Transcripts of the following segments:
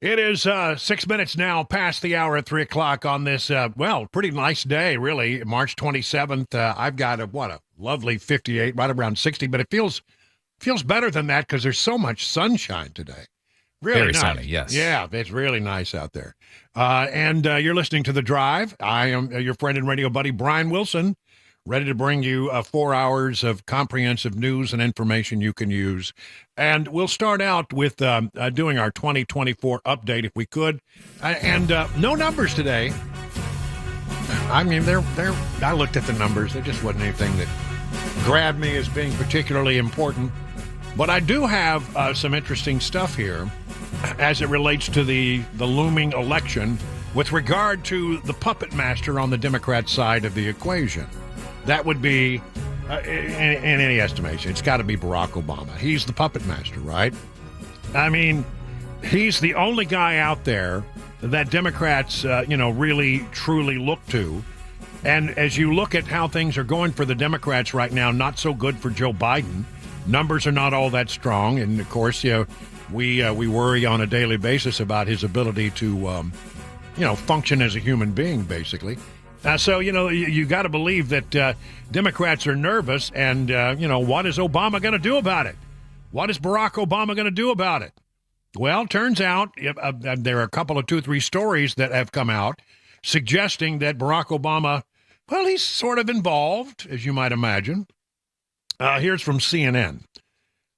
It is 6 minutes now past the hour at 3 o'clock on this, pretty nice day, really, March 27th. I've got a lovely 58, right around 60, but it feels better than that because there's so much sunshine today. Really Very nice. sunny, yes. Yeah, it's really nice out there. And you're listening to The Drive. I am your friend and radio buddy, Brian Wilson, ready to bring you 4 hours of comprehensive news and information you can use. And we'll start out with doing our 2024 update, if we could. And no numbers today. I mean, I looked at the numbers. There just wasn't anything that grabbed me as being particularly important. But I do have some interesting stuff here as it relates to the looming election with regard to the puppet master on the Democrat side of the equation. That would be, in any estimation, it's got to be Barack Obama. He's the puppet master, right? I mean, he's the only guy out there that Democrats, really, truly look to. And as you look at how things are going for the Democrats right now, not so good for Joe Biden. Numbers are not all that strong. And, of course, we worry on a daily basis about his ability to, function as a human being, basically. So, you got to believe that Democrats are nervous. And, what is Obama going to do about it? What is Barack Obama going to do about it? Well, turns out there are a couple of 2-3 stories that have come out suggesting that Barack Obama, well, he's sort of involved, as you might imagine. Here's from CNN.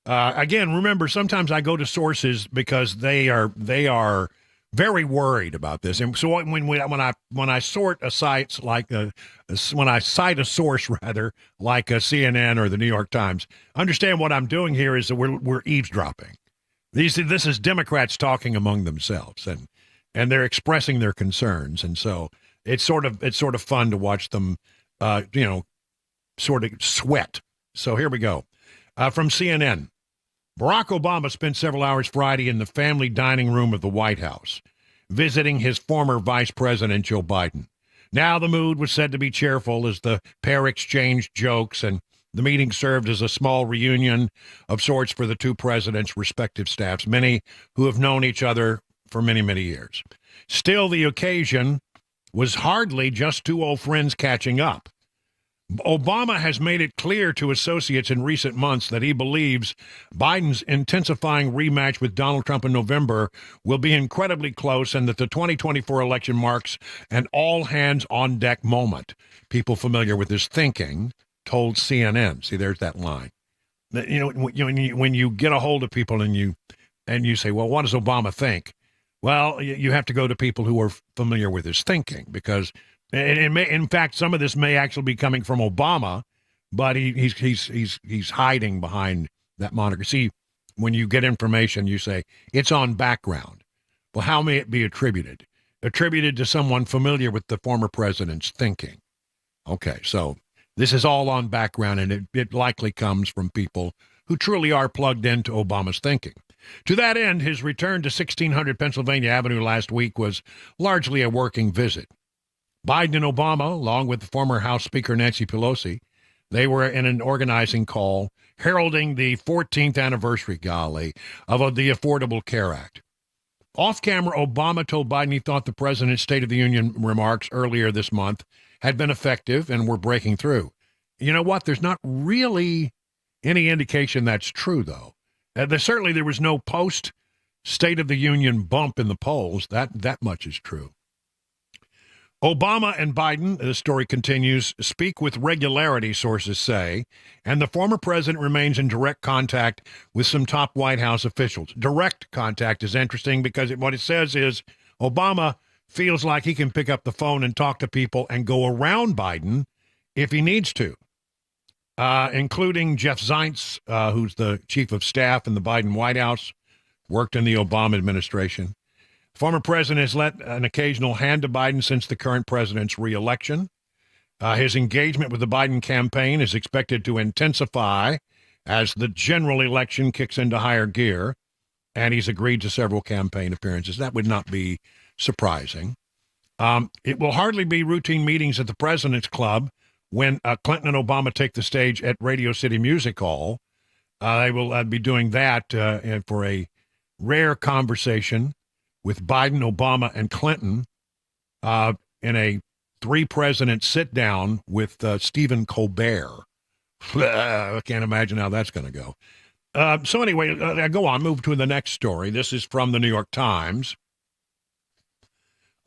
Again, remember, sometimes I go to sources because they are very worried about this. And so when I sort a sites like when I cite a source rather like CNN or the New York Times, understand what I'm doing here is that we're eavesdropping. This is Democrats talking among themselves and they're expressing their concerns, and so it's sort of fun to watch them, sort of sweat. So here we go. From CNN. Barack Obama spent several hours Friday in the family dining room of the White House, visiting his former vice president, Joe Biden. Now the mood was said to be cheerful as the pair exchanged jokes, and the meeting served as a small reunion of sorts for the two presidents' respective staffs, many who have known each other for many, many years. Still, the occasion was hardly just two old friends catching up. Obama has made it clear to associates in recent months that he believes Biden's intensifying rematch with Donald Trump in November will be incredibly close and that the 2024 election marks an all-hands-on-deck moment. People familiar with his thinking told CNN. See, there's that line. When you get a hold of people and you say, well, what does Obama think? Well, you have to go to people who are familiar with his thinking because in fact, some of this may actually be coming from Obama, but he's hiding behind that moniker. See, when you get information, you say it's on background. Well, how may it be attributed? Attributed to someone familiar with the former president's thinking. Okay, so this is all on background, and it likely comes from people who truly are plugged into Obama's thinking. To that end, his return to 1600 Pennsylvania Avenue last week was largely a working visit. Biden and Obama, along with the former House Speaker Nancy Pelosi, they were in an organizing call heralding the 14th anniversary, of the Affordable Care Act. Off-camera, Obama told Biden he thought the president's State of the Union remarks earlier this month had been effective and were breaking through. You know what? There's not really any indication that's true, though. There was no post-State of the Union bump in the polls. That much is true. Obama and Biden, the story continues, speak with regularity, sources say, and the former president remains in direct contact with some top White House officials. Direct contact is interesting because what it says is Obama feels like he can pick up the phone and talk to people and go around Biden if he needs to, including Jeff Zients, who's the chief of staff in the Biden White House, worked in the Obama administration. Former president has lent an occasional hand to Biden since the current president's reelection. His engagement with the Biden campaign is expected to intensify as the general election kicks into higher gear, and he's agreed to several campaign appearances. That would not be surprising. It will hardly be routine meetings at the President's Club when Clinton and Obama take the stage at Radio City Music Hall. They will be doing that for a rare conversation with Biden, Obama, and Clinton in a three-president sit-down with Stephen Colbert. I can't imagine how that's going to go. So anyway, go on, move to the next story. This is from the New York Times.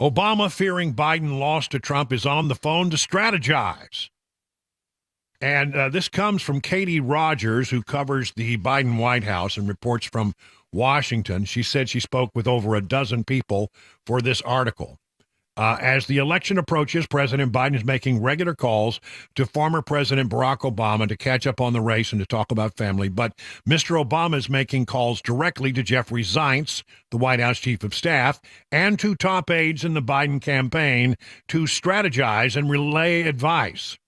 Obama, fearing Biden loss to Trump, is on the phone to strategize. And this comes from Katie Rogers, who covers the Biden White House and reports from Washington. She said she spoke with over a dozen people for this article. As the election approaches, President Biden is making regular calls to former President Barack Obama to catch up on the race and to talk about family. But Mr. Obama is making calls directly to Jeffrey Zients, the White House chief of staff, and to top aides in the Biden campaign to strategize and relay advice.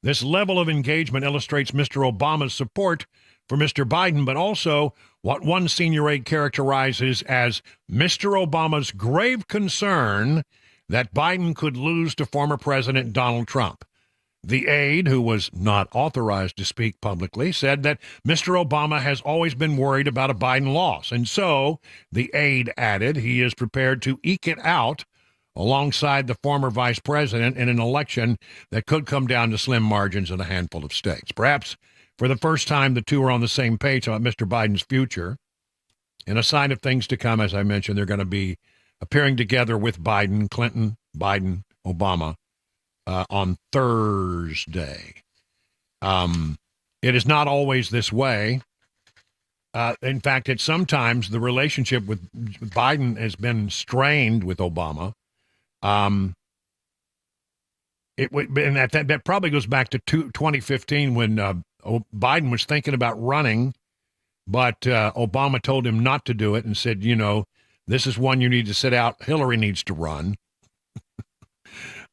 This level of engagement illustrates Mr. Obama's support for Mr. Biden, but also what one senior aide characterizes as Mr. Obama's grave concern that Biden could lose to former President Donald Trump. The aide, who was not authorized to speak publicly, said that Mr. Obama has always been worried about a Biden loss, and so, the aide added, he is prepared to eke it out alongside the former vice president in an election that could come down to slim margins in a handful of states. Perhaps for the first time, the two are on the same page about Mr. Biden's future. In a sign of things to come, as I mentioned, they're going to be appearing together with Biden, Clinton, Biden, Obama on Thursday. It is not always this way. In fact, sometimes the relationship with Biden has been strained with Obama. And that probably goes back to 2015 when Biden was thinking about running, but Obama told him not to do it and said, this is one you need to sit out. Hillary needs to run.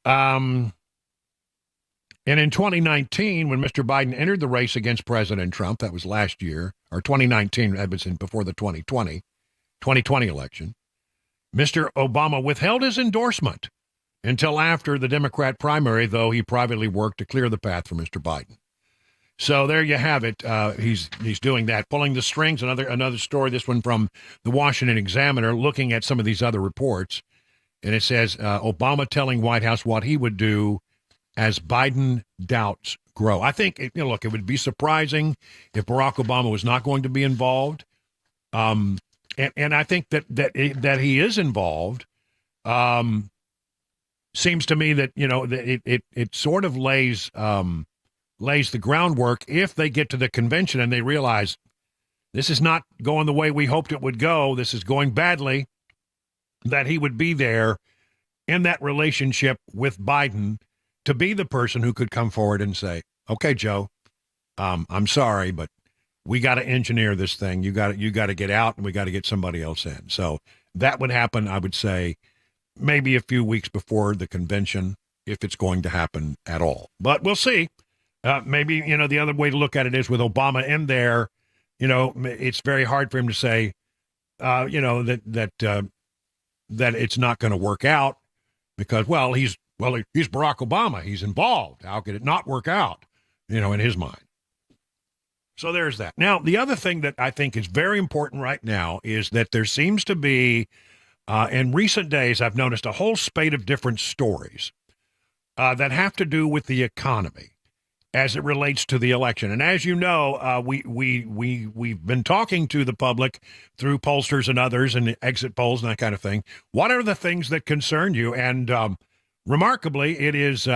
And in 2019, when Mr. Biden entered the race against President Trump, that was last year, or 2019, that was before the 2020 election, Mr. Obama withheld his endorsement until after the Democrat primary, though he privately worked to clear the path for Mr. Biden. So there you have it. He's doing that, pulling the strings. Another story, this one from the Washington Examiner, looking at some of these other reports. And it says, Obama telling White House what he would do as Biden doubts grow. I think, look, it would be surprising if Barack Obama was not going to be involved. And I think that he is involved. Seems to me that, it sort of lays the groundwork if they get to the convention and they realize this is not going the way we hoped it would go. This is going badly, that he would be there in that relationship with Biden to be the person who could come forward and say, okay, Joe, I'm sorry, but we got to engineer this thing. You got to get out and we got to get somebody else in. So that would happen, I would say, maybe a few weeks before the convention, if it's going to happen at all. But we'll see. Maybe, the other way to look at it is with Obama in there, it's very hard for him to say, that it's not going to work out because, he's Barack Obama. He's involved. How could it not work out, in his mind? So there's that. Now, the other thing that I think is very important right now is that there seems to be, in recent days, I've noticed a whole spate of different stories that have to do with the economy as it relates to the election. And as you know, we've been talking to the public through pollsters and others and exit polls and that kind of thing. What are the things that concern you? And remarkably, it is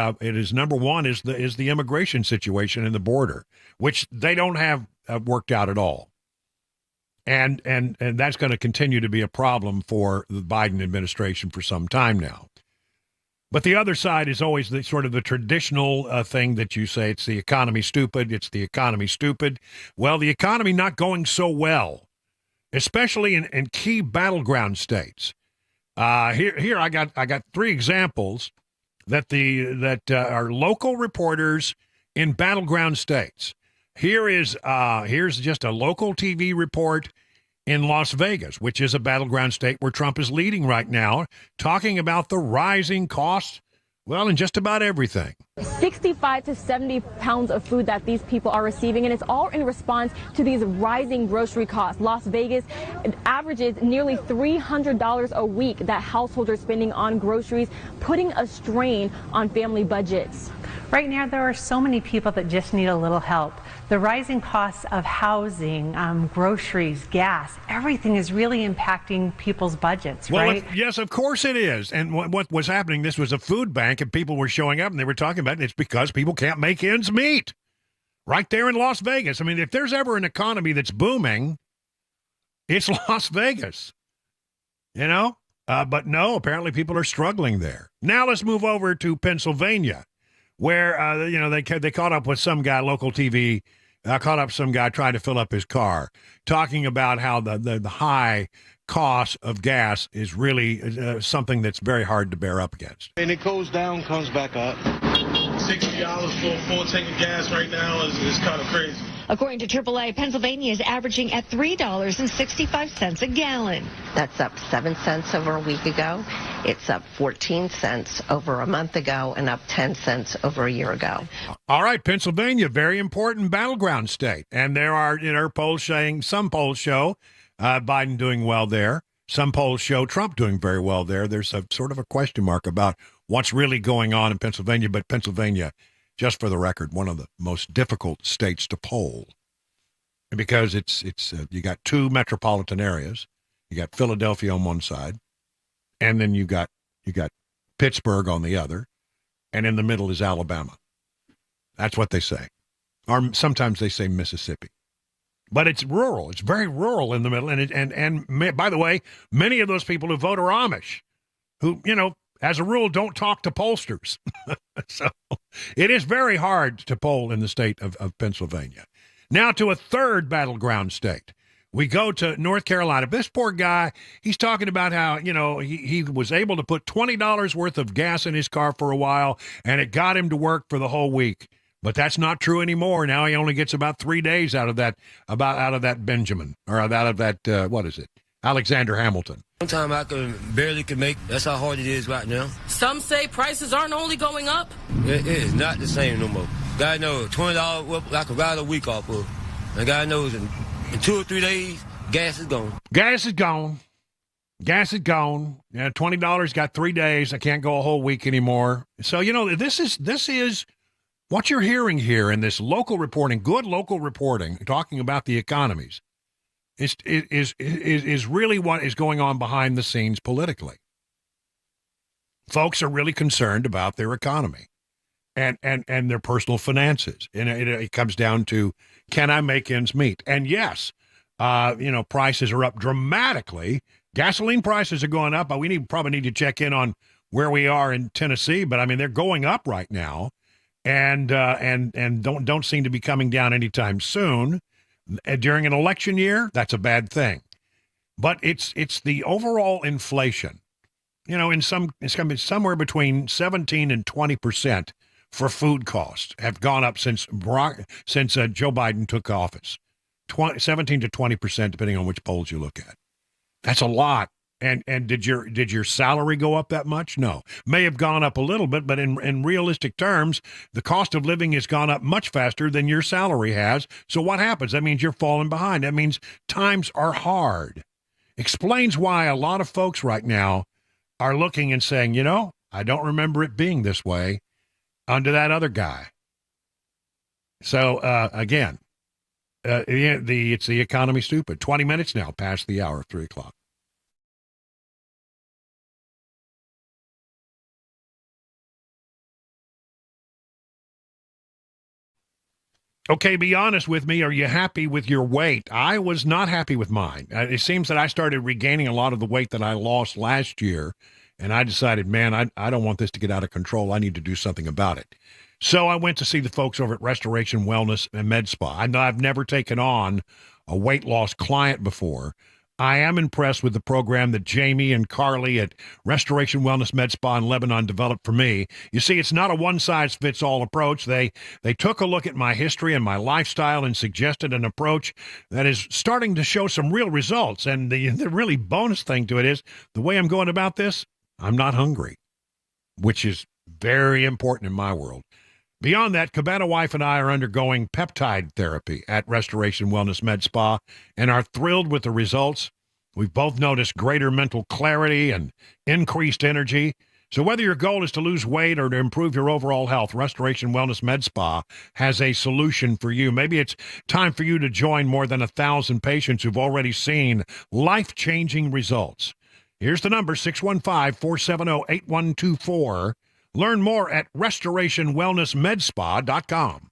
number one is the immigration situation in the border, which they don't have worked out at all. And that's going to continue to be a problem for the Biden administration for some time now. But the other side is always the sort of the traditional thing that you say, it's the economy stupid, it's the economy stupid. Well, the economy not going so well, especially in key battleground states. Here I got three examples that are local reporters in battleground states. Here's just a local TV report in Las Vegas, which is a battleground state where Trump is leading right now, talking about the rising cost Well, in just about everything. 65 to 70 pounds of food that these people are receiving, and it's all in response to these rising grocery costs. Las Vegas averages nearly $300 a week that households are spending on groceries, putting a strain on family budgets. Right now, there are so many people that just need a little help. The rising costs of housing, groceries, gas, everything is really impacting people's budgets, right? Well, yes, of course it is. And what was happening, this was a food bank, and people were showing up, and they were talking about it. It's because people can't make ends meet. Right there in Las Vegas. I mean, if there's ever an economy that's booming, it's Las Vegas. You know? But no, apparently people are struggling there. Now let's move over to Pennsylvania, where, they caught up with some guy, local TV, caught up some guy trying to fill up his car, talking about how the high cost of gas is really something that's very hard to bear up against. And it goes down, comes back up. $60 for a full tank of gas right now is kind of crazy. According to AAA, Pennsylvania is averaging at $3.65 a gallon. That's up 7 cents over a week ago. It's up 14 cents over a month ago and up 10 cents over a year ago. All right, Pennsylvania, very important battleground state. And there are, polls saying, some polls show Biden doing well there. Some polls show Trump doing very well there. There's a sort of a question mark about what's really going on in Pennsylvania. But Pennsylvania, just for the record, one of the most difficult states to poll, because it's you got two metropolitan areas. You got Philadelphia on one side, and then you got Pittsburgh on the other, and in the middle is Alabama. That's what they say, or sometimes they say Mississippi. But it's rural. It's very rural in the middle, and by the way, many of those people who vote are Amish, who as a rule, don't talk to pollsters. So it is very hard to poll in the state of Pennsylvania. Now to a third battleground state. We go to North Carolina. This poor guy, he's talking about how, he was able to put $20 worth of gas in his car for a while, and it got him to work for the whole week. But that's not true anymore. Now he only gets about 3 days out of that Benjamin, or out of that, what is it? Alexander Hamilton. Sometimes I can barely make. That's how hard it is right now. Some say prices aren't only going up. It is not the same no more. God knows, $20 I could ride a week off of. And God knows, in 2 or 3 days, gas is gone. Gas is gone. Gas is gone. Yeah, $20 got 3 days. I can't go a whole week anymore. So this is what you're hearing here in this local reporting, good local reporting, talking about the economies. Is really what is going on behind the scenes politically. Folks are really concerned about their economy and their personal finances. And it comes down to, can I make ends meet? And yes, prices are up dramatically. Gasoline prices are going up. But we probably need to check in on where we are in Tennessee. But I mean, they're going up right now, and don't seem to be coming down anytime soon. During an election year, that's a bad thing. But it's the overall inflation. It's going to be somewhere between 17 and 20% for food costs have gone up since Joe Biden took office. 17 to 20%, depending on which polls you look at. That's a lot. And did your salary go up that much? No. May have gone up a little bit, but in realistic terms, the cost of living has gone up much faster than your salary has. So what happens? That means you're falling behind. That means times are hard. Explains why a lot of folks right now are looking and saying, I don't remember it being this way under that other guy. So again, it's the economy stupid. 20 minutes now past the hour of 3 o'clock. Okay, be honest with me. Are you happy with your weight? I was not happy with mine. It seems that I started regaining a lot of the weight that I lost last year, and I decided, man, I don't want this to get out of control. I need to do something about it. So I went to see the folks over at Restoration Wellness and Med Spa. I've never taken on a weight loss client before. I am impressed with the program that Jamie and Carly at Restoration Wellness Med Spa in Lebanon developed for me. You see, it's not a one-size-fits-all approach. They took a look at my history and my lifestyle and suggested an approach that is starting to show some real results. And the really bonus thing to it is the way I'm going about this, I'm not hungry, which is Very important in my world. Beyond that, Cabana wife and I are undergoing peptide therapy at Restoration Wellness Med Spa and are thrilled with the results. We've both noticed greater mental clarity and increased energy. So whether your goal is to lose weight or to improve your overall health, Restoration Wellness Med Spa has a solution for you. Maybe it's time for you to join more than 1,000 patients who've already seen life-changing results. Here's the number, 615-470-8124. Learn more at restorationwellnessmedspa.com.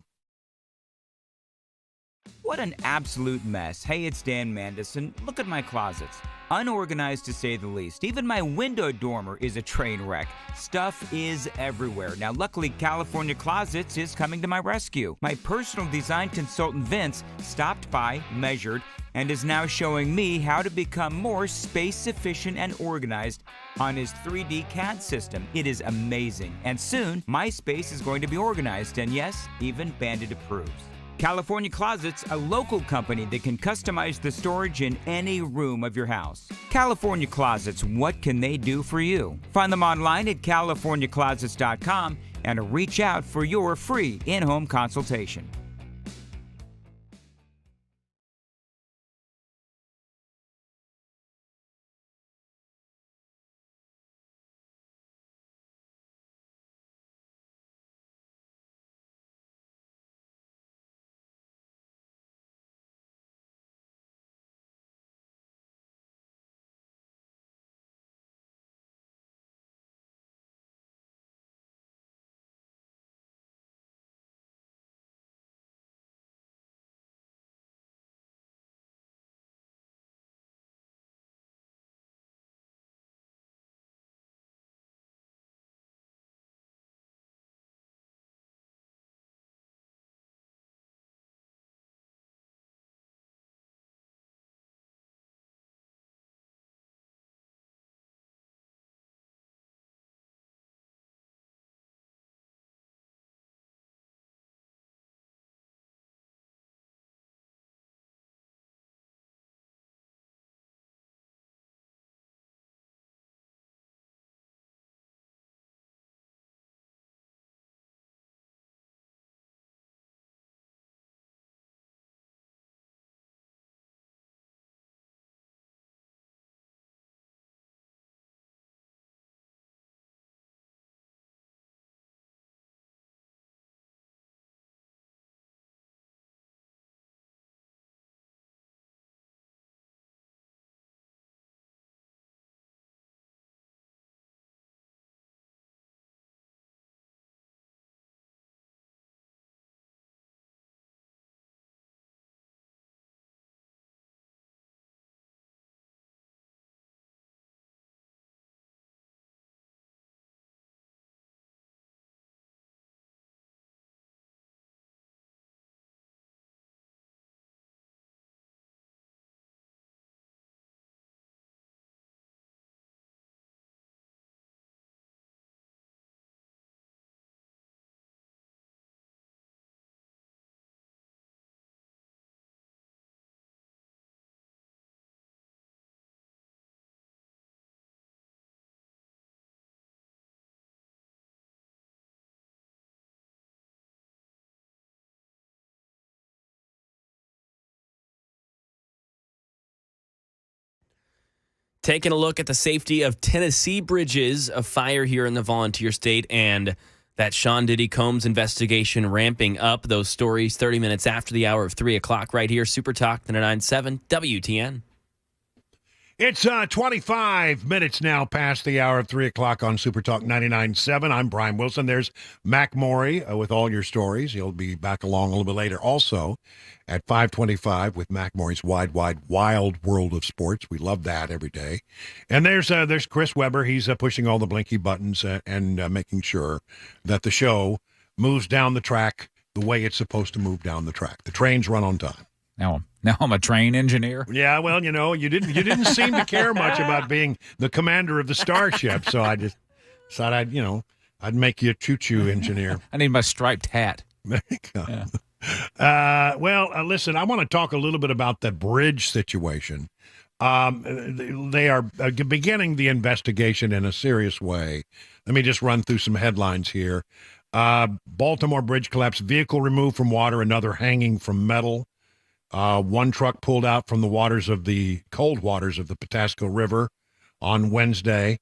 What an absolute mess. Hey, it's Dan Mandison. Look at my closets. Unorganized to say the least. Even my window dormer is a train wreck. Stuff is everywhere. Now, luckily, California Closets is coming to my rescue. My personal design consultant, Vince, stopped by, measured, and is now showing me how to become more space efficient and organized on his 3D CAD system. It is amazing. And soon, my space is going to be organized, and yes, even Bandit approves. California Closets, a local company that can customize the storage in any room of your house. California Closets, what can they do for you? Find them online at californiaclosets.com and reach out for your free in-home consultation. Taking a look at the safety of Tennessee bridges, a fire here in the Volunteer State, and that Sean Diddy Combs investigation ramping up. Those stories 30 minutes after the hour of 3 o'clock right here. Super Talk 99.7 WTN. It's 25 minutes now past the hour of 3 o'clock on Super Talk 99.7. I'm Brian Wilson. There's Mac Morey with all your stories. He'll be back along a little bit later. Also at 5:25 with Mac Morey's Wild World of Sports. We love that every day. And there's Chris Weber. He's pushing all the blinky buttons and making sure that the show moves down the track the way it's supposed to move down the track. The trains run on time. Now I'm a train engineer. Yeah, well, you didn't seem to care much about being the commander of the starship, so I just thought I'd make you a choo-choo engineer. I need my striped hat. There you go. Yeah. Listen, I want to talk a little bit about the bridge situation They are beginning the investigation in a serious way. Let me just run through some headlines here. Baltimore bridge collapse, vehicle removed from water, another hanging from metal. One truck pulled out from the cold waters of the Patapsco River on Wednesday.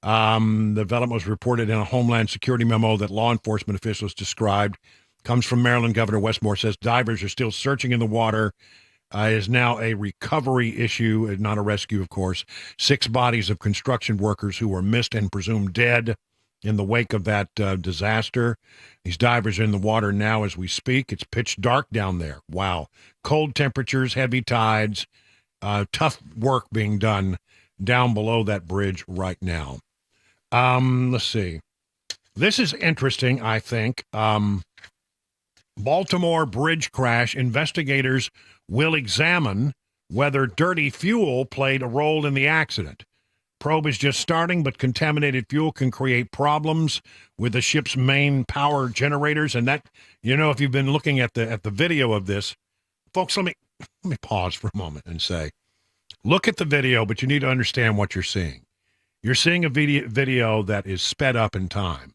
The development was reported in a Homeland Security memo that law enforcement officials described. Comes from Maryland. Governor Westmore says divers are still searching in the water. It is now a recovery issue, not a rescue, of course. 6 bodies of construction workers who were missed and presumed dead in the wake of that disaster. These divers are in the water now as we speak. It's pitch dark down there. Wow. Cold temperatures, heavy tides, tough work being done down below that bridge right now. Let's see. This is interesting, I think. Baltimore bridge crash. Investigators will examine whether dirty fuel played a role in the accident. Probe is just starting, but contaminated fuel can create problems with the ship's main power generators. And that, if you've been looking at the video of this, folks, let me pause for a moment and say, look at the video, but you need to understand what you're seeing. You're seeing a video that is sped up in time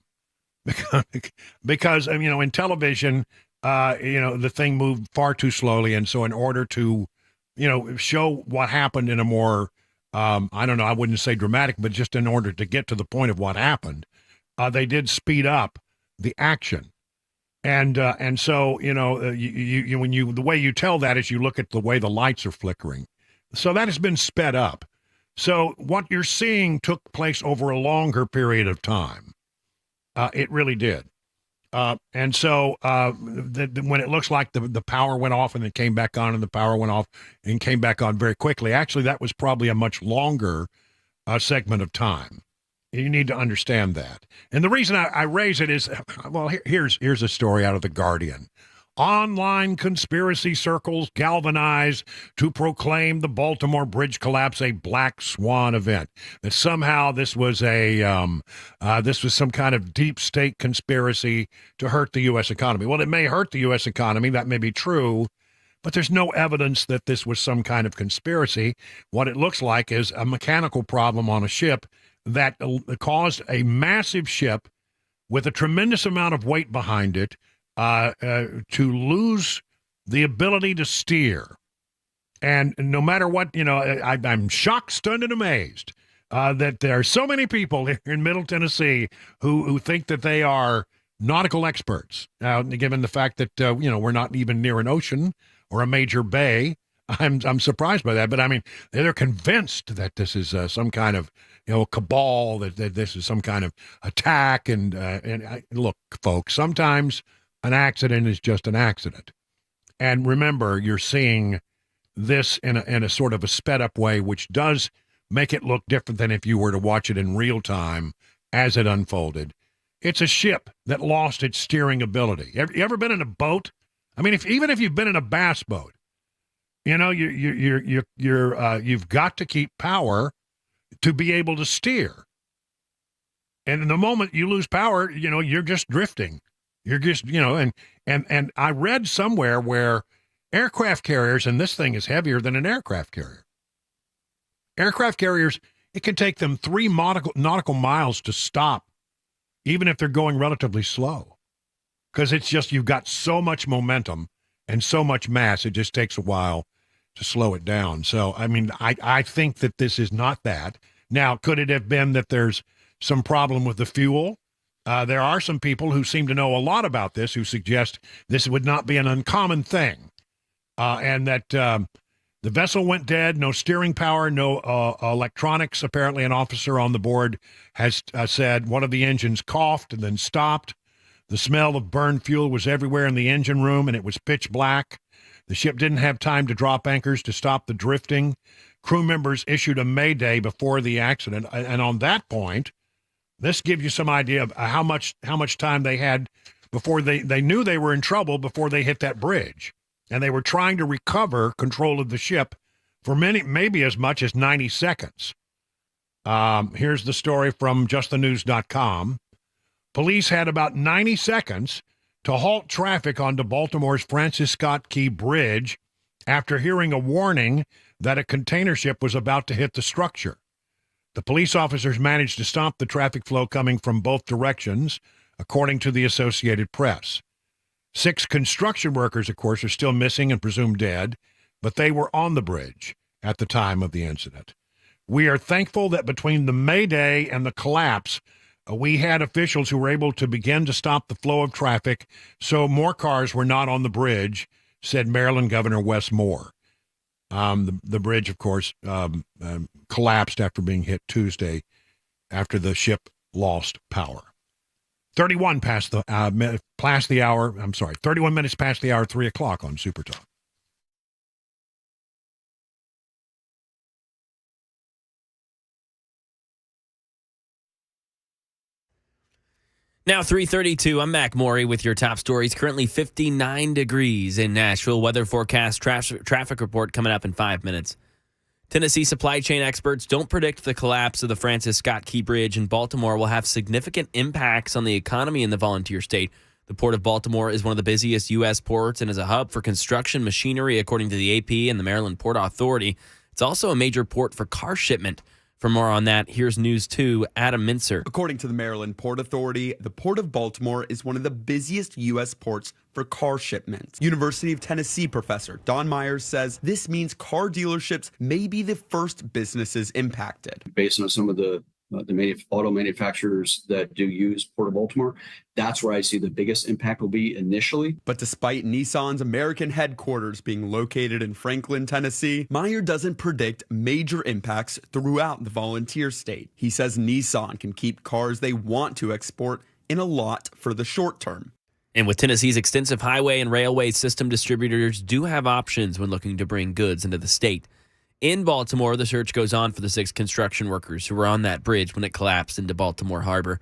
because in television, the thing moved far too slowly. And so in order to, show what happened in a more, I don't know, I wouldn't say dramatic, but just in order to get to the point of what happened, they did speed up the action. And so, the way you tell that is you look at the way the lights are flickering. So that has been sped up. So what you're seeing took place over a longer period of time. It really did. And so when it looks like the power went off and it came back on and the power went off and came back on very quickly, actually, that was probably a much longer segment of time. You need to understand that. And the reason I raise it is, well, here's a story out of The Guardian. Online conspiracy circles galvanize to proclaim the Baltimore bridge collapse a black swan event. That somehow this was some kind of deep state conspiracy to hurt the U.S. economy. Well, it may hurt the U.S. economy. That may be true. But there's no evidence that this was some kind of conspiracy. What it looks like is a mechanical problem on a ship that caused a massive ship with a tremendous amount of weight behind it to lose the ability to steer. And no matter what, I'm shocked, stunned, and amazed that there are so many people here in Middle Tennessee who think that they are nautical experts. Given the fact that, we're not even near an ocean or a major bay, I'm surprised by that. But I mean, they're convinced that this is some kind of, cabal, that this is some kind of attack. And look, folks, sometimes an accident is just an accident. And remember, you're seeing this in a sort of a sped up way, which does make it look different than if you were to watch it in real time as it unfolded. It's a ship that lost its steering ability. You ever been in a boat? I mean, even if you've been in a bass boat, you've got to keep power to be able to steer. And in the moment you lose power, you're just drifting. You're just, and I read somewhere where aircraft carriers, and this thing is heavier than an aircraft carrier. Aircraft carriers, it can take them 3 nautical miles to stop, even if they're going relatively slow. Because it's just, you've got so much momentum and so much mass, it just takes a while to slow it down. So, I mean, I think that this is not that. Now, could it have been that there's some problem with the fuel? There are some people who seem to know a lot about this who suggest this would not be an uncommon thing, and that the vessel went dead, no steering power, no electronics. Apparently, an officer on the board has said one of the engines coughed and then stopped. The smell of burned fuel was everywhere in the engine room, and it was pitch black. The ship didn't have time to drop anchors to stop the drifting. Crew members issued a mayday before the accident, and on that point, this gives you some idea of how much time they had before they knew they were in trouble before they hit that bridge. And they were trying to recover control of the ship for maybe as much as 90 seconds. Here's the story from justthenews.com. Police had about 90 seconds to halt traffic onto Baltimore's Francis Scott Key Bridge after hearing a warning that a container ship was about to hit the structure. The police officers managed to stop the traffic flow coming from both directions, according to the Associated Press. 6 construction workers, of course, are still missing and presumed dead, but they were on the bridge at the time of the incident. We are thankful that between the Mayday and the collapse, we had officials who were able to begin to stop the flow of traffic so more cars were not on the bridge, said Maryland Governor Wes Moore. The bridge, of course, collapsed after being hit Tuesday after the ship lost power. 31 minutes past the hour, 3 o'clock on Super Talk. Now 3:32, I'm Mac Maury with your top stories. Currently 59 degrees in Nashville. Weather forecast traffic report coming up in 5 minutes. Tennessee supply chain experts don't predict the collapse of the Francis Scott Key Bridge in Baltimore will have significant impacts on the economy in the volunteer state. The Port of Baltimore is one of the busiest U.S. ports and is a hub for construction machinery, according to the AP and the Maryland Port Authority. It's also a major port for car shipment. For more on that, here's News 2, Adam Mintzer. According to the Maryland Port Authority, the Port of Baltimore is one of the busiest U.S. ports for car shipments. University of Tennessee professor Don Myers says this means car dealerships may be the first businesses impacted. Based on some of the auto manufacturers that do use Port of Baltimore, that's where I see the biggest impact will be initially. But despite Nissan's American headquarters being located in Franklin, Tennessee, Meyer doesn't predict major impacts throughout the volunteer state. He says Nissan can keep cars they want to export in a lot for the short term. And with Tennessee's extensive highway and railway system, distributors do have options when looking to bring goods into the state. In Baltimore, the search goes on for the 6 construction workers who were on that bridge when it collapsed into Baltimore Harbor.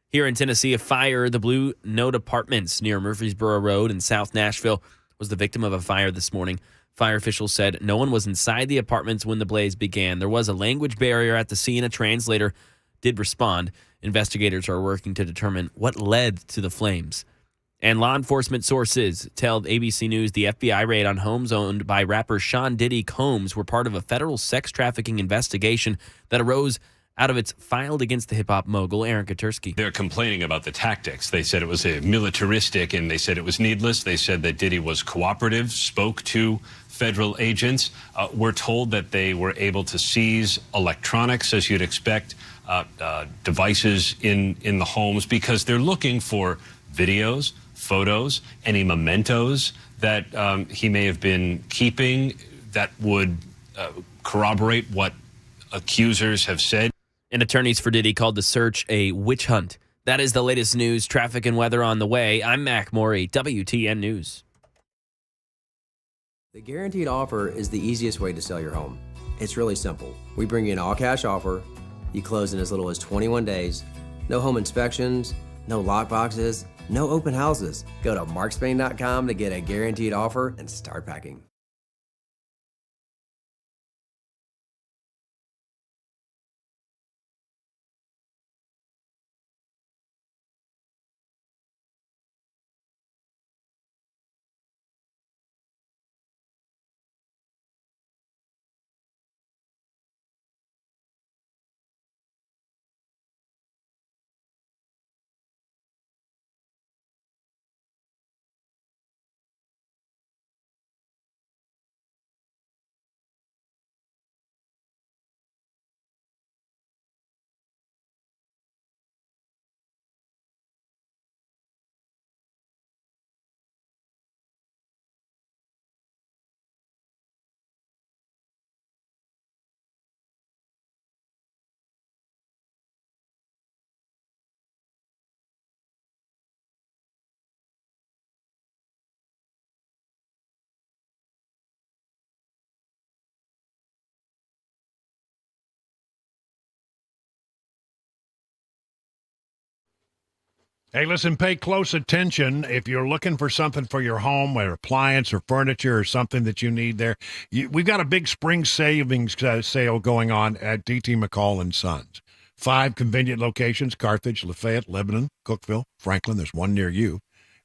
Here in Tennessee, a fire, the Blue Note Apartments near Murfreesboro Road in South Nashville, was the victim of a fire this morning. Fire officials said no one was inside the apartments when the blaze began. There was a language barrier at the scene. A translator did respond. Investigators are working to determine what led to the flames. And law enforcement sources tell ABC News the FBI raid on homes owned by rapper Sean Diddy Combs were part of a federal sex trafficking investigation that arose out of its filed against the hip-hop mogul, Aaron Katursky. They're complaining about the tactics. They said it was militaristic, and they said it was needless. They said that Diddy was cooperative, spoke to federal agents. We're told that they were able to seize electronics, as you'd expect, devices in the homes, because they're looking for videos, photos, any mementos that he may have been keeping that would corroborate what accusers have said. And attorneys for Diddy called the search a witch hunt. That is the latest news, traffic, and weather on the way. I'm Mac Maury, WTN News. The Guaranteed Offer is the easiest way to sell your home. It's really simple. We bring you an all-cash offer. You close in as little as 21 days. No home inspections, no lock boxes, no open houses. Go to markspain.com to get a guaranteed offer and start packing. Hey, listen, pay close attention. If you're looking for something for your home, or appliance or furniture or something that you need there, we've got a big spring savings sale going on at D.T. McCall & Sons. 5 convenient locations: Carthage, Lafayette, Lebanon, Cookeville, Franklin. There's one near you.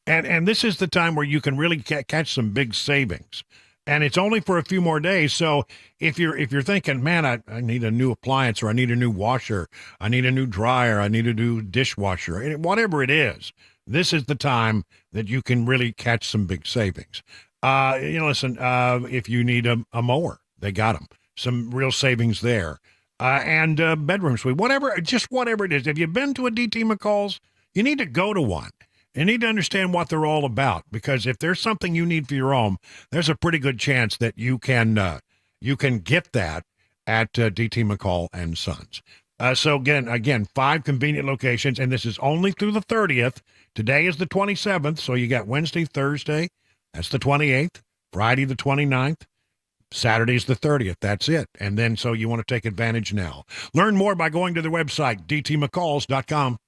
And this is the time where you can really catch some big savings. and it's only for a few more days. So if you're thinking, man, I need a new appliance, or I need a new washer, I need a new dryer, I need a new dishwasher, whatever it is, this is the time that you can really catch some big savings. Listen, if you need a mower, they got them. Some real savings there. And bedroom suite, whatever it is. Have you been to a DT McCall's? You need to go to one. You need to understand what they're all about, because if there's something you need for your home, there's a pretty good chance that you can get that at DT McCall and Sons. So again, 5 convenient locations, and this is only through the 30th. Today is the 27th, so you got Wednesday, Thursday, that's the 28th, Friday the 29th, Saturday's the 30th. That's it. And then so you want to take advantage now. Learn more by going to their website, dtmccalls.com.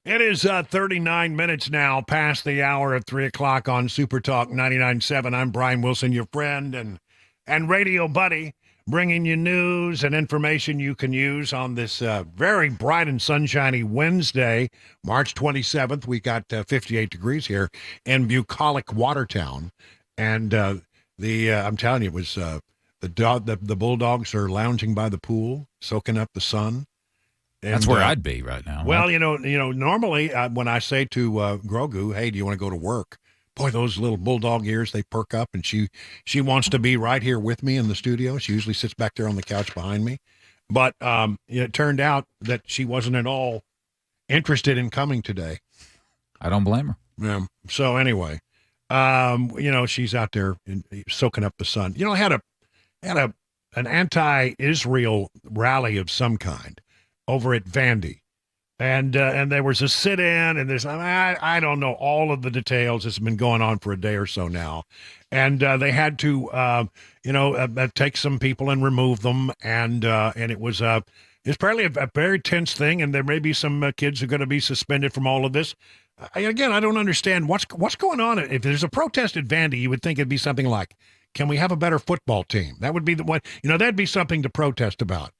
It is 39 minutes now past the hour of 3 o'clock on Super Talk 99.7. I'm Brian Wilson, your friend and radio buddy, bringing you news and information you can use on this very bright and sunshiny Wednesday, March 27th. We got 58 degrees here in bucolic Watertown. And I'm telling you, it was the Bulldogs are lounging by the pool, soaking up the sun. And, that's where I'd be right now. Well, normally when I say to Grogu, hey, do you want to go to work? Boy, those little bulldog ears, they perk up, and she wants to be right here with me in the studio. She usually sits back there on the couch behind me. But it turned out that she wasn't at all interested in coming today. I don't blame her. Yeah. So anyway, she's out there soaking up the sun. Had an anti-Israel rally of some kind over at Vandy, and there was a sit-in, and there's I don't know all of the details. It's been going on for a day or so now, and they had to take some people and remove them, and it was it's probably a very tense thing, and there may be some kids who are going to be suspended from all of this. Again, I don't understand what's going on. If there's a protest at Vandy, you would think it'd be something like, can we have a better football team? That would be the one, that'd be something to protest about.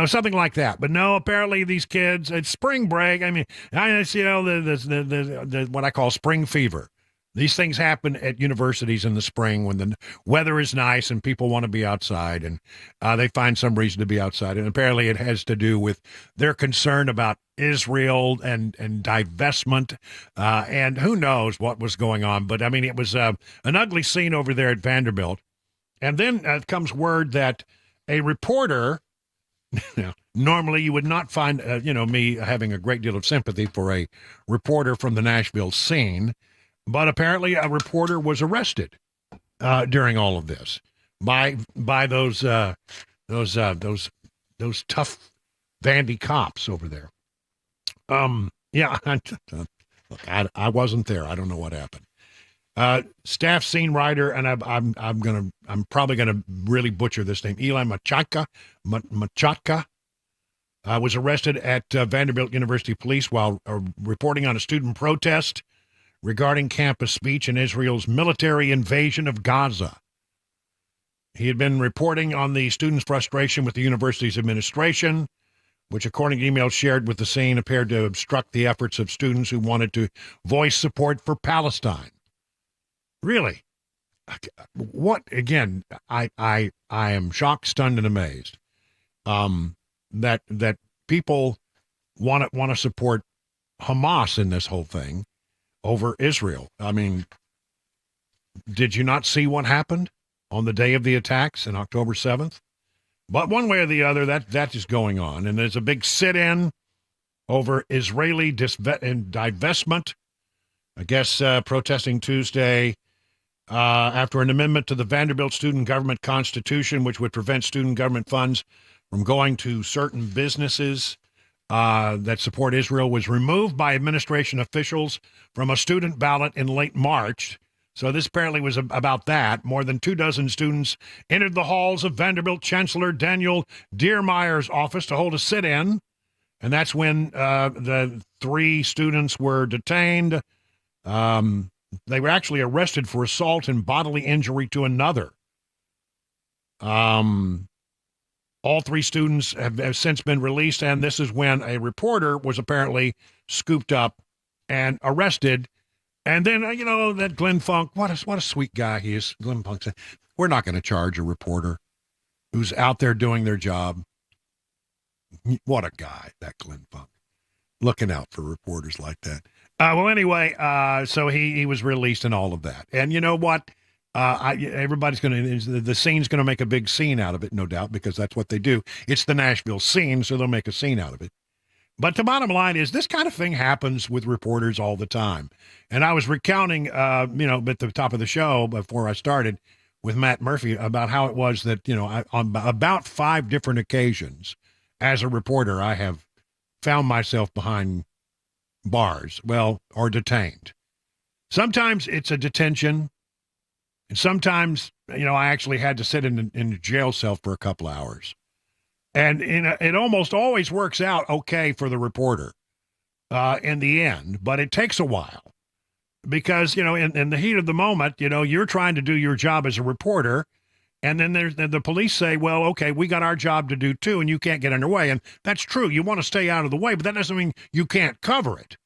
Something like that. But no, apparently these kids, it's spring break. I mean, the what I call spring fever. These things happen at universities in the spring when the weather is nice and people want to be outside, and they find some reason to be outside. And apparently it has to do with their concern about Israel and divestment, and who knows what was going on. But, I mean, it was an ugly scene over there at Vanderbilt. And then comes word that a reporter – now, normally you would not find, me having a great deal of sympathy for a reporter from the Nashville scene, but apparently a reporter was arrested during all of this by those tough Vandy cops over there. Yeah, look, I wasn't there. I don't know what happened. Staff scene writer, and I'm probably gonna really butcher this name. Eli Machatka was arrested at Vanderbilt University Police while reporting on a student protest regarding campus speech and Israel's military invasion of Gaza. He had been reporting on the students' frustration with the university's administration, which, according to emails shared with the scene, appeared to obstruct the efforts of students who wanted to voice support for Palestine. Really? What, again, I am shocked, stunned, and amazed that people want to support Hamas in this whole thing over Israel. I mean, did you not see what happened on the day of the attacks on October 7th? But one way or the other, that is going on. And there's a big sit-in over Israeli divestment. I guess protesting Tuesday after an amendment to the Vanderbilt Student Government Constitution, which would prevent student government funds from going to certain businesses that support Israel, was removed by administration officials from a student ballot in late March. So this apparently was about that. More than 24 students entered the halls of Vanderbilt Chancellor Daniel Diermeier's office to hold a sit-in, and that's when the 3 students were detained. They were actually arrested for assault and bodily injury to another. All 3 students have since been released, and this is when a reporter was apparently scooped up and arrested. And then, that Glenn Funk, what a sweet guy he is. Glenn Funk said, we're not going to charge a reporter who's out there doing their job. What a guy, that Glenn Funk. Looking out for reporters like that. Well, anyway, so he was released and all of that. And you know what? Everybody's going to, the scene's going to make a big scene out of it, no doubt, because that's what they do. It's the Nashville scene, so they'll make a scene out of it. But the bottom line is this kind of thing happens with reporters all the time. And I was recounting, at the top of the show before I started with Matt Murphy about how it was that, on about 5 different occasions as a reporter, I have found myself behind bars, or detained. Sometimes it's a detention, and sometimes, I actually had to sit in a jail cell for a couple hours. And it almost always works out okay for the reporter in the end, but it takes a while because, in the heat of the moment, you're trying to do your job as a reporter, and then the police say, well, okay, we got our job to do too, and you can't get underway. And that's true. You want to stay out of the way, but that doesn't mean you can't cover it.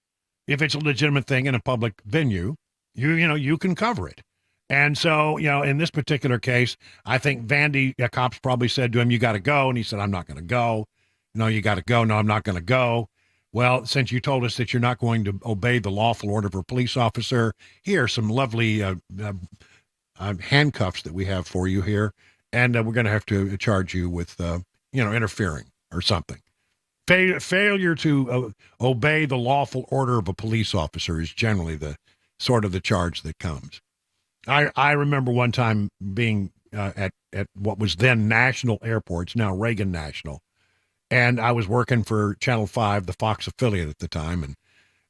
If it's a legitimate thing in a public venue, you can cover it. And so, in this particular case, I think Vandy cops probably said to him, you got to go. And he said, I'm not going to go. No, you got to go. No, I'm not going to go. Well, since you told us that you're not going to obey the lawful order of a police officer, here are some lovely handcuffs that we have for you here. And we're going to have to charge you with, interfering or something. Failure to obey the lawful order of a police officer is generally the sort of the charge that comes. I remember one time being at what was then National Airports, now Reagan National, and I was working for Channel 5, the Fox affiliate at the time, and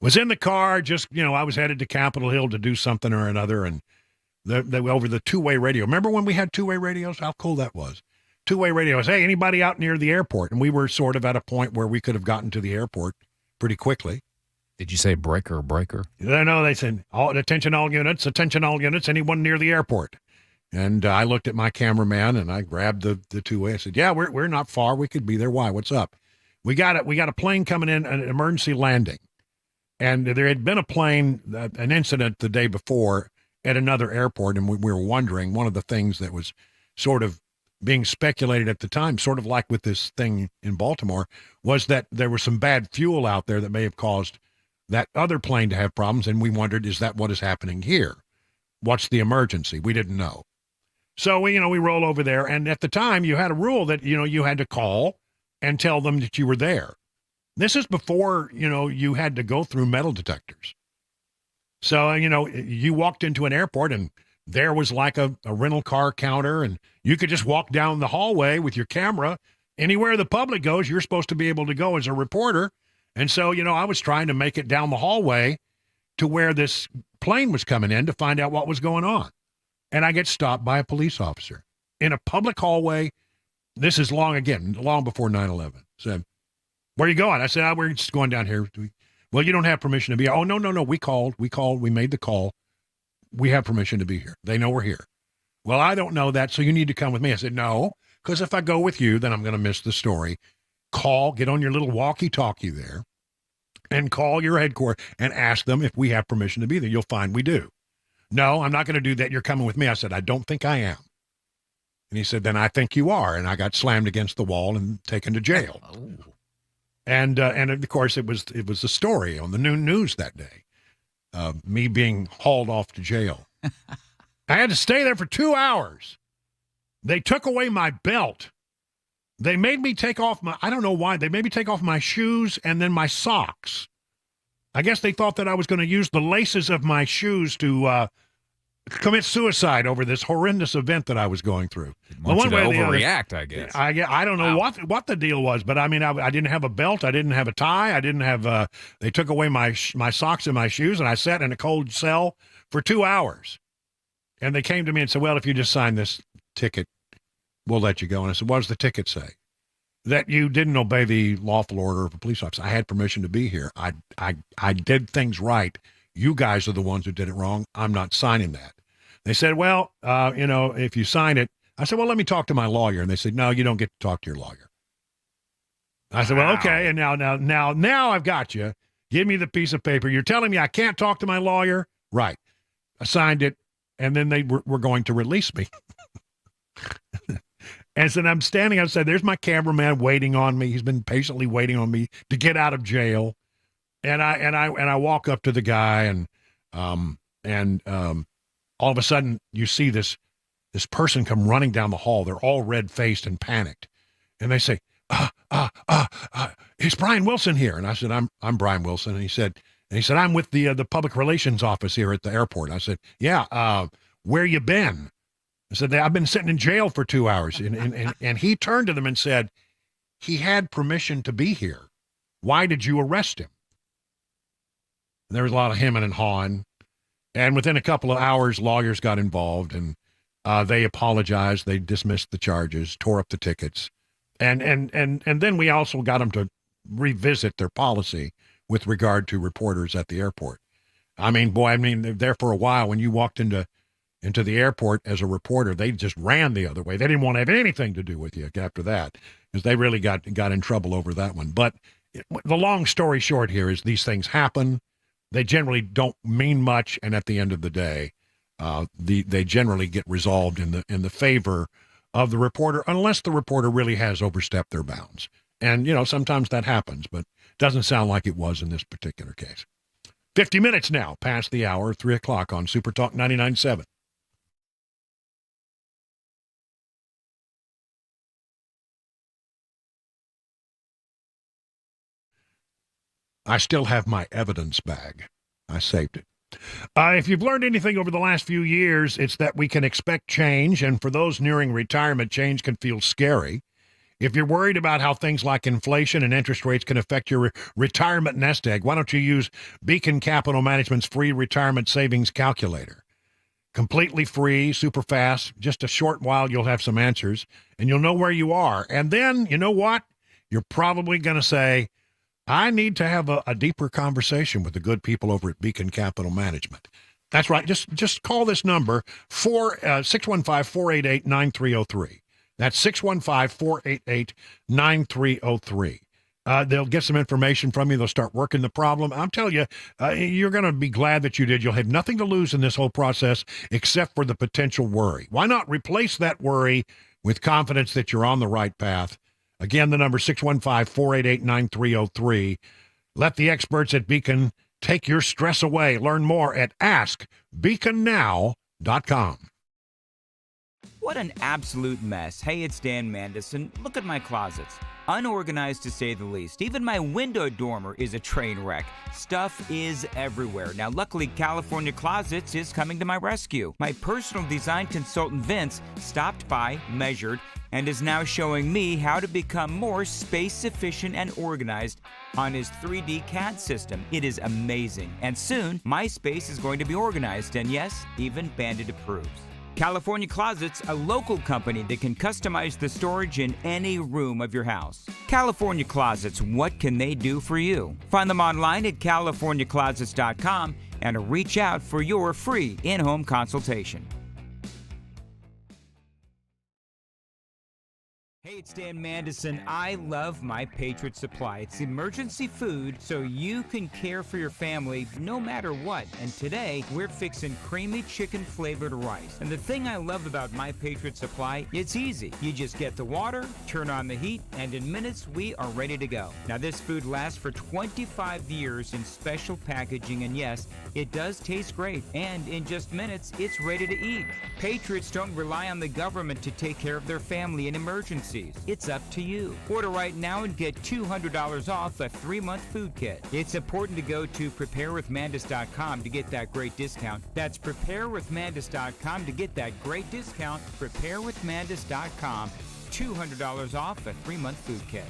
was in the car, just, I was headed to Capitol Hill to do something or another, and they were over the two-way radio. Remember when we had two-way radios? How cool that was. Two-way radios. Hey, anybody out near the airport? And we were sort of at a point where we could have gotten to the airport pretty quickly. Did you say breaker? No, they said, attention all units, anyone near the airport. And I looked at my cameraman and I grabbed the two-way. I said, yeah, we're not far. We could be there. Why? What's up? We got a plane coming in, an emergency landing. And there had been a plane, an incident the day before at another airport, and we were wondering, one of the things that was sort of being speculated at the time, sort of like with this thing in Baltimore, was that there was some bad fuel out there that may have caused that other plane to have problems, and we wondered, is that what is happening here? What's the emergency? We didn't know. So we roll over there, and at the time, you had a rule that, you had to call and tell them that you were there. This is before, you had to go through metal detectors. So, you walked into an airport and there was like a rental car counter, and you could just walk down the hallway with your camera. Anywhere the public goes, you're supposed to be able to go as a reporter. And so, I was trying to make it down the hallway to where this plane was coming in to find out what was going on. And I get stopped by a police officer in a public hallway. This is long before 9/11. Said, where are you going? I said, we're just going down here. Well, you don't have permission to be here. Oh, no. We called. We made the call. We have permission to be here. They know we're here. Well, I don't know that, so you need to come with me. I said, no, because if I go with you, then I'm going to miss the story. Get on your little walkie-talkie there and call your headquarters and ask them if we have permission to be there. You'll find we do. No, I'm not going to do that. You're coming with me. I said, I don't think I am. And he said, then I think you are. And I got slammed against the wall and taken to jail. Oh. And of course, it was the story on the noon news that day, me being hauled off to jail. I had to stay there for 2 hours. They took away my belt. They made me take off I don't know why, they made me take off my shoes and then my socks. I guess they thought that I was going to use the laces of my shoes to commit suicide over this horrendous event that I was going through. Want you to overreact, I guess. I don't know what the deal was, but I mean, I didn't have a belt. I didn't have a tie. I didn't have, they took away my socks and my shoes, and I sat in a cold cell for 2 hours. And they came to me and said, well, if you just sign this ticket, we'll let you go. And I said, what does the ticket say? That you didn't obey the lawful order of a police officer. I had permission to be here. I did things right. You guys are the ones who did it wrong. I'm not signing that. They said, well, if you sign it. I said, well, let me talk to my lawyer. And they said, no, you don't get to talk to your lawyer. I said, well, okay. And now I've got you. Give me the piece of paper. You're telling me I can't talk to my lawyer? Right. I signed it. And then they were going to release me. And so I'm standing outside. There's my cameraman waiting on me. He's been patiently waiting on me to get out of jail. And I walk up to the guy, and all of a sudden you see this person come running down the hall. They're all red-faced and panicked, and they say, "Is Brian Wilson here?" And I said, "I'm Brian Wilson." And he said, "I'm with the public relations office here at the airport." I said, "Yeah, where you been?" I said, "I've been sitting in jail for 2 hours." And he turned to them and said, "He had permission to be here. Why did you arrest him?" There was a lot of hemming and hawing. And within a couple of hours, lawyers got involved, and they apologized. They dismissed the charges, tore up the tickets. And then we also got them to revisit their policy with regard to reporters at the airport. I mean, there for a while, when you walked into the airport as a reporter, they just ran the other way. They didn't want to have anything to do with you after that, because they really got in trouble over that one. But the long story short here is these things happen. They generally don't mean much, and at the end of the day, they generally get resolved in the favor of the reporter, unless the reporter really has overstepped their bounds. And sometimes that happens, but it doesn't sound like it was in this particular case. 50 minutes now past the hour, 3 o'clock on Super Talk 99.7. I still have my evidence bag. I saved it. If you've learned anything over the last few years, it's that we can expect change, and for those nearing retirement, change can feel scary. If you're worried about how things like inflation and interest rates can affect your retirement nest egg, why don't you use Beacon Capital Management's free retirement savings calculator? Completely free, super fast, just a short while you'll have some answers, and you'll know where you are. And then, you know what? You're probably going to say, I need to have a deeper conversation with the good people over at Beacon Capital Management. That's right. Just call this number, 615-488-9303. That's 615-488-9303. They'll get some information from you. They'll start working the problem. I'll tell you, you're going to be glad that you did. You'll have nothing to lose in this whole process except for the potential worry. Why not replace that worry with confidence that you're on the right path? Again, the number 615-488-9303. Let the experts at Beacon take your stress away. Learn more at askbeaconnow.com. What an absolute mess. Hey, it's Dan Mandison. Look at my closets. Unorganized to say the least. Even my window dormer is a train wreck. Stuff is everywhere. Now, luckily, California Closets is coming to my rescue. My personal design consultant, Vince, stopped by, measured, and is now showing me how to become more space efficient and organized on his 3D CAD system. It is amazing. And soon, my space is going to be organized, and yes, even Bandit approves. California Closets, a local company that can customize the storage in any room of your house. California Closets, what can they do for you? Find them online at californiaclosets.com and reach out for your free in-home consultation. Hey, it's Dan Mandison. I love My Patriot Supply. It's emergency food so you can care for your family no matter what. And today, we're fixing creamy chicken flavored rice. And the thing I love about My Patriot Supply, it's easy. You just get the water, turn on the heat, and in minutes, we are ready to go. Now, this food lasts for 25 years in special packaging, and yes, it does taste great. And in just minutes, it's ready to eat. Patriots don't rely on the government to take care of their family in emergencies. It's up to you. Order right now and get $200 off a 3-month food kit. It's important to go to preparewithmandis.com to get that great discount. That's preparewithmandis.com to get that great discount. Preparewithmandis.com. $200 off a 3-month food kit.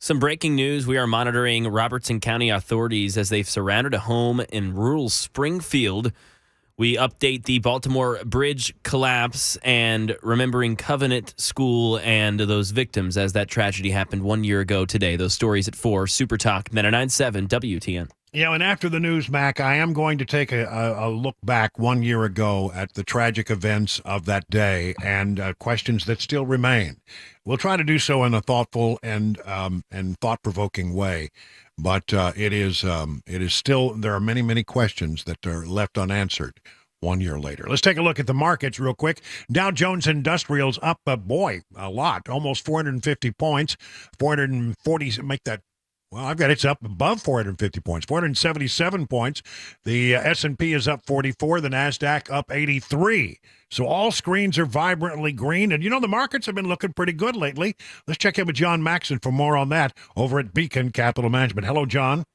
Some breaking news. We are monitoring Robertson County authorities as they've surrounded a home in rural Springfield. We update the Baltimore Bridge collapse and remembering Covenant School and those victims as that tragedy happened 1 year ago today. Those stories at 4. Super Talk 99.7 WTN. Yeah, and after the news, Mac, I am going to take a look back 1 year ago at the tragic events of that day and questions that still remain. We'll try to do so in a thoughtful and thought-provoking way, but it is still, there are many, many questions that are left unanswered 1 year later. Let's take a look at the markets real quick. Dow Jones Industrials up, a lot, almost 450 points, 440, make that. Well, I've got it's up above 450 points, 477 points. The S&P is up 44, the NASDAQ up 83. So all screens are vibrantly green. And, the markets have been looking pretty good lately. Let's check in with John Maxon for more on that over at Beacon Capital Management. Hello, John.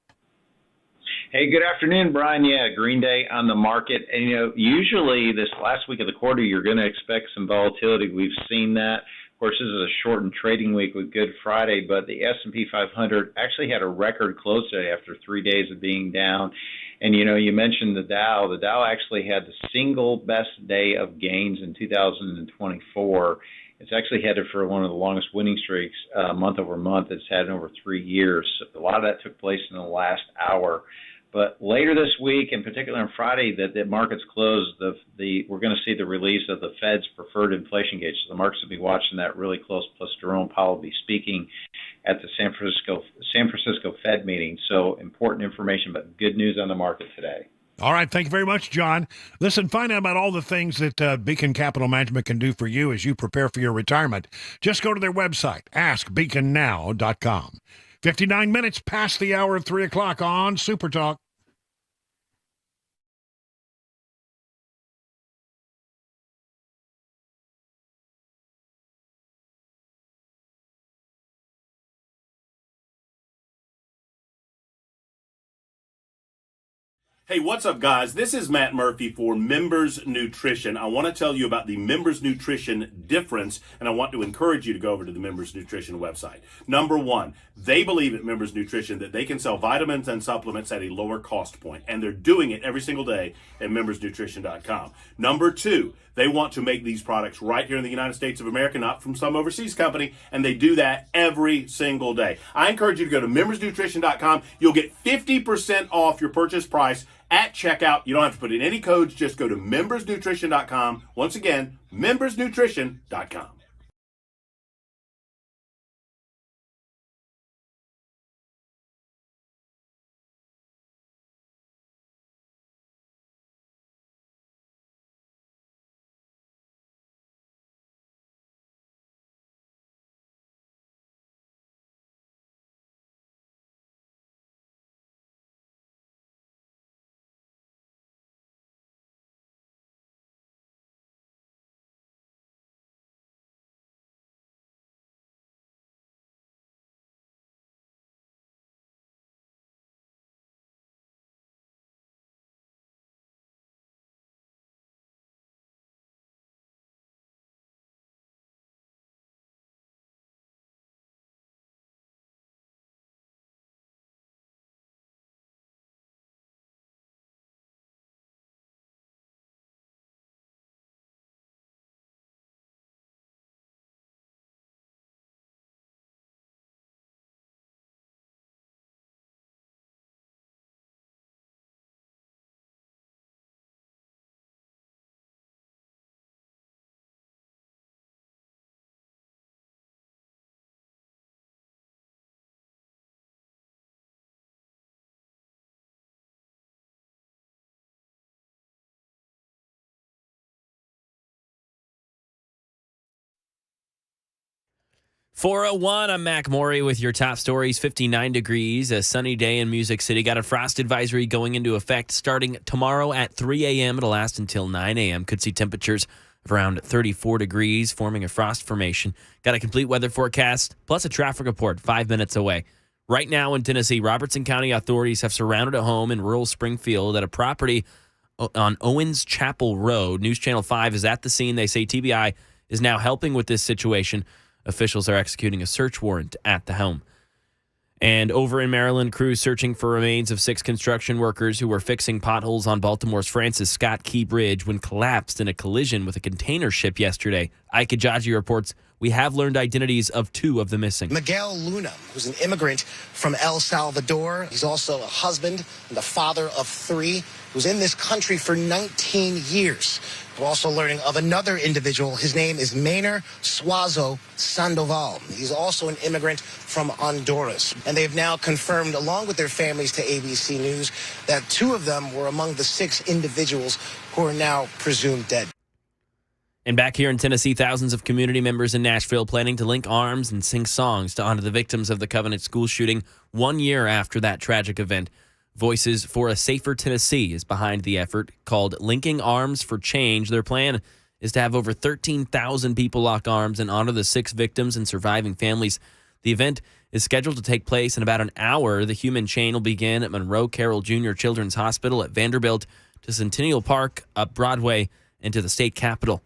Hey, good afternoon, Brian. Yeah, green day on the market. And, usually this last week of the quarter, you're going to expect some volatility. We've seen that. Of course, this is a shortened trading week with Good Friday, but the S&P 500 actually had a record close today after 3 days of being down. And, you mentioned the Dow. The Dow actually had the single best day of gains in 2024. It's actually headed for one of the longest winning streaks month over month it's had in over 3 years. So a lot of that took place in the last hour. But later this week, in particular on Friday, that the markets close, we're going to see the release of the Fed's preferred inflation gauge. So the markets will be watching that really close. Plus, Jerome Powell will be speaking at the San Francisco Fed meeting. So important information, but good news on the market today. All right. Thank you very much, John. Listen, find out about all the things that Beacon Capital Management can do for you as you prepare for your retirement. Just go to their website, askbeaconnow.com. 59 minutes past the hour of 3 o'clock on Super Talk. Hey, what's up, guys? This is Matt Murphy for Members Nutrition. I want to tell you about the Members Nutrition difference, and I want to encourage you to go over to the Members Nutrition website. Number one, they believe at Members Nutrition that they can sell vitamins and supplements at a lower cost point, and they're doing it every single day at membersnutrition.com. Number two, they want to make these products right here in the United States of America, not from some overseas company, and they do that every single day. I encourage you to go to membersnutrition.com. You'll get 50% off your purchase price at checkout. You don't have to put in any codes. Just go to membersnutrition.com. Once again, membersnutrition.com. .401, I'm Mac Maury with your top stories. 59 degrees, a sunny day in Music City. Got a frost advisory going into effect starting tomorrow at 3 a.m. It'll last until 9 a.m. Could see temperatures of around 34 degrees, forming a frost formation. Got a complete weather forecast, plus a traffic report 5 minutes away. Right now in Tennessee, Robertson County authorities have surrounded a home in rural Springfield at a property on Owens Chapel Road. News Channel 5 is at the scene. They say TBI is now helping with this situation. Officials are executing a search warrant at the home. And over in Maryland, crews searching for remains of 6 construction workers who were fixing potholes on Baltimore's Francis Scott Key Bridge when collapsed in a collision with a container ship yesterday. Ike Ejaji reports we have learned identities of 2 of the missing. Miguel Luna, who's an immigrant from El Salvador. He's also a husband and the father of 3, who's in this country for 19 years. We're also learning of another individual. His name is Maynor Suazo Sandoval. He's also an immigrant from Honduras. And they've now confirmed, along with their families to ABC News, that 2 of them were among the 6 individuals who are now presumed dead. And back here in Tennessee, thousands of community members in Nashville planning to link arms and sing songs to honor the victims of the Covenant school shooting 1 year after that tragic event. Voices for a Safer Tennessee is behind the effort called Linking Arms for Change. Their plan is to have over 13,000 people lock arms and honor the 6 victims and surviving families. The event is scheduled to take place in about an hour. The human chain will begin at Monroe Carroll Jr. Children's Hospital at Vanderbilt to Centennial Park, up Broadway, and to the state capitol.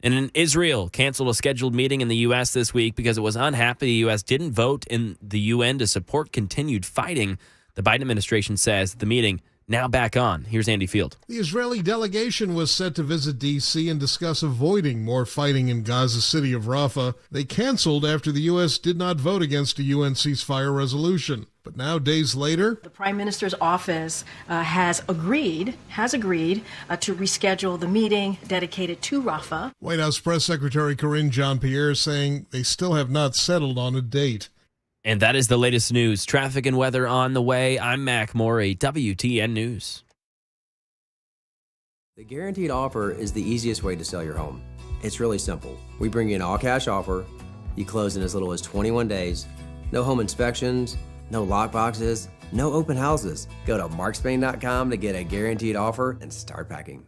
And in Israel, canceled a scheduled meeting in the U.S. this week because it was unhappy the U.S. didn't vote in the UN to support continued fighting. The Biden administration says the meeting now back on. Here's Andy Field. The Israeli delegation was set to visit D.C. and discuss avoiding more fighting in Gaza city of Rafah. They canceled after the U.S. did not vote against a UN ceasefire resolution. But now, days later, the Prime Minister's office has agreed to reschedule the meeting dedicated to Rafah. White House Press Secretary Karine Jean-Pierre saying they still have not settled on a date. And that is the latest news. Traffic and weather on the way. I'm Mac Morey, WTN News. The guaranteed offer is the easiest way to sell your home. It's really simple. We bring you an all-cash offer. You close in as little as 21 days. No home inspections, no lockboxes, no open houses. Go to markspain.com to get a guaranteed offer and start packing.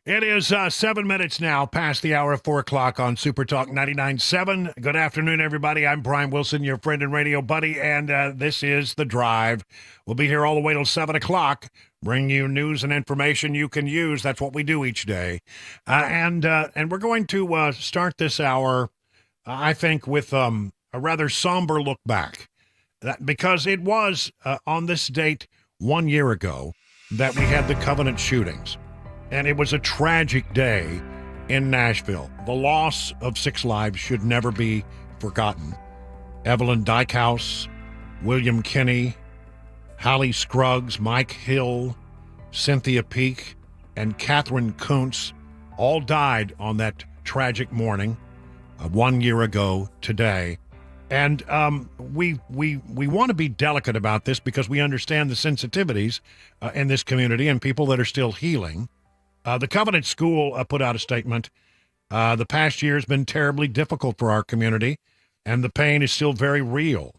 It is 7 minutes now past the hour of 4 o'clock on Super Talk 99.7. Good afternoon, everybody. I'm Brian Wilson, your friend and radio buddy, and this is The Drive. We'll be here all the way till 7 o'clock, bring you news and information you can use. That's what we do each day. And we're going to start this hour, I think, with a rather somber look back. Because it was on this date 1 year ago that we had the Covenant shootings. And it was a tragic day in Nashville. The loss of 6 lives should never be forgotten. Evelyn Dykhouse, William Kinney, Hallie Scruggs, Mike Hill, Cynthia Peake, and Catherine Kuntz all died on that tragic morning 1 year ago today. And we want to be delicate about this because we understand the sensitivities in this community and people that are still healing. The Covenant School put out a statement. The past year has been terribly difficult for our community, and the pain is still very real.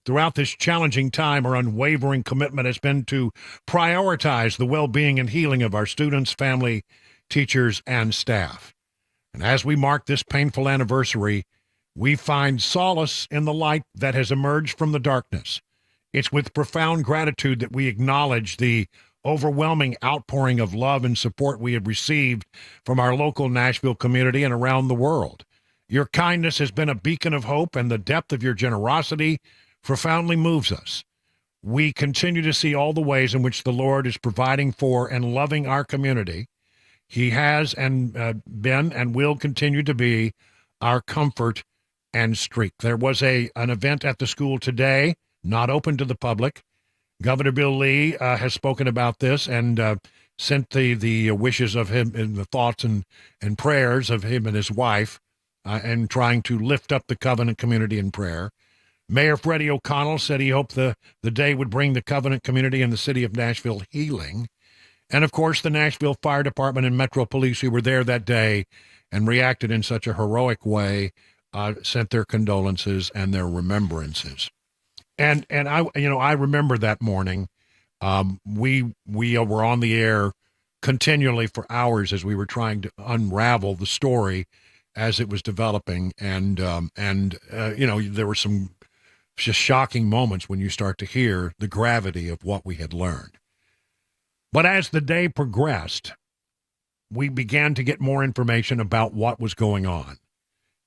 Throughout this challenging time, our unwavering commitment has been to prioritize the well-being and healing of our students, family, teachers, and staff. And as we mark this painful anniversary, we find solace in the light that has emerged from the darkness. It's with profound gratitude that we acknowledge the overwhelming outpouring of love and support we have received from our local Nashville community and around the world. Your kindness has been a beacon of hope, and the depth of your generosity profoundly moves us. We continue to see all the ways in which the Lord is providing for and loving our community. He has been and will continue to be our comfort and strength. There was an event at the school today, not open to the public. Governor Bill Lee has spoken about this and sent the wishes of him and the thoughts and prayers of him and his wife and trying to lift up the Covenant community in prayer. Mayor Freddie O'Connell said he hoped the day would bring the Covenant community and the city of Nashville healing. And, of course, the Nashville Fire Department and Metro Police who were there that day and reacted in such a heroic way sent their condolences and their remembrances. And I remember that morning. We were on the air continually for hours as we were trying to unravel the story as it was developing. And there were some just shocking moments when you start to hear the gravity of what we had learned. But as the day progressed, we began to get more information about what was going on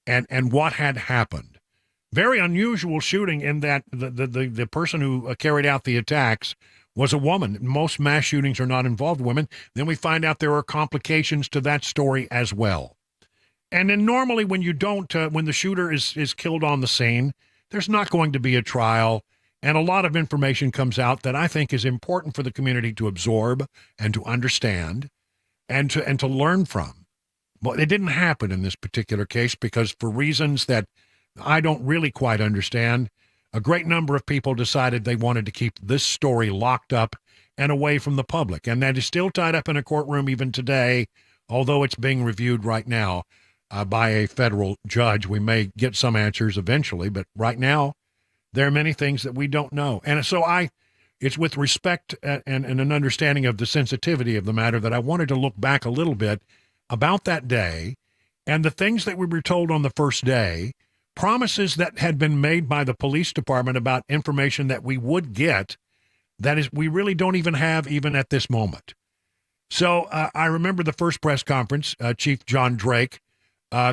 and what had happened. Very unusual shooting in that the person who carried out the attacks was a woman. Most mass shootings are not involved women. Then we find out there are complications to that story as well. And then normally when when the shooter is killed on the scene, there's not going to be a trial. And a lot of information comes out that I think is important for the community to absorb and to understand and to learn from. But it didn't happen in this particular case because for reasons that I don't really quite understand, a great number of people decided they wanted to keep this story locked up and away from the public. And that is still tied up in a courtroom even today, although it's being reviewed right now by a federal judge. We may get some answers eventually, but right now there are many things that we don't know. And so it's with respect and an understanding of the sensitivity of the matter that I wanted to look back a little bit about that day and the things that we were told on the first day, promises that had been made by the police department about information that we would get, that is, we really don't even have even at this moment. So I remember the first press conference, Chief John Drake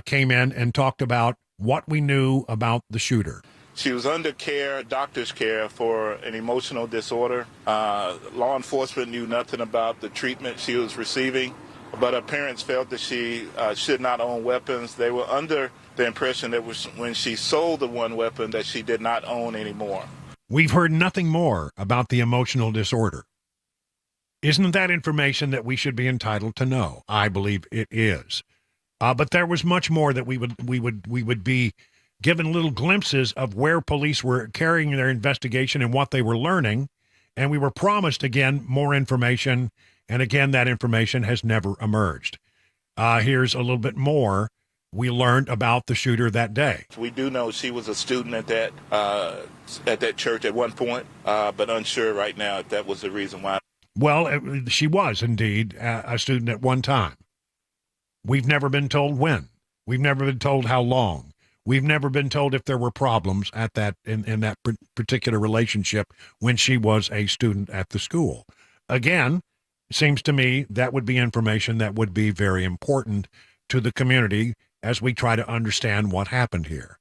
came in and talked about what we knew about the shooter. She was under care, doctor's care, for an emotional disorder. Law enforcement knew nothing about the treatment she was receiving, but her parents felt that she should not own weapons. They were under the impression that when she sold the one weapon that she did not own anymore. We've heard nothing more about the emotional disorder. Isn't that information that we should be entitled to know? I believe it is. But there was much more that we would be given little glimpses of where police were carrying their investigation and what they were learning, and we were promised again more information, and again that information has never emerged. Here's a little bit more we learned about the shooter that day. We do know she was a student at that church at one point, but unsure right now if that was the reason why. Well, she was indeed a student at one time. We've never been told when. We've never been told how long. We've never been told if there were problems at that in that particular relationship when she was a student at the school. Again, it seems to me that would be information that would be very important to the community as we try to understand what happened here.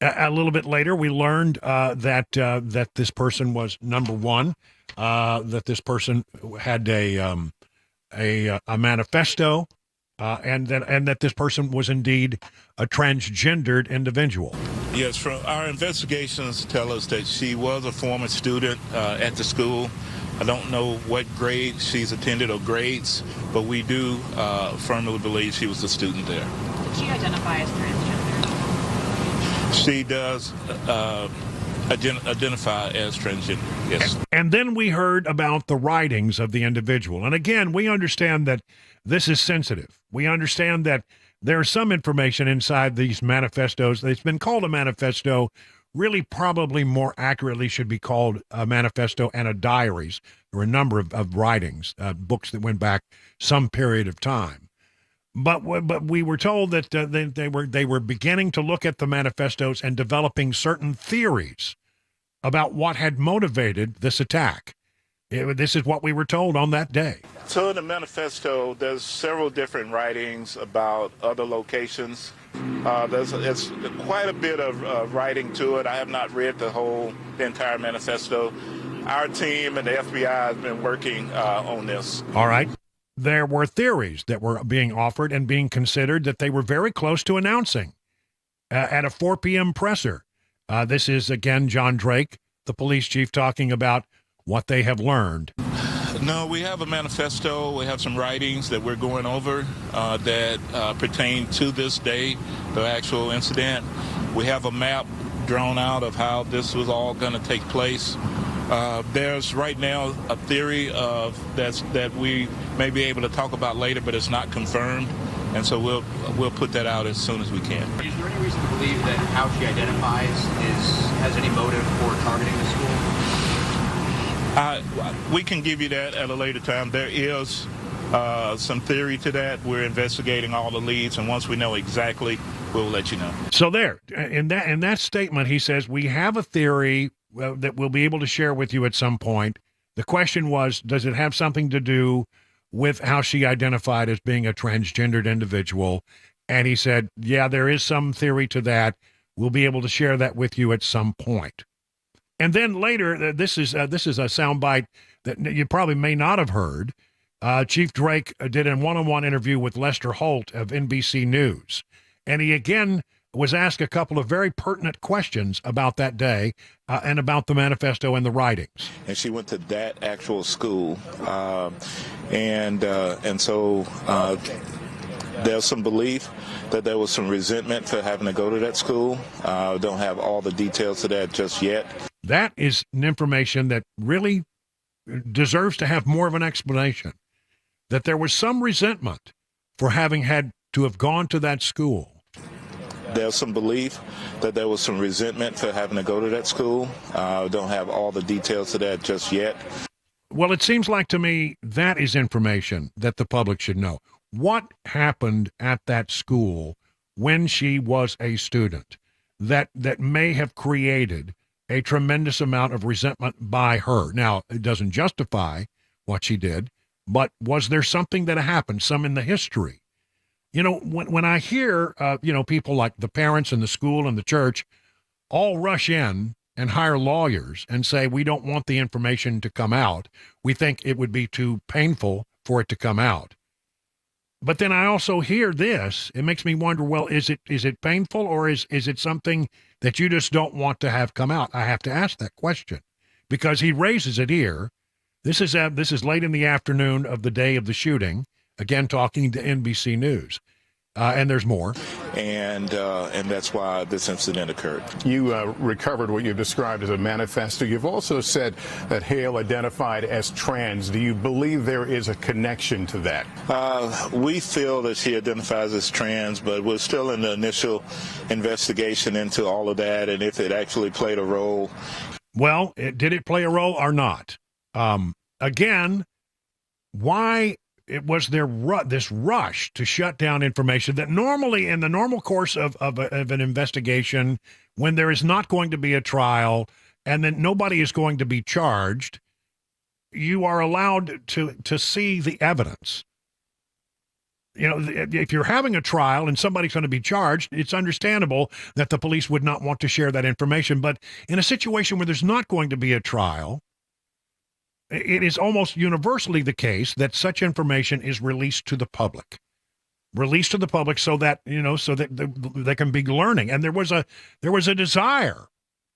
A little bit later, we learned that this person was, number one, that this person had a manifesto, and that this person was indeed a transgendered individual. Yes, from our investigations tell us that she was a former student at the school. I don't know what grade she's attended or grades, but we do firmly believe she was a student there. Did she identify as transgender? She does identify as transgender, yes. And then we heard about the writings of the individual. And again, we understand that this is sensitive. We understand that there's some information inside these manifestos. It's been called a manifesto. Really, probably more accurately should be called a manifesto and a diaries. There were a number of writings, books that went back some period of time. But we were told that they were beginning to look at the manifestos and developing certain theories about what had motivated this attack. This is what we were told on that day. So in the manifesto, there's several different writings about other locations. It's quite a bit of writing to it. I have not read the entire manifesto. Our team and the FBI has been working on this. All right. There were theories that were being offered and being considered that they were very close to announcing at a 4 p.m. presser. This is, again, John Drake, the police chief, talking about what they have learned. No, we have a manifesto. We have some writings that we're going over that pertain to this day, the actual incident. We have a map drawn out of how this was all going to take place. There's right now a theory of that we may be able to talk about later, but it's not confirmed, and so we'll put that out as soon as we can. Is there any reason to believe that how she identifies has any motive for targeting the school? We can give you that at a later time. There is some theory to that. We're investigating all the leads, and once we know exactly, we'll let you know. So there, in that statement, he says we have a theory that we'll be able to share with you at some point. The question was, does it have something to do with how she identified as being a transgendered individual? And he said, yeah, there is some theory to that. We'll be able to share that with you at some point. And then later, this is a soundbite that you probably may not have heard. Chief Drake did a one-on-one interview with Lester Holt of NBC News. And he again was asked a couple of very pertinent questions about that day and about the manifesto and the writings. And she went to that actual school, and so there's some belief that there was some resentment for having to go to that school. Don't have all the details of that just yet. That is an information that really deserves to have more of an explanation, that there was some resentment for having had to have gone to that school. There's some belief that there was some resentment for having to go to that school. Don't have all the details of that just yet. Well, it seems like to me that is information that the public should know. What happened at that school when she was a student that may have created a tremendous amount of resentment by her? Now, it doesn't justify what she did, but was there something that happened, some in the history? You know, when I hear, people like the parents and the school and the church all rush in and hire lawyers and say, we don't want the information to come out. We think it would be too painful for it to come out. But then I also hear this. It makes me wonder, well, is it painful, or is it something that you just don't want to have come out? I have to ask that question because he raises it here. This is late in the afternoon of the day of the shooting. Again, talking to NBC News. And there's more. And that's why this incident occurred. You recovered what you described as a manifesto. You've also said that Hale identified as trans. Do you believe there is a connection to that? We feel that she identifies as trans, but we're still in the initial investigation into all of that and if it actually played a role. Well, did it play a role or not? Again, why it was this rush to shut down information that normally, in the normal course of an investigation, when there is not going to be a trial and then nobody is going to be charged, you are allowed to see the evidence. You know, if you're having a trial and somebody's going to be charged, it's understandable that the police would not want to share that information. But in a situation where there's not going to be a trial, it is almost universally the case that such information is released to the public. Released to the public so that, so that they can be learning. And there was a desire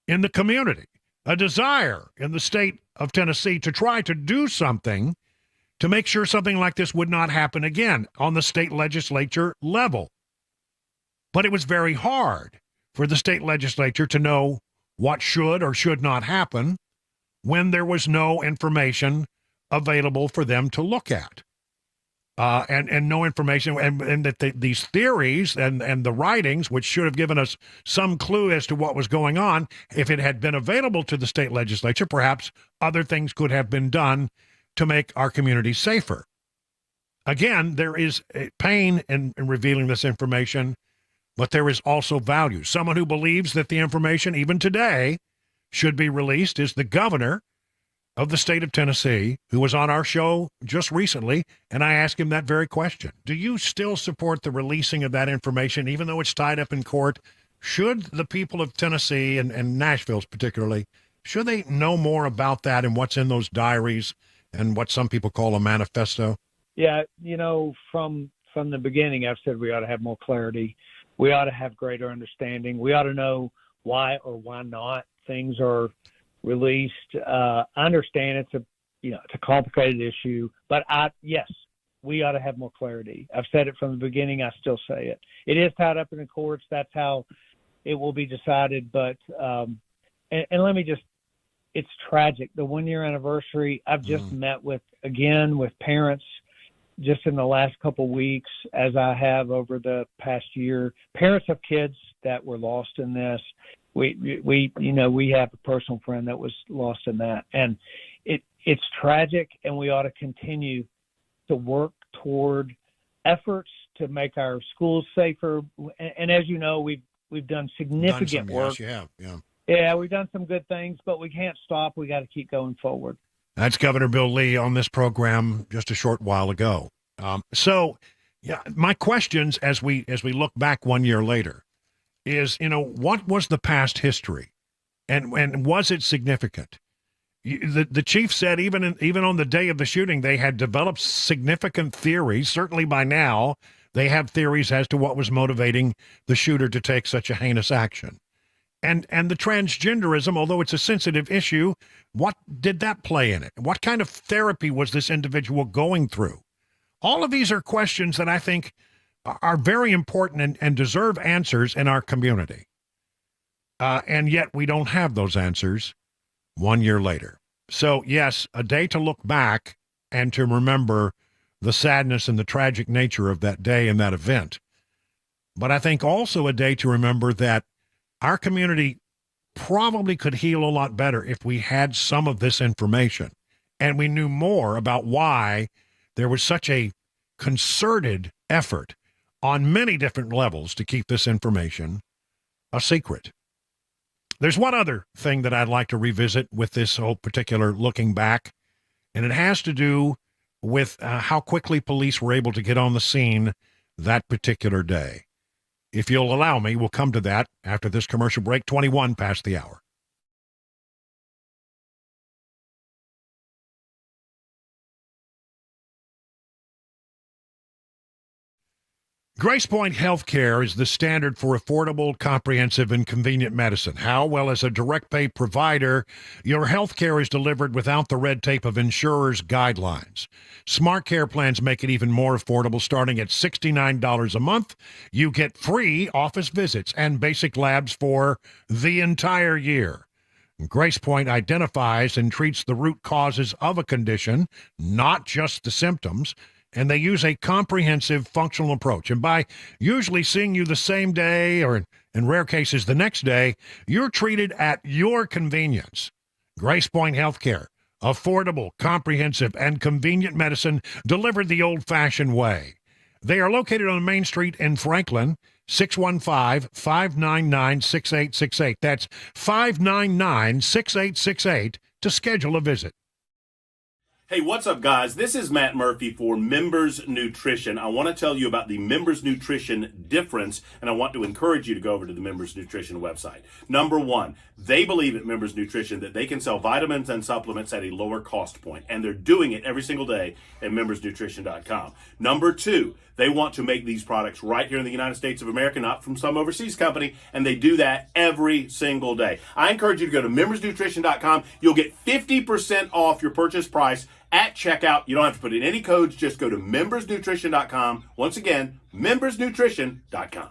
in the community, a desire in the state of Tennessee to try to do something to make sure something like this would not happen again on the state legislature level. But it was very hard for the state legislature to know what should or should not happen when there was no information available for them to look at. And no information, and that these theories and the writings, which should have given us some clue as to what was going on, if it had been available to the state legislature, perhaps other things could have been done to make our community safer. Again, there is pain in revealing this information, but there is also value. Someone who believes that the information, even today, should be released is the governor of the state of Tennessee, who was on our show just recently, and I asked him that very question. Do you still support the releasing of that information, even though it's tied up in court? Should the people of Tennessee, and Nashville particularly, should they know more about that and what's in those diaries and what some people call a manifesto? Yeah, from the beginning, I've said we ought to have more clarity. We ought to have greater understanding. We ought to know why or why not things are released. I understand it's a complicated issue, but yes, we ought to have more clarity. I've said it from the beginning. I still say it. It is tied up in the courts. That's how it will be decided. But and let me just, it's tragic. The 1-year anniversary, I've just met with parents just in the last couple of weeks, as I have over the past year, parents of kids that were lost in this. We have a personal friend that was lost in that, and it's tragic, and we ought to continue to work toward efforts to make our schools safer. And as you know, we've done significant work. Yes, Yeah, we've done some good things, but we can't stop. We got to keep going forward. That's Governor Bill Lee on this program just a short while ago. My questions as we look back 1 year later is, what was the past history, and was it significant? The chief said even on the day of the shooting, they had developed significant theories. Certainly by now, they have theories as to what was motivating the shooter to take such a heinous action. And the transgenderism, although it's a sensitive issue, what did that play in it? What kind of therapy was this individual going through? All of these are questions that I think are very important and deserve answers in our community. And yet we don't have those answers 1 year later. So, yes, a day to look back and to remember the sadness and the tragic nature of that day and that event. But I think also a day to remember that our community probably could heal a lot better if we had some of this information and we knew more about why there was such a concerted effort on many different levels to keep this information a secret. There's one other thing that I'd like to revisit with this whole particular looking back, and it has to do with how quickly police were able to get on the scene that particular day. If you'll allow me, we'll come to that after this commercial break, 21 past the hour. Grace Point Healthcare is the standard for affordable, comprehensive, and convenient medicine. How? Well, as a direct pay provider, your health care is delivered without the red tape of insurers' guidelines. Smart Care plans make it even more affordable. Starting at $69 a month, you get free office visits and basic labs for the entire year. Grace Point identifies and treats the root causes of a condition, not just the symptoms, and they use a comprehensive functional approach. And by usually seeing you the same day, or in rare cases the next day, you're treated at your convenience. Grace Point Healthcare, affordable, comprehensive, and convenient medicine delivered the old-fashioned way. They are located on Main Street in Franklin, 615-599-6868. That's 599-6868 to schedule a visit. Hey, what's up, guys? This is Matt Murphy for Members Nutrition. I want to tell you about the Members Nutrition difference, and I want to encourage you to go over to the Members Nutrition website. Number one, they believe at Members Nutrition that they can sell vitamins and supplements at a lower cost point, and they're doing it every single day at membersnutrition.com. Number two, they want to make these products right here in the United States of America, not from some overseas company, and they do that every single day. I encourage you to go to membersnutrition.com. You'll get 50% off your purchase price at checkout. You don't have to put in any codes. Just go to membersnutrition.com. Once again, membersnutrition.com.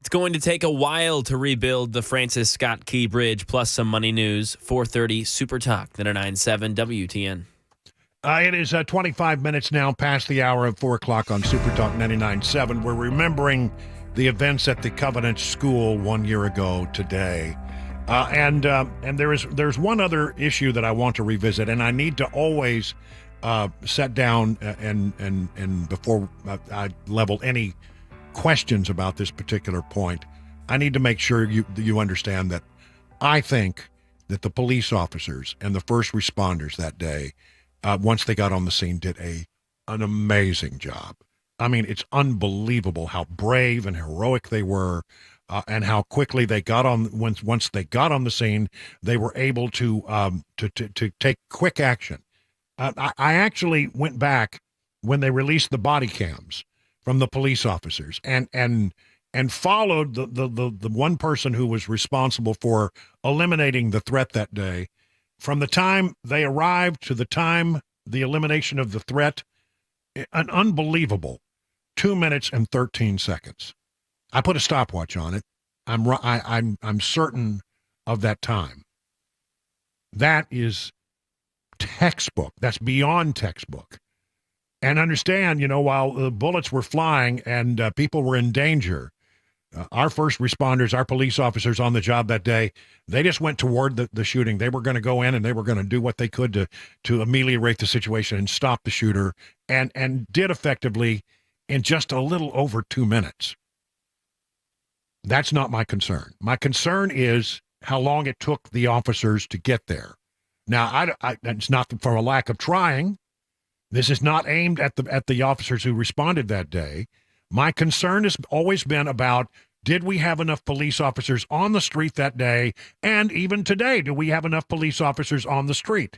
It's going to take a while to rebuild the Francis Scott Key Bridge, plus some money news. 4:30 Super Talk, 99.7 WTN. It is 25 minutes now past the hour of 4 o'clock on Super Talk 99.7. We're remembering the events at the Covenant School 1 year ago today. And there's one other issue that I want to revisit, and I need to always sit down and before I level any questions about this particular point, I need to make sure you understand that I think that the police officers and the first responders that day, once they got on the scene, did an amazing job. I mean, it's unbelievable how brave and heroic they were, and how quickly they got on. Once they got on the scene, they were able to take quick action. I actually went back when they released the body cams from the police officers and followed the one person who was responsible for eliminating the threat that day. From the time they arrived to the time the elimination of the threat, an unbelievable 2 minutes and 13 seconds. I put a stopwatch on it. I'm certain of that time. That is textbook. That's beyond textbook. And understand, while the bullets were flying and people were in danger, our first responders, our police officers on the job that day, they just went toward the shooting. They were going to go in and they were going to do what they could to ameliorate the situation and stop the shooter, and did effectively in just a little over 2 minutes. That's not my concern. My concern is how long it took the officers to get there. Now, it's not from a lack of trying. This is not aimed at the officers who responded that day. My concern has always been about, did we have enough police officers on the street that day? And even today, do we have enough police officers on the street?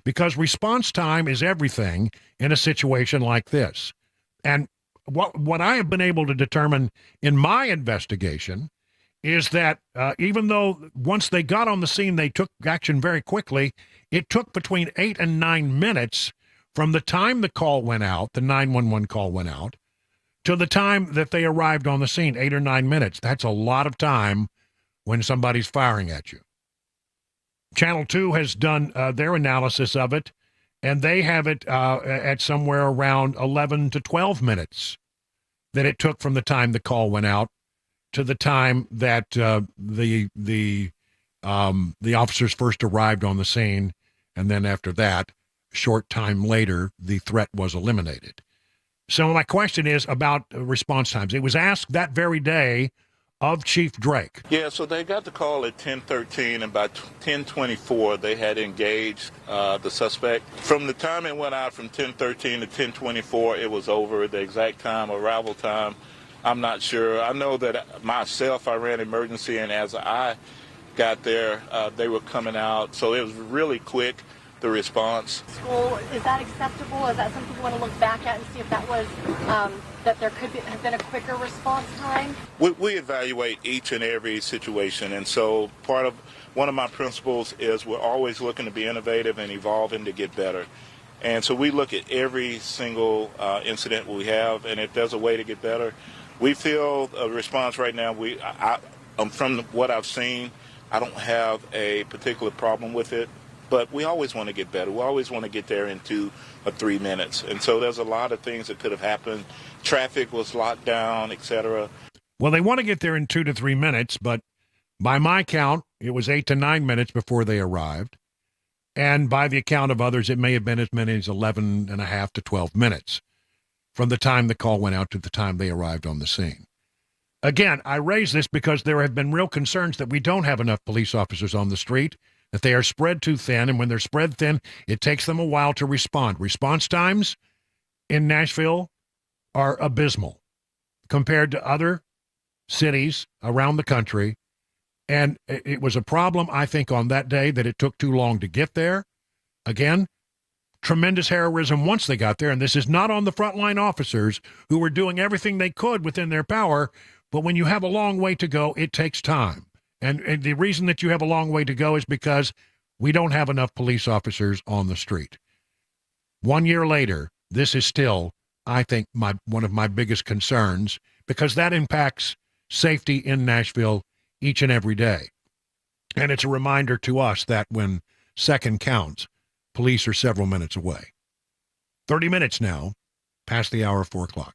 Because response time is everything in a situation like this. And what I have been able to determine in my investigation is that even though once they got on the scene, they took action very quickly, it took between 8 and 9 minutes from the time the call went out, the 911 call went out, to the time that they arrived on the scene, 8 or 9 minutes. That's a lot of time when somebody's firing at you. Channel 2 has done their analysis of it, and they have it at somewhere around 11 to 12 minutes that it took from the time the call went out to the time that the officers first arrived on the scene, and then after that, short time later, the threat was eliminated. So my question is about response times. It was asked that very day of Chief Drake. Yeah, so they got the call at 10:13, and by 10:24, they had engaged the suspect. From the time it went out from 10:13 to 10:24, it was over. The exact time, arrival time, I'm not sure. I know that myself, I ran emergency, and as I got there, they were coming out. So it was really quick, the response. School, is that acceptable? Is that something you want to look back at and see if that was, that there could have been a quicker response time? We evaluate each and every situation, and so one of my principles is we're always looking to be innovative and evolving to get better. And so we look at every single incident we have, and if there's a way to get better, we feel a response right now. From what I've seen, I don't have a particular problem with it. But we always want to get better. We always want to get there in 2 or 3 minutes. And so there's a lot of things that could have happened. Traffic was locked down, etc. Well, they want to get there in 2 to 3 minutes, but by my count, it was 8 to 9 minutes before they arrived. And by the account of others, it may have been as many as 11 and a half to 12 minutes from the time the call went out to the time they arrived on the scene. Again, I raise this because there have been real concerns that we don't have enough police officers on the street, that they are spread too thin, and when they're spread thin, it takes them a while to respond. Response times in Nashville are abysmal compared to other cities around the country, and it was a problem, I think, on that day that it took too long to get there. Again, tremendous heroism once they got there, and this is not on the frontline officers who were doing everything they could within their power, but when you have a long way to go, it takes time. And the reason that you have a long way to go is because we don't have enough police officers on the street. 1 year later, this is still, I think, one of my biggest concerns, because that impacts safety in Nashville each and every day. And it's a reminder to us that when second counts, police are several minutes away. 30 minutes now, past the hour of 4 o'clock.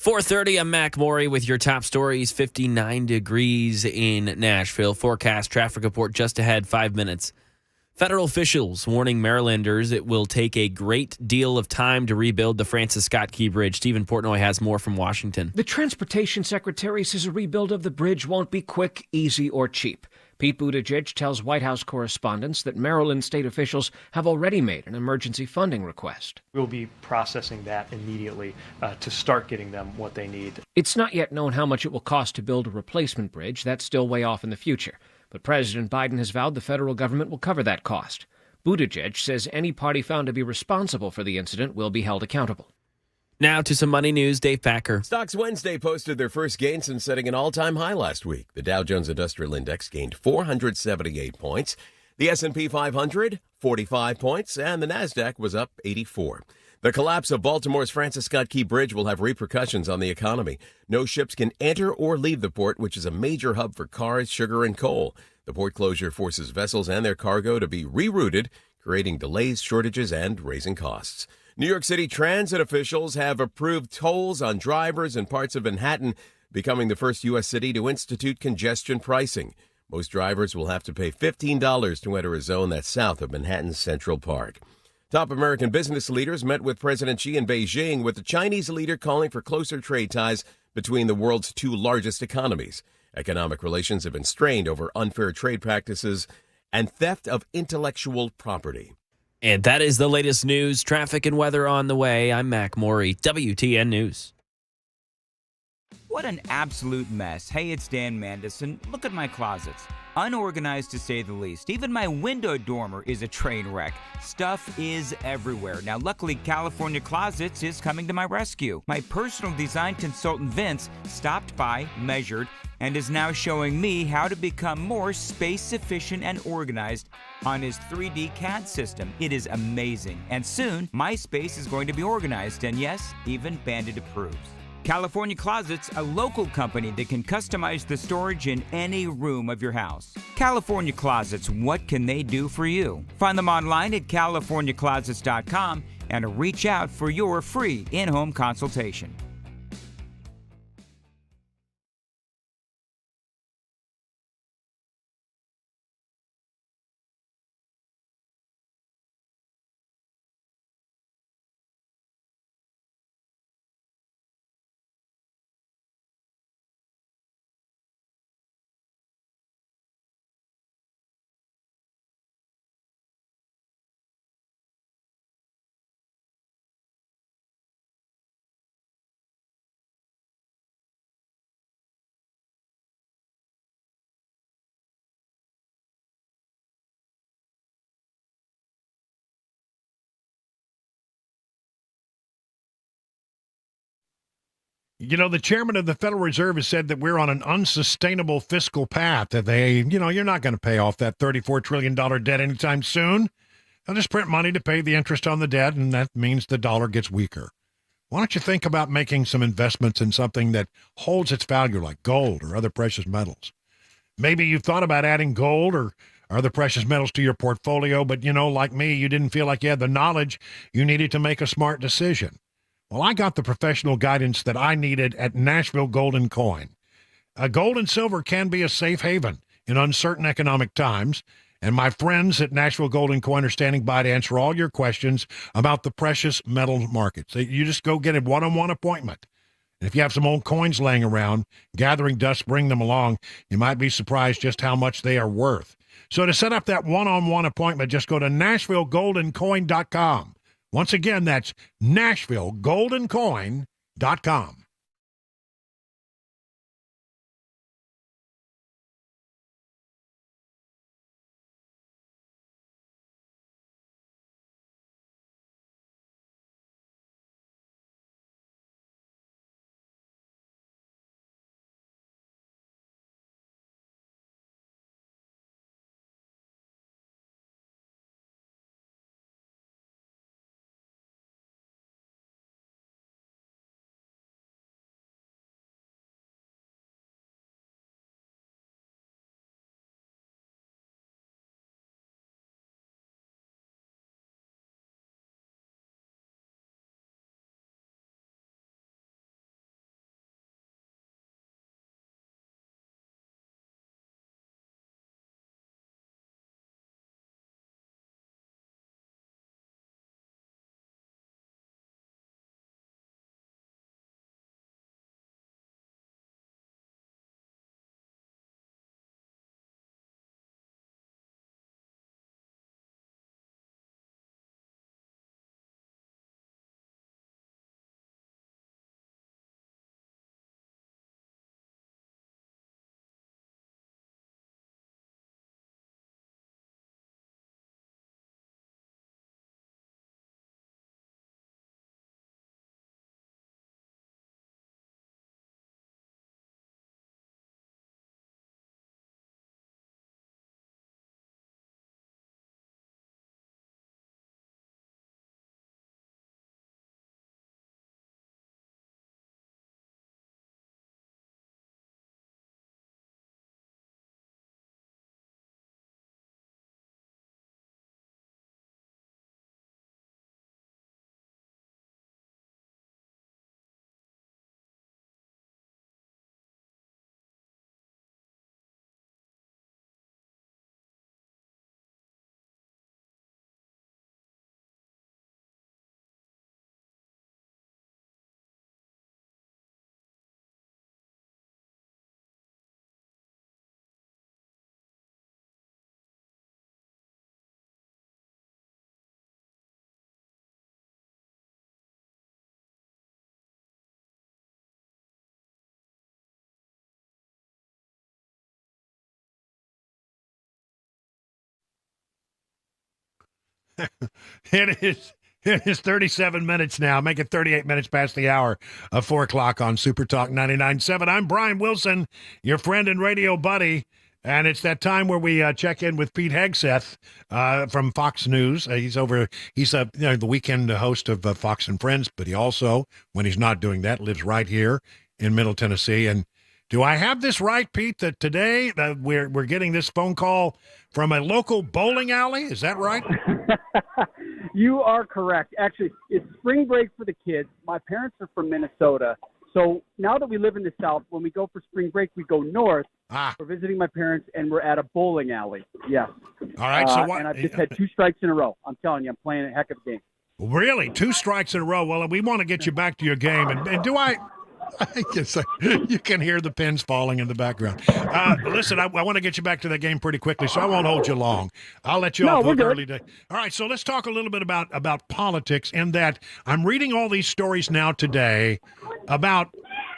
4:30, I'm Mac Morey with your top stories. 59 degrees in Nashville. Forecast traffic report just ahead, 5 minutes. Federal officials warning Marylanders it will take a great deal of time to rebuild the Francis Scott Key Bridge. Stephen Portnoy has more from Washington. The Transportation Secretary says a rebuild of the bridge won't be quick, easy, or cheap. Pete Buttigieg tells White House correspondents that Maryland state officials have already made an emergency funding request. We'll be processing that immediately to start getting them what they need. It's not yet known how much it will cost to build a replacement bridge. That's still way off in the future. But President Biden has vowed the federal government will cover that cost. Buttigieg says any party found to be responsible for the incident will be held accountable. Now to some money news. Dave Packer. Stocks Wednesday posted their first gain since setting an all-time high last week. The Dow Jones Industrial Index gained 478 points. The S&P 500, 45 points, and the Nasdaq was up 84. The collapse of Baltimore's Francis Scott Key Bridge will have repercussions on the economy. No ships can enter or leave the port, which is a major hub for cars, sugar, and coal. The port closure forces vessels and their cargo to be rerouted, creating delays, shortages, and raising costs. New York City transit officials have approved tolls on drivers in parts of Manhattan, becoming the first U.S. city to institute congestion pricing. Most drivers will have to pay $15 to enter a zone that's south of Manhattan's Central Park. Top American business leaders met with President Xi in Beijing, with the Chinese leader calling for closer trade ties between the world's two largest economies. Economic relations have been strained over unfair trade practices and theft of intellectual property. And that is the latest news, traffic, and weather on the way. I'm Mac Morey, WTN News. What an absolute mess. Hey, it's Dan Mandison. Look at my closets. Unorganized to say the least. Even my window dormer is a train wreck. Stuff is everywhere. Now, luckily, California Closets is coming to my rescue. My personal design consultant, Vince, stopped by, measured, and is now showing me how to become more space efficient and organized on his 3D CAD system. It is amazing. And soon, my space is going to be organized, and yes, even Bandit approves. California Closets, a local company that can customize the storage in any room of your house. California Closets, what can they do for you? Find them online at californiaclosets.com and reach out for your free in-home consultation. You know, the chairman of the Federal Reserve has said that we're on an unsustainable fiscal path, that you're not going to pay off that $34 trillion debt anytime soon. They'll just print money to pay the interest on the debt, and that means the dollar gets weaker. Why don't you think about making some investments in something that holds its value, like gold or other precious metals? Maybe you've thought about adding gold or other precious metals to your portfolio, but, like me, you didn't feel like you had the knowledge you needed to make a smart decision. Well, I got the professional guidance that I needed at Nashville Gold and Coin. Gold and silver can be a safe haven in uncertain economic times, and my friends at Nashville Gold and Coin are standing by to answer all your questions about the precious metal markets. You just go get a one-on-one appointment. And if you have some old coins laying around, gathering dust, bring them along. You might be surprised just how much they are worth. So to set up that one-on-one appointment, just go to NashvilleGoldandCoin.com. Once again, that's NashvilleGoldandCoin.com. It is 37 minutes now. Make it 38 minutes past the hour of 4 o'clock on Super Talk 99.7. I'm Brian Wilson, your friend and radio buddy. And it's that time where we check in with Pete Hegseth from Fox News. He's the weekend host of Fox and Friends, but he also, when he's not doing that, lives right here in Middle Tennessee. And do I have this right, Pete, that today we're getting this phone call from a local bowling alley? Is that right? You are correct. Actually, it's spring break for the kids. My parents are from Minnesota. So now that we live in the South, when we go for spring break, we go north. We're visiting my parents, and we're at a bowling alley. Yes. All right. So what? And I've just had 2 strikes in a row. I'm telling you, I'm playing a heck of a game. Really? 2 strikes in a row? Well, we want to get you back to your game. And do I guess you can hear the pins falling in the background. Listen, I want to get you back to that game pretty quickly, so I won't hold you long. I'll let you off hook early day. All right, so let's talk a little bit about politics, in that I'm reading all these stories now today about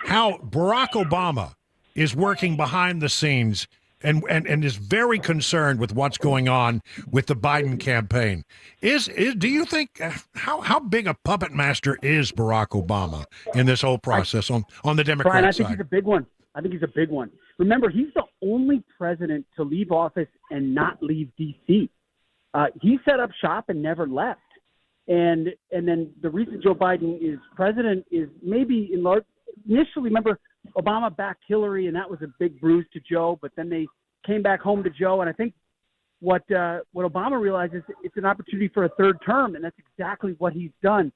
how Barack Obama is working behind the scenes and is very concerned with what's going on with the Biden campaign. Do you think how big a puppet master is Barack Obama in this whole process on the Democrat Brian, I side? think he's a big one. Remember, he's the only president to leave office and not leave D.C. He set up shop and never left. And then the reason Joe Biden is president is maybe initially, remember, Obama backed Hillary, and that was a big bruise to Joe, but then they came back home to Joe. And I think what Obama realized is it's an opportunity for a third term, and that's exactly what he's done.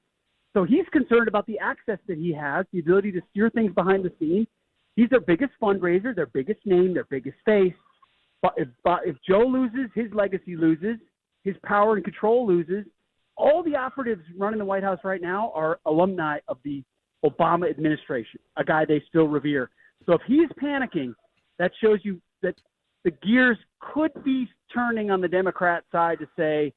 So he's concerned about the access that he has, the ability to steer things behind the scenes. He's their biggest fundraiser, their biggest name, their biggest face. But if Joe loses, his legacy loses, his power and control loses. All the operatives running the White House right now are alumni of the Obama administration, a guy they still revere. So if he's panicking, that shows you that the gears could be turning on the Democrat side to say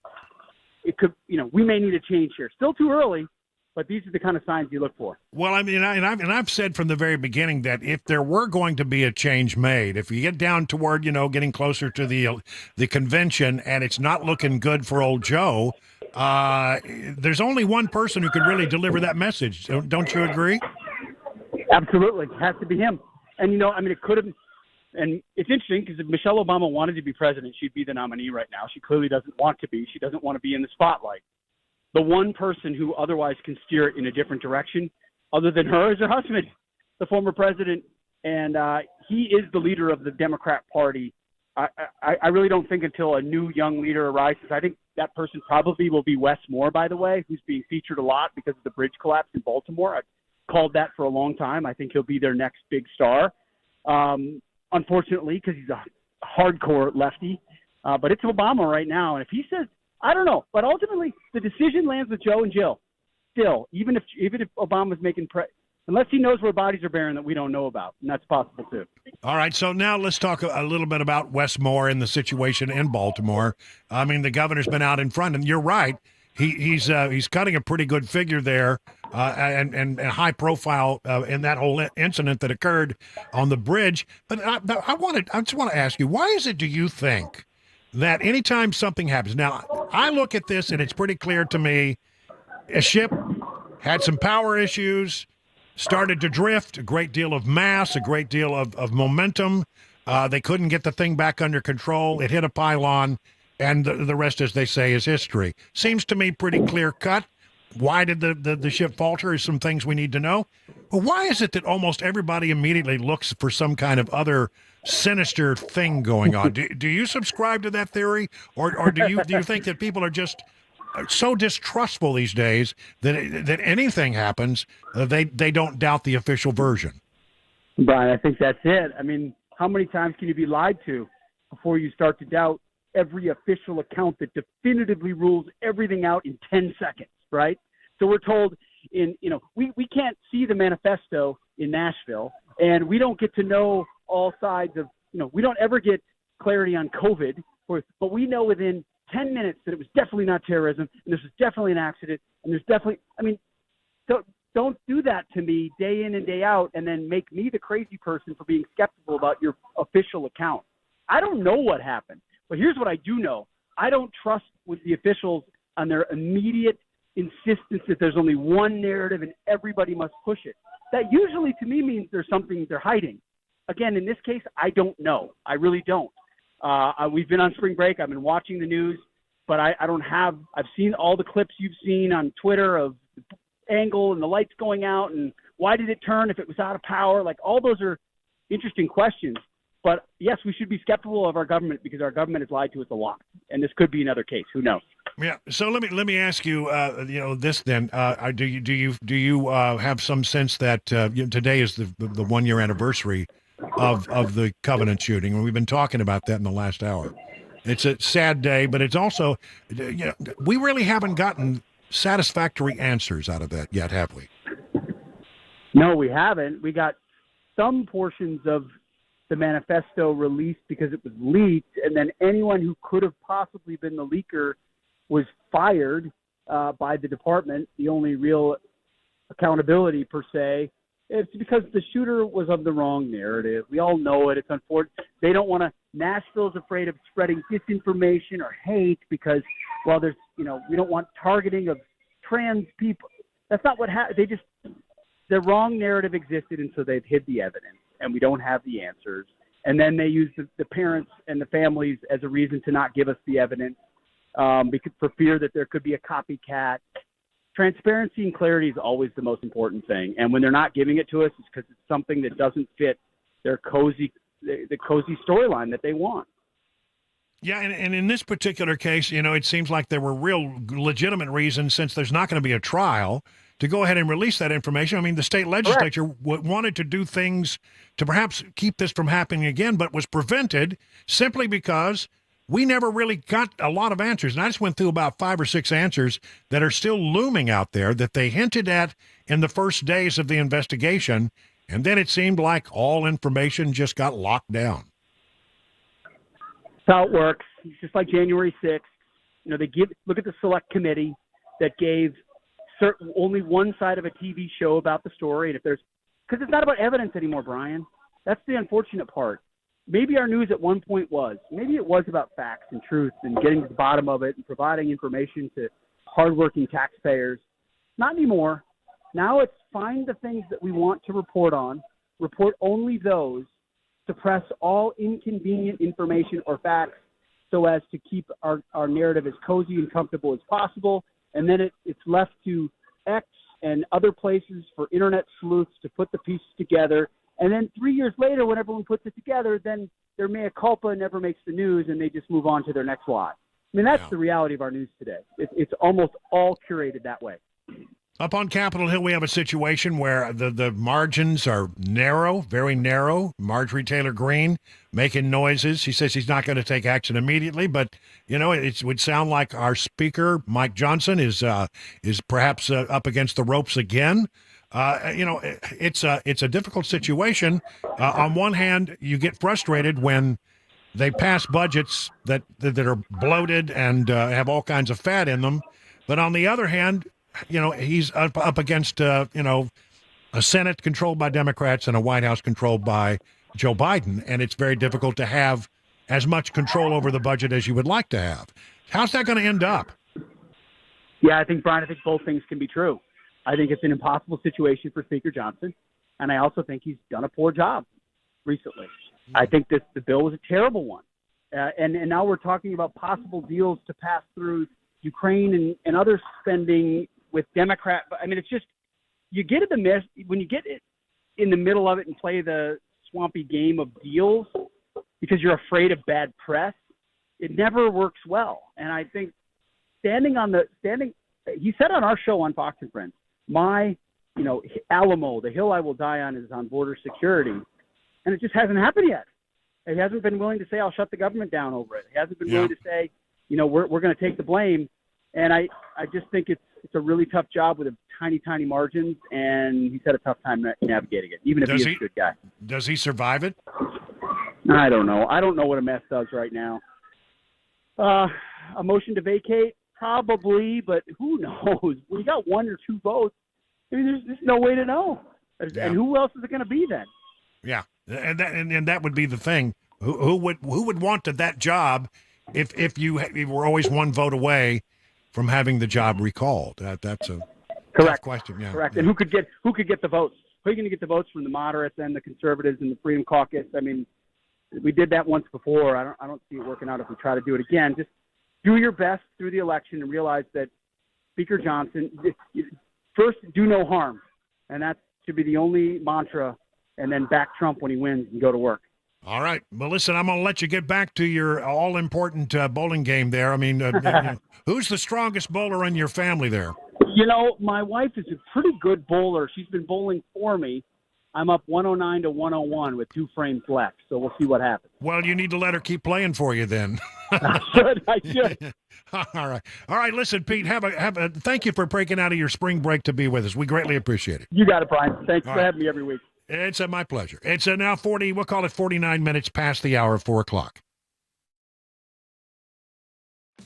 it could, we may need a change here. Still too early, but these are the kind of signs you look for. Well, I mean, I've said from the very beginning that if there were going to be a change made, if you get down toward, getting closer to the convention and it's not looking good for old Joe, there's only one person who could really deliver that message. Don't you agree? Absolutely. It has to be him. And, it could have, and it's interesting because if Michelle Obama wanted to be president, she'd be the nominee right now. She clearly doesn't want to be. She doesn't want to be in the spotlight. The one person who otherwise can steer it in a different direction, other than her, is her husband, the former president. And he is the leader of the Democrat Party. I really don't think until a new young leader arises. I think that person probably will be Wes Moore, by the way, who's being featured a lot because of the bridge collapse in Baltimore. I've called that for a long time. I think he'll be their next big star. Unfortunately, because he's a hardcore lefty. But it's Obama right now. And if he says, I don't know, but ultimately the decision lands with Joe and Jill. Still, even if Obama's making unless he knows where bodies are buried that we don't know about, and that's possible too. All right, so now let's talk a little bit about Wes Moore and the situation in Baltimore. I mean, the governor's been out in front, and you're right. He's cutting a pretty good figure there, and high profile in that whole incident that occurred on the bridge. But I just want to ask you, why is it, do you think, that anytime something happens, now I look at this and it's pretty clear to me, a ship had some power issues, started to drift, a great deal of mass, a great deal of momentum. They couldn't get the thing back under control. It hit a pylon, and the rest, as they say, is history. Seems to me pretty clear cut. Why did the ship falter is some things we need to know. But why is it that almost everybody immediately looks for some kind of other sinister thing going on? Do you subscribe to that theory, or do you think that people are just so distrustful these days that anything happens, they don't doubt the official version? Brian, I think that's it. I mean, how many times can you be lied to before you start to doubt every official account that definitively rules everything out in 10 seconds, right? So we're told we can't see the manifesto in Nashville, and we don't get to know all sides of, we don't ever get clarity on COVID, but we know within 10 minutes that it was definitely not terrorism, and this was definitely an accident, and there's definitely, so don't do that to me day in and day out and then make me the crazy person for being skeptical about your official account. I don't know what happened, but here's what I do know. I don't trust with the officials on their immediate insistence that there's only one narrative and everybody must push it. That usually to me means there's something they're hiding. Again, in this case, I don't know. I really don't. We've been on spring break. I've been watching the news, but I don't have – I've seen all the clips you've seen on Twitter of the angle and the lights going out and why did it turn if it was out of power. Like, all those are interesting questions. But, yes, we should be skeptical of our government because our government has lied to us a lot. And this could be another case. Who knows? Yeah. So let me ask you, this then. Do you have some sense that today is the 1 year anniversary of the Covenant shooting, and we've been talking about that in the last hour. It's a sad day, but it's also, we really haven't gotten satisfactory answers out of that yet, have we? No, we haven't. We got some portions of the manifesto released because it was leaked, and then anyone who could have possibly been the leaker was fired by the department. The only real accountability, per se, it's because the shooter was of the wrong narrative. We all know it. It's unfortunate. They don't want to. Nashville's afraid of spreading disinformation or hate because, well, there's, we don't want targeting of trans people. That's not what happened. The wrong narrative existed, and so they've hid the evidence, and we don't have the answers. And then they use the parents and the families as a reason to not give us the evidence because for fear that there could be a copycat. Transparency and clarity is always the most important thing. And when they're not giving it to us, it's because it's something that doesn't fit the cozy storyline that they want. Yeah, and in this particular case, it seems like there were real legitimate reasons, since there's not going to be a trial, to go ahead and release that information. I mean, the state legislature wanted to do things to perhaps keep this from happening again, but was prevented simply because we never really got a lot of answers. And I just went through about 5 or 6 answers that are still looming out there that they hinted at in the first days of the investigation. And then it seemed like all information just got locked down. That's how it works. It's just like January 6th. Look at the select committee that gave only one side of a TV show about the story. And because it's not about evidence anymore, Brian. That's the unfortunate part. Maybe our news at one point was. Maybe it was about facts and truth and getting to the bottom of it and providing information to hardworking taxpayers. Not anymore. Now it's find the things that we want to report on, report only those, suppress all inconvenient information or facts so as to keep our narrative as cozy and comfortable as possible. And then it's left to X and other places for internet sleuths to put the pieces together. And then 3 years later, when everyone puts it together, then their mea culpa never makes the news, and they just move on to their next lot. I mean, that's the reality of our news today. It's almost all curated that way. Up on Capitol Hill, we have a situation where the margins are narrow, very narrow. Marjorie Taylor Greene making noises. She says she's not going to take action immediately, but, it would sound like our speaker, Mike Johnson, is perhaps up against the ropes again. It's a difficult situation. On one hand, you get frustrated when they pass budgets that are bloated and have all kinds of fat in them. But on the other hand, he's up against, a Senate controlled by Democrats and a White House controlled by Joe Biden. And it's very difficult to have as much control over the budget as you would like to have. How's that going to end up? Yeah, Brian, I think both things can be true. I think it's an impossible situation for Speaker Johnson. And I also think he's done a poor job recently. I think the bill was a terrible one. And now we're talking about possible deals to pass through Ukraine and other spending with Democrat. I mean, it's just, you get in the mess when you get it in the middle of it and play the swampy game of deals because you're afraid of bad press. It never works well. And I think he said on our show on Fox and Friends, my, Alamo, the hill I will die on, is on border security. And it just hasn't happened yet. He hasn't been willing to say, I'll shut the government down over it. He hasn't been willing to say, we're going to take the blame. And I just think it's a really tough job with tiny margins, and he's had a tough time navigating it, even if he's a good guy. Does he survive it? I don't know. I don't know what a mess does right now. A motion to vacate? Probably, but who knows? When you got 1 or 2 votes, I mean, there's just no way to know. Yeah. And who else is it going to be then? Yeah, and that would be the thing. Who would want that job if you were always 1 vote away from having the job recalled? That's a Correct tough question. Yeah. Correct. Yeah. And who could get the votes? Who are you going to get the votes from? The moderates and the conservatives and the Freedom Caucus? I mean, we did that once before. I don't see it working out if we try to do it again. Just do your best through the election and realize that Speaker Johnson, first, do no harm. And that should be the only mantra. And then back Trump when he wins and go to work. All right. Well, listen, I'm going to let you get back to your all-important bowling game there. I mean, who's the strongest bowler in your family there? You know, my wife is a pretty good bowler. She's been bowling for me. I'm up 109 to 101 with 2 frames left, so we'll see what happens. Well, you need to let her keep playing for you then. I should. All right. Listen, Pete, have a thank you for breaking out of your spring break to be with us. We greatly appreciate it. You got it, Brian. Thanks All for right. having me every week. It's my pleasure. It's now 49 minutes past the hour of 4 o'clock.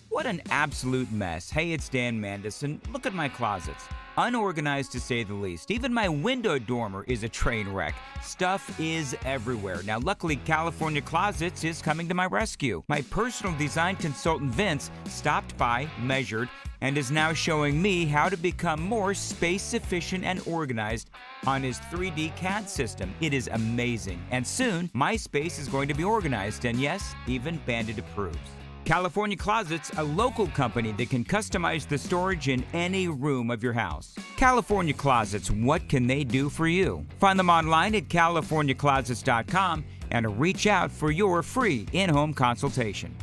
What an absolute mess. Hey, it's Dan Mandison. Look at my closets. Unorganized to say the least. Even my window dormer is a train wreck. Stuff is everywhere. Now, luckily, California Closets is coming to my rescue. My personal design consultant, Vince, stopped by, measured, and is now showing me how to become more space efficient and organized on his 3D CAD system. It is amazing. And soon, my space is going to be organized, and yes, even Bandit approves. California Closets, a local company that can customize the storage in any room of your house. California Closets, what can they do for you? Find them online at californiaclosets.com and reach out for your free in-home consultation.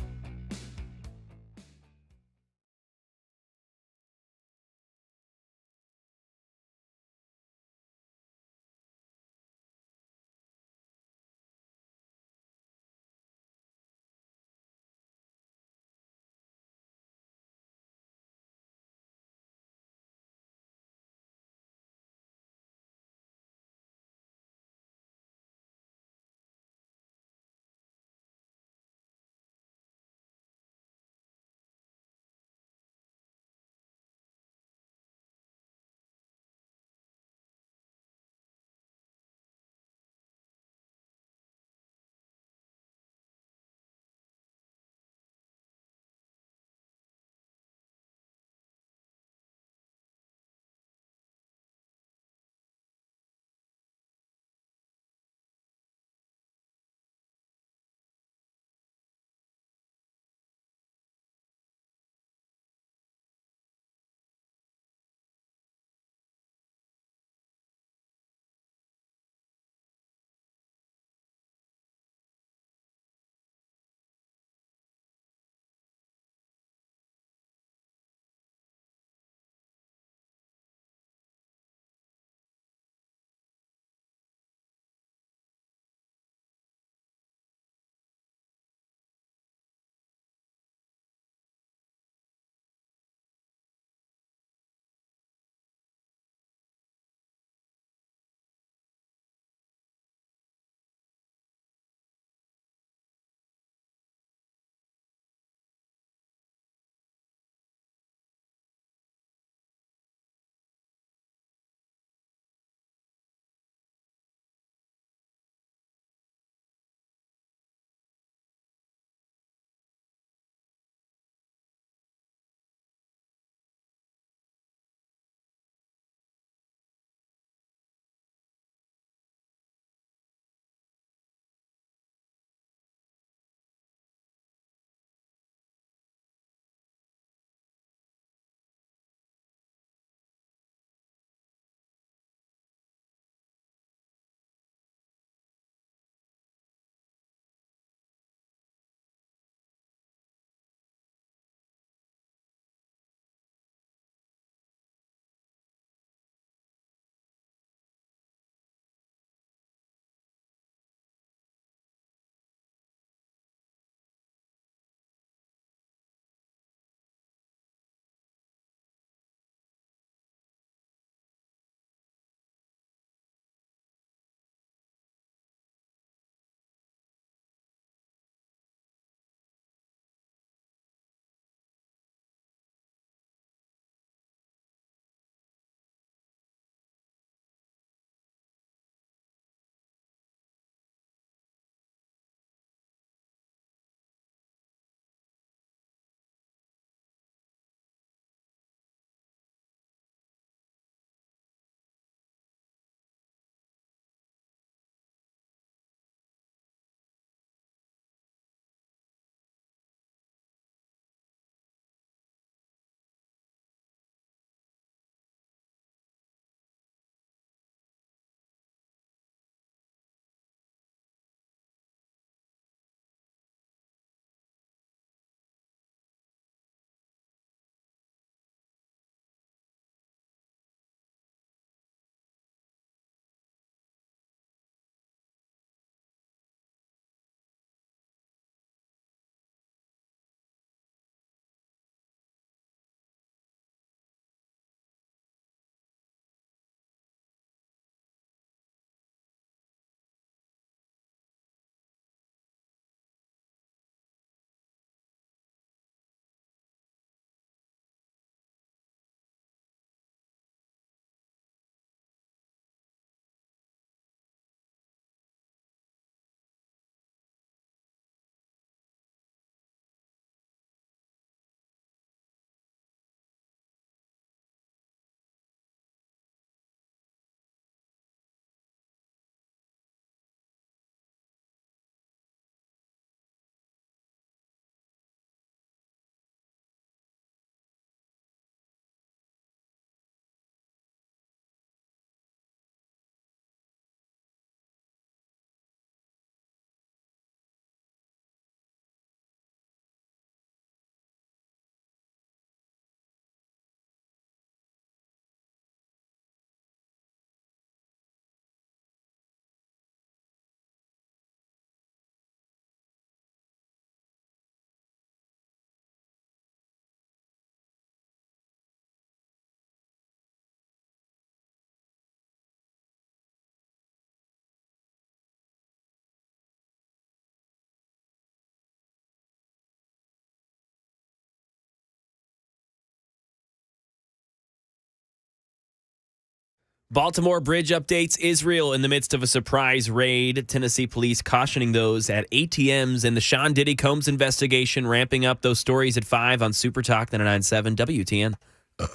Baltimore bridge updates. Israel in the midst of a surprise raid. Tennessee police cautioning those at ATMs, and the Sean Diddy Combs investigation ramping up. Those stories at 5 on Super Talk 99.7 WTN.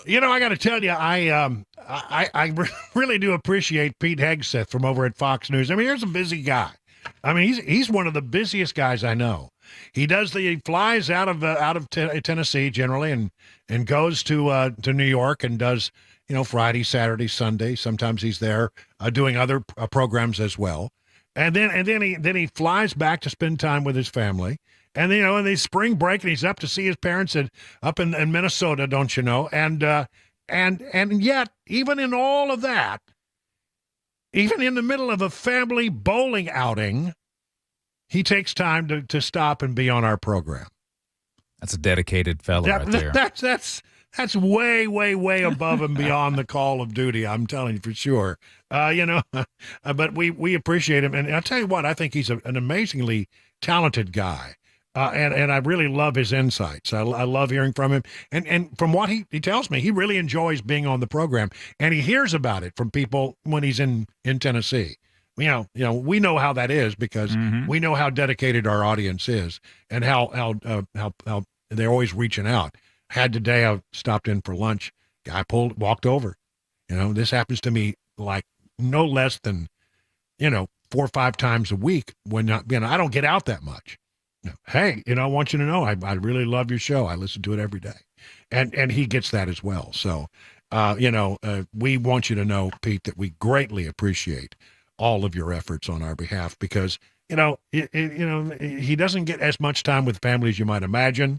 You know, I got to tell you, I really do appreciate Pete Hegseth from over at Fox News. I mean, here's a busy guy. I mean, he's one of the busiest guys I know. He flies out of Tennessee generally, and goes to New York and does, Friday, Saturday, Sunday. Sometimes he's there doing other programs as well. And then he flies back to spend time with his family. And in the spring break, and he's up to see his parents up in Minnesota, don't you know? And yet, even in all of that, even in the middle of a family bowling outing, he takes time to stop and be on our program. That's a dedicated fellow right there. That's way, way, way above and beyond the call of duty. I'm telling you for sure. But we appreciate him, and I'll tell you what, I think he's an amazingly talented guy, and I really love his insights. I love hearing from him, and from what he tells me, he really enjoys being on the program, and he hears about it from people when he's in Tennessee. We know how that is because we know how dedicated our audience is, and how they're always reaching out. Had today, I stopped in for lunch. Guy walked over. This happens to me like no less than, 4 or 5 times a week when I don't get out that much. Hey, I want you to know I really love your show. I listen to it every day, and he gets that as well. So, we want you to know, Pete, that we greatly appreciate all of your efforts on our behalf because he doesn't get as much time with family as you might imagine.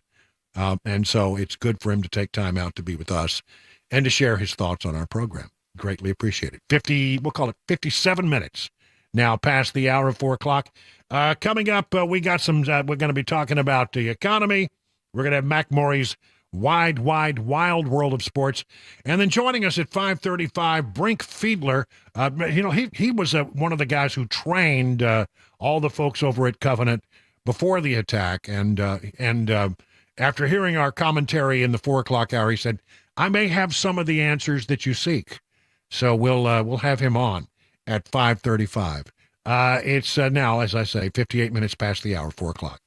And so it's good for him to take time out to be with us and to share his thoughts on our program. Greatly appreciate it. We'll call it 57 minutes now past the hour of 4 o'clock. Coming up, we got we're going to be talking about the economy. We're going to have Mac Maury's Wild World of Sports. And then joining us at 5:35, Brink Fiedler. He was one of the guys who trained all the folks over at Covenant before the attack. And after hearing our commentary in the 4 o'clock hour, he said, I may have some of the answers that you seek. So we'll have him on at 5:35. It's now, as I say, 58 minutes past the hour, 4 o'clock.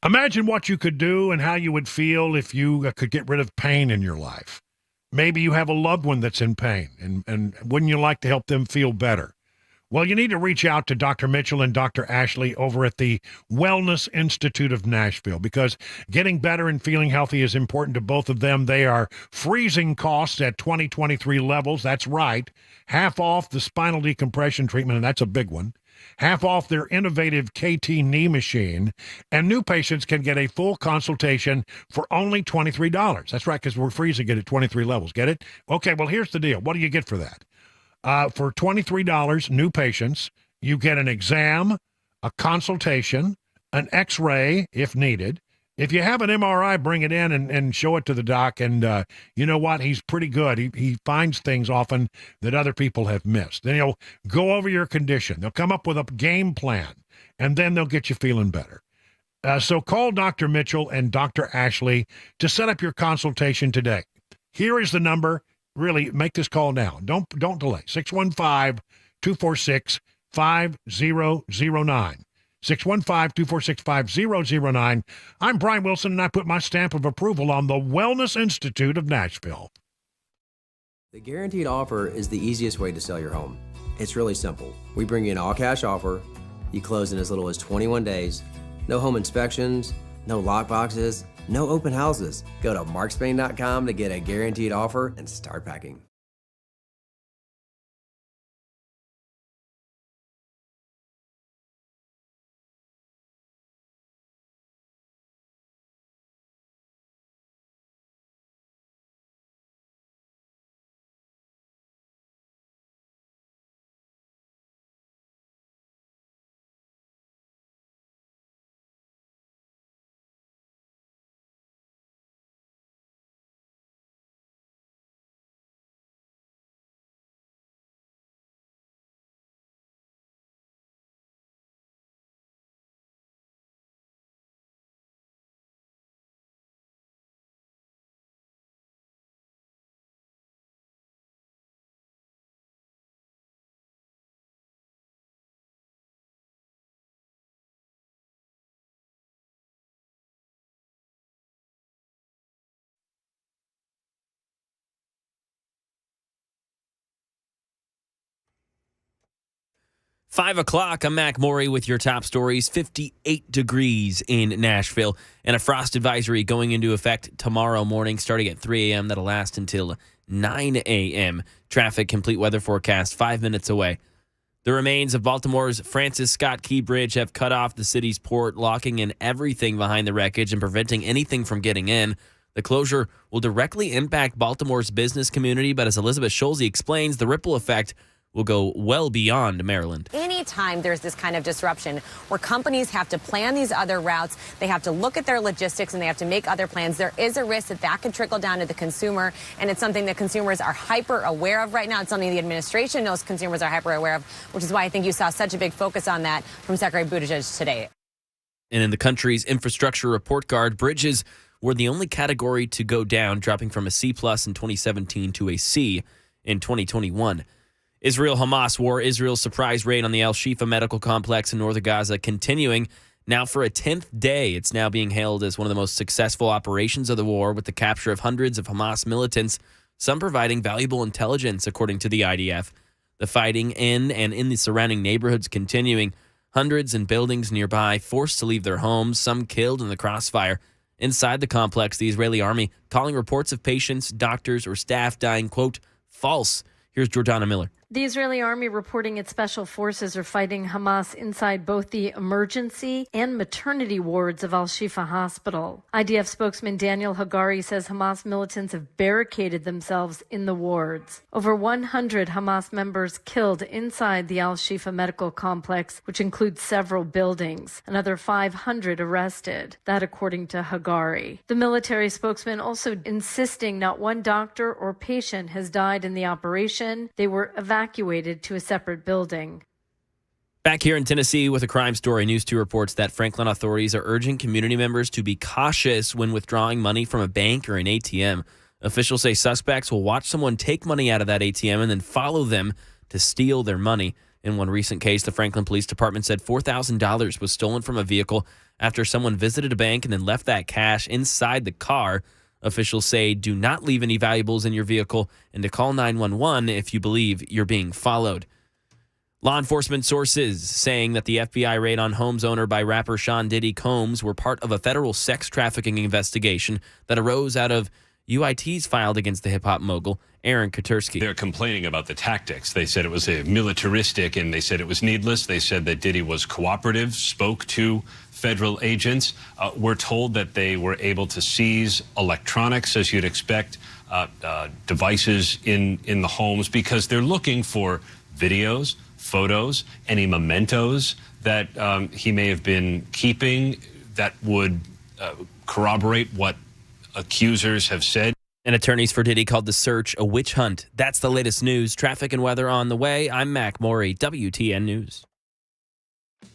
Imagine what you could do and how you would feel if you could get rid of pain in your life. Maybe you have a loved one that's in pain, and wouldn't you like to help them feel better? Well, you need to reach out to Dr. Mitchell and Dr. Ashley over at the Wellness Institute of Nashville because getting better and feeling healthy is important to both of them. They are freezing costs at 2023 levels. That's right. Half off the spinal decompression treatment, and that's a big one. Half off their innovative KT knee machine, and new patients can get a full consultation for only $23. That's right, because we're freezing it at 23 levels. Get it? Okay, well, here's the deal. What do you get for that? For $23, new patients, you get an exam, a consultation, an X-ray if needed. If you have an MRI, bring it in and show it to the doc. And you know what? He's pretty good. He finds things often that other people have missed. Then he'll go over your condition. They'll come up with a game plan, and then they'll get you feeling better. So call Dr. Mitchell and Dr. Ashley to set up your consultation today. Here is the number. Really, make this call now. Don't delay. 615-246-5009. 615-246-5009. I'm Brian Wilson, and I put my stamp of approval on the Wellness Institute of Nashville. The guaranteed offer is the easiest way to sell your home. It's really simple. We bring you an all-cash offer. You close in as little as 21 days. No home inspections, no lock boxes, no open houses. Go to markspain.com to get a guaranteed offer and start packing. 5 o'clock, I'm Mac Maury with your top stories. 58 degrees in Nashville and a frost advisory going into effect tomorrow morning starting at 3 a.m. That'll last until 9 a.m. Traffic complete weather forecast 5 minutes away. The remains of Baltimore's Francis Scott Key Bridge have cut off the city's port, locking in everything behind the wreckage and preventing anything from getting in. The closure will directly impact Baltimore's business community, but as Elizabeth Schulze explains, the ripple effect will go well beyond Maryland. Anytime there's this kind of disruption where companies have to plan these other routes, they have to look at their logistics and they have to make other plans, there is a risk that that could trickle down to the consumer. And it's something that consumers are hyper aware of right now. It's something the administration knows consumers are hyper aware of, which is why I think you saw such a big focus on that from Secretary Buttigieg today. And in the country's infrastructure report card, bridges were the only category to go down, dropping from a C+ in 2017 to a C in 2021. Israel-Hamas war, Israel's surprise raid on the Al-Shifa medical complex in northern Gaza continuing. Now for a 10th day, it's now being hailed as one of the most successful operations of the war, with the capture of hundreds of Hamas militants, some providing valuable intelligence, according to the IDF. The fighting in and in the surrounding neighborhoods continuing. Hundreds in buildings nearby forced to leave their homes, some killed in the crossfire. Inside the complex, the Israeli army calling reports of patients, doctors, or staff dying, quote, false. Here's Jordana Miller. The Israeli army reporting its special forces are fighting Hamas inside both the emergency and maternity wards of Al-Shifa Hospital. IDF spokesman Daniel Hagari says Hamas militants have barricaded themselves in the wards. Over 100 Hamas members killed inside the Al-Shifa medical complex, which includes several buildings. Another 500 arrested. That according to Hagari. The military spokesman also insisting not one doctor or patient has died in the operation. They were evacuated to a separate building. Back here in Tennessee with a crime story, News 2 reports that Franklin authorities are urging community members to be cautious when withdrawing money from a bank or an ATM. Officials say suspects will watch someone take money out of that ATM and then follow them to steal their money. In one recent case, the Franklin Police Department said $4,000 was stolen from a vehicle after someone visited a bank and then left that cash inside the car. Officials say do not leave any valuables in your vehicle and to call 911 if you believe you're being followed. Law enforcement sources saying that the FBI raid on homes owner by rapper Sean Diddy Combs were part of a federal sex trafficking investigation that arose out of UITs filed against the hip-hop mogul Aaron Katersky. They're complaining about the tactics. They said it was a militaristic and they said it was needless. They said that Diddy was cooperative, spoke to federal agents. We're told that they were able to seize electronics, as you'd expect, devices in the homes, because they're looking for videos, photos, any mementos that he may have been keeping that would corroborate what accusers have said. And attorneys for Diddy called the search a witch hunt. That's the latest news. Traffic and weather on the way. I'm Mac Maury, WTN News.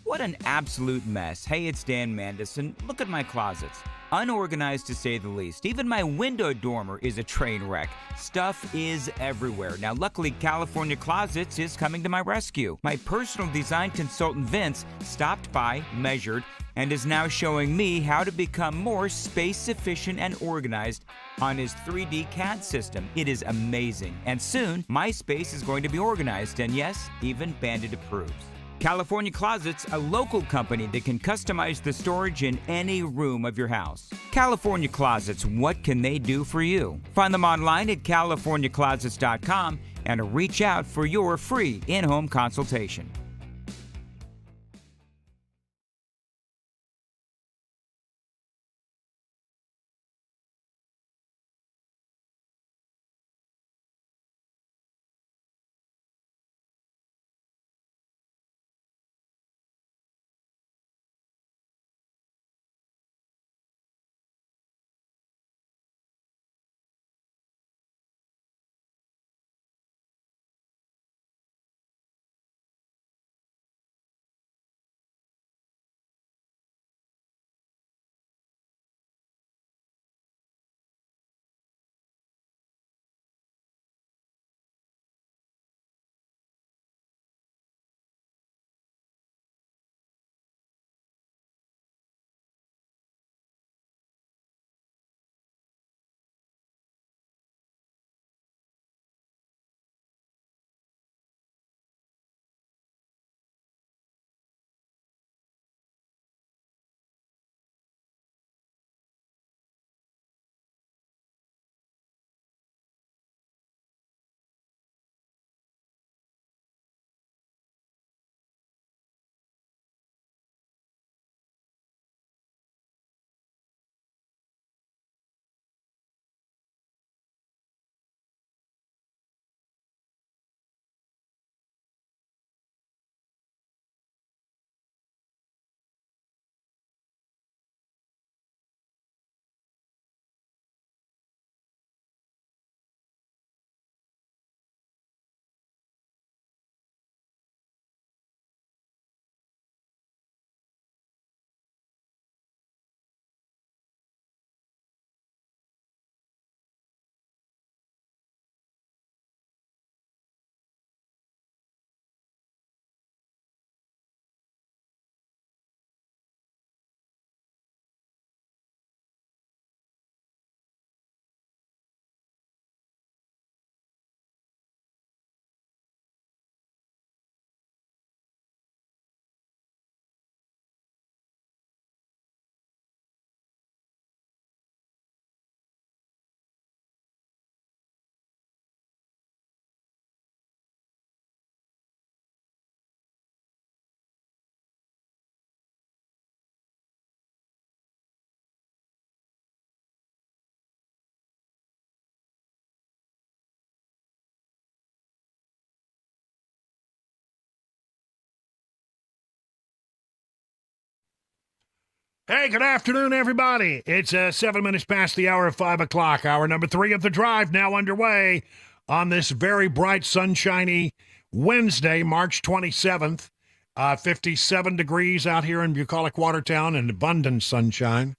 What an absolute mess. Hey, it's Dan Mandison. Look at my closets. Unorganized to say the least. Even my window dormer is a train wreck. Stuff is everywhere. Now, luckily, California Closets is coming to my rescue. My personal design consultant, Vince, stopped by, measured, and is now showing me how to become more space efficient and organized on his 3D CAD system. It is amazing. And soon, my space is going to be organized, and yes, even Bandit approves. California Closets, a local company that can customize the storage in any room of your house. California Closets, what can they do for you? Find them online at californiaclosets.com and reach out for your free in-home consultation. Hey, good afternoon, everybody. It's 7 minutes past the hour of 5 o'clock. Hour number 3 of the drive now underway on this very bright, sunshiny Wednesday, March 27th. 57 degrees out here in bucolic Watertown and abundant sunshine.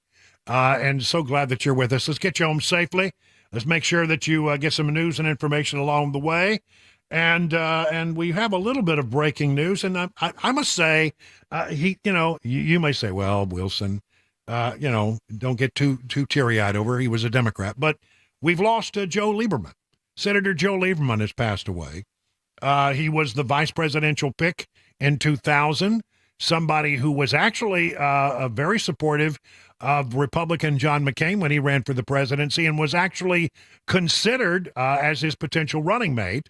And so glad that you're with us. Let's get you home safely. Let's make sure that you get some news and information along the way. And we have a little bit of breaking news. And I must say, you may say, well, Wilson, don't get too teary-eyed over it. He was a Democrat. But we've lost Joe Lieberman. Senator Joe Lieberman has passed away. He was the vice presidential pick in 2000, somebody who was actually very supportive of Republican John McCain when he ran for the presidency and was actually considered as his potential running mate.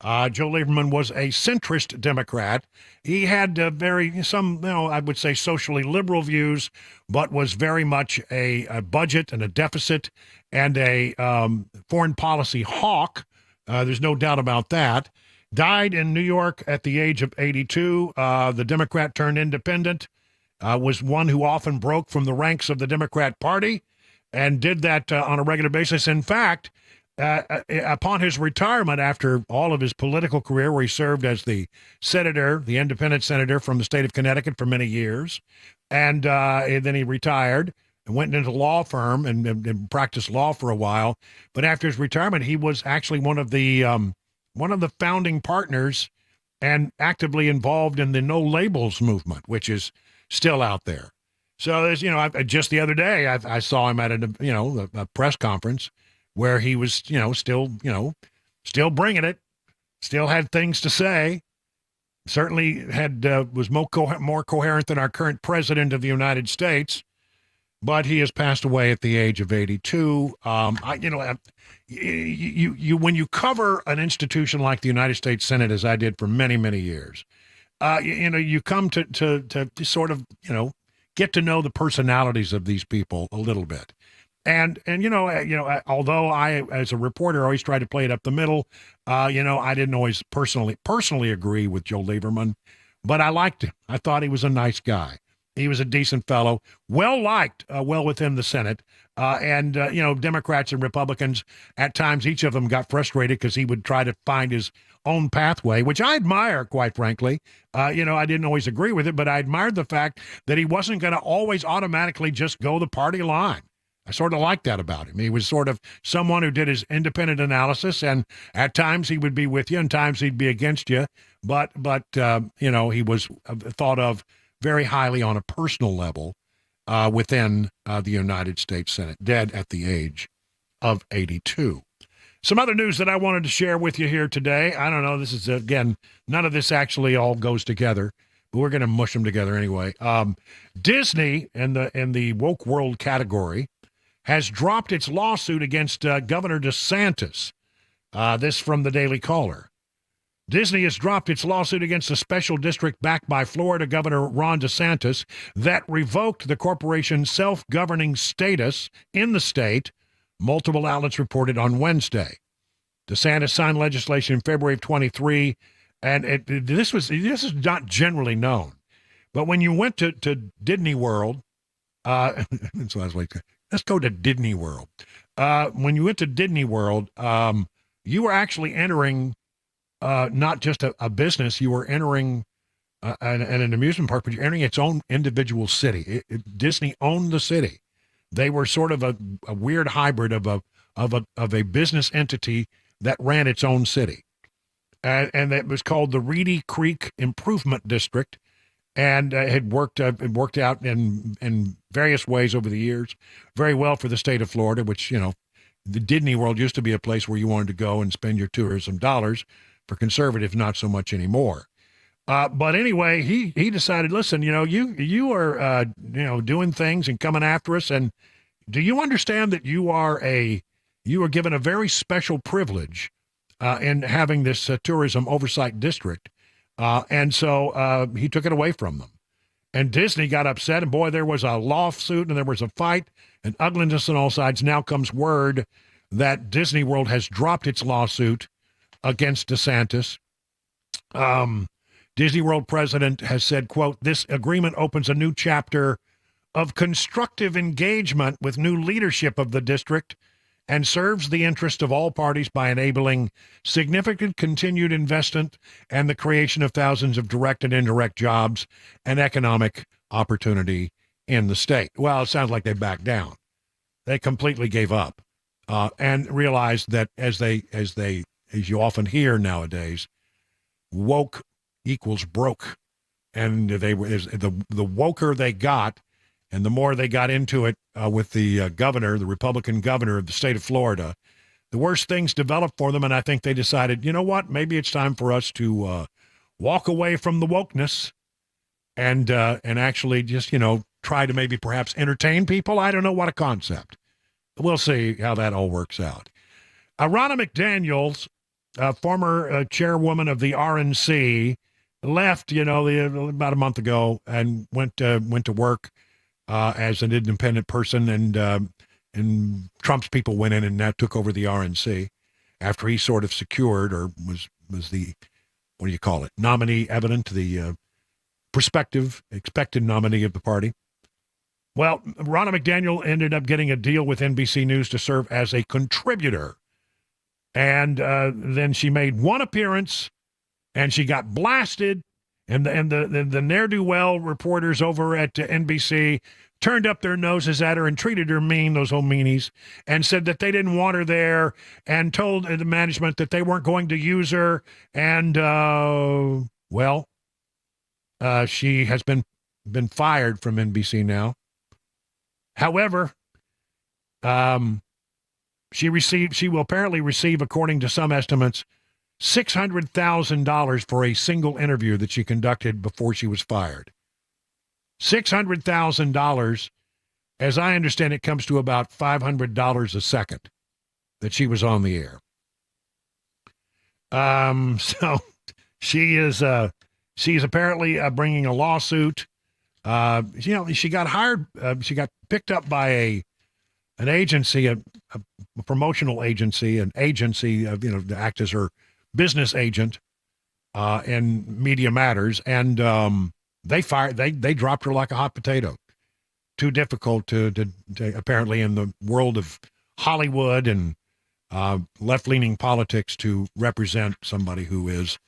Joe Lieberman was a centrist Democrat. He had I would say socially liberal views, but was very much a budget and a deficit and a foreign policy hawk. There's no doubt about that. Died in New York at the age of 82. The Democrat turned independent, was one who often broke from the ranks of the Democrat Party and did that on a regular basis. In fact, upon his retirement after all of his political career, where he served as the independent senator from the state of Connecticut for many years, and then he retired and went into the law firm and practiced law for a while. But after his retirement, he was actually one of the founding partners and actively involved in the No Labels movement, which is still out there. So there's, just the other day, I saw him at a press conference where he was, still bringing it, still had things to say, certainly was more coherent than our current president of the United States, but he has passed away at the age of 82. When you cover an institution like the United States Senate, as I did for many, many years, you come to sort of, get to know the personalities of these people a little bit. And although I, as a reporter, always tried to play it up the middle, I didn't always personally agree with Joe Lieberman, but I liked him. I thought he was a nice guy. He was a decent fellow, well-liked, well within the Senate. And Democrats and Republicans, at times, each of them got frustrated because he would try to find his own pathway, which I admire, quite frankly. I didn't always agree with it, but I admired the fact that he wasn't going to always automatically just go the party line. I sort of liked that about him. He was sort of someone who did his independent analysis, and at times he would be with you, and times he'd be against you. But he was thought of very highly on a personal level within the United States Senate, dead at the age of 82. Some other news that I wanted to share with you here today. I don't know, this is, again, none of this actually all goes together, but we're going to mush them together anyway. Disney, in the woke world category, has dropped its lawsuit against Governor DeSantis. This from the Daily Caller. Disney has dropped its lawsuit against a special district backed by Florida Governor Ron DeSantis that revoked the corporation's self-governing status in the state, multiple outlets reported on Wednesday. DeSantis signed legislation in February of 23, and this is not generally known. But when you went to Disney World, so I was like, let's go to Disney World. When you went to Disney World, you were actually entering not just a business, you were entering an amusement park, but you're entering its own individual city. Disney owned the city. They were sort of a weird hybrid of a business entity that ran its own city. And it was called the Reedy Creek Improvement District, and it had worked out in various ways over the years very well for the state of Florida, which, the Disney World used to be a place where you wanted to go and spend your tourism dollars. For conservatives, not so much anymore. But anyway, he decided, listen, you are doing things and coming after us, and do you understand that you are given a very special privilege in having this tourism oversight district? And so he took it away from them. And Disney got upset, and boy, there was a lawsuit, and there was a fight, and ugliness on all sides. Now comes word that Disney World has dropped its lawsuit against DeSantis. Disney World president has said, quote, "This agreement opens a new chapter of constructive engagement with new leadership of the district and serves the interest of all parties by enabling significant continued investment and the creation of thousands of direct and indirect jobs and economic opportunity in the state. Well, it sounds like they backed down. They completely gave up and realized that as you often hear nowadays, woke equals broke. And the woker they got, and the more they got into it with the governor, the Republican governor of the state of Florida, the worse things developed for them. And I think they decided, you know what, maybe it's time for us to walk away from the wokeness and actually just, try to maybe perhaps entertain people. I don't know, what a concept. We'll see how that all works out. Ronna McDaniels, former chairwoman of the RNC, left, about a month ago and went to work as an independent person, and Trump's people went in and now took over the RNC after he sort of secured or was the, what do you call it, nominee evident, the expected nominee of the party. Well, Ronna McDaniel ended up getting a deal with NBC News to serve as a contributor. And then she made one appearance, and she got blasted. And the ne'er-do-well reporters over at NBC turned up their noses at her and treated her mean, those old meanies, and said that they didn't want her there, and told the management that they weren't going to use her. And, she has been fired from NBC now. However, she will apparently receive, according to some estimates, $600,000 for a single interview that she conducted before she was fired. $600,000, as I understand it, comes to about $500 a second that she was on the air. So she's apparently bringing a lawsuit. She got hired. She got picked up by an agency, a promotional agency, to act as her business agent in Media Matters, and they dropped her like a hot potato. Too difficult to apparently in the world of Hollywood and left-leaning politics to represent somebody who is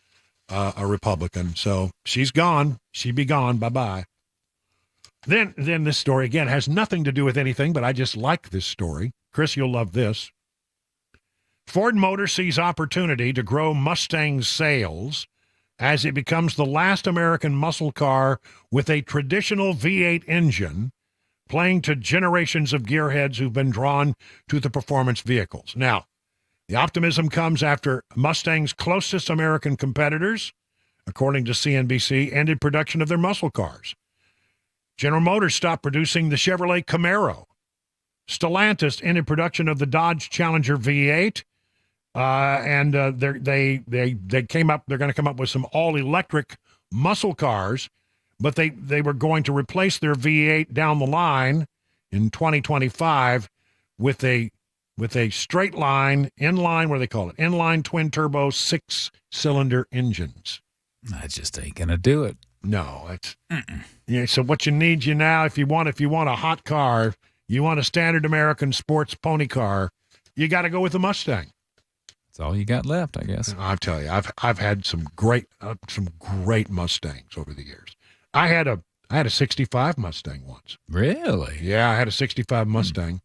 a Republican. So she's gone. She be gone. Bye-bye. Then this story, again, has nothing to do with anything, but I just like this story. Chris, you'll love this. Ford Motor sees opportunity to grow Mustang sales as it becomes the last American muscle car with a traditional V8 engine, playing to generations of gearheads who've been drawn to the performance vehicles. Now, the optimism comes after Mustang's closest American competitors, according to CNBC, ended production of their muscle cars. General Motors stopped producing the Chevrolet Camaro. Stellantis ended production of the Dodge Challenger V8. And they came up. They're going to come up with some all-electric muscle cars, but they were going to replace their V8 down the line in 2025 with a straight line, inline, what do they call it? Inline twin turbo 6-cylinder engines. That just ain't gonna do it. No, it's yeah. So what you need now, if you want a hot car, you want a standard American sports pony car, you got to go with the Mustang. That's all you got left, I guess. I'll tell you, I've had some great Mustangs over the years. I had a 65 Mustang once. Really? Yeah, I had a 65 Mustang.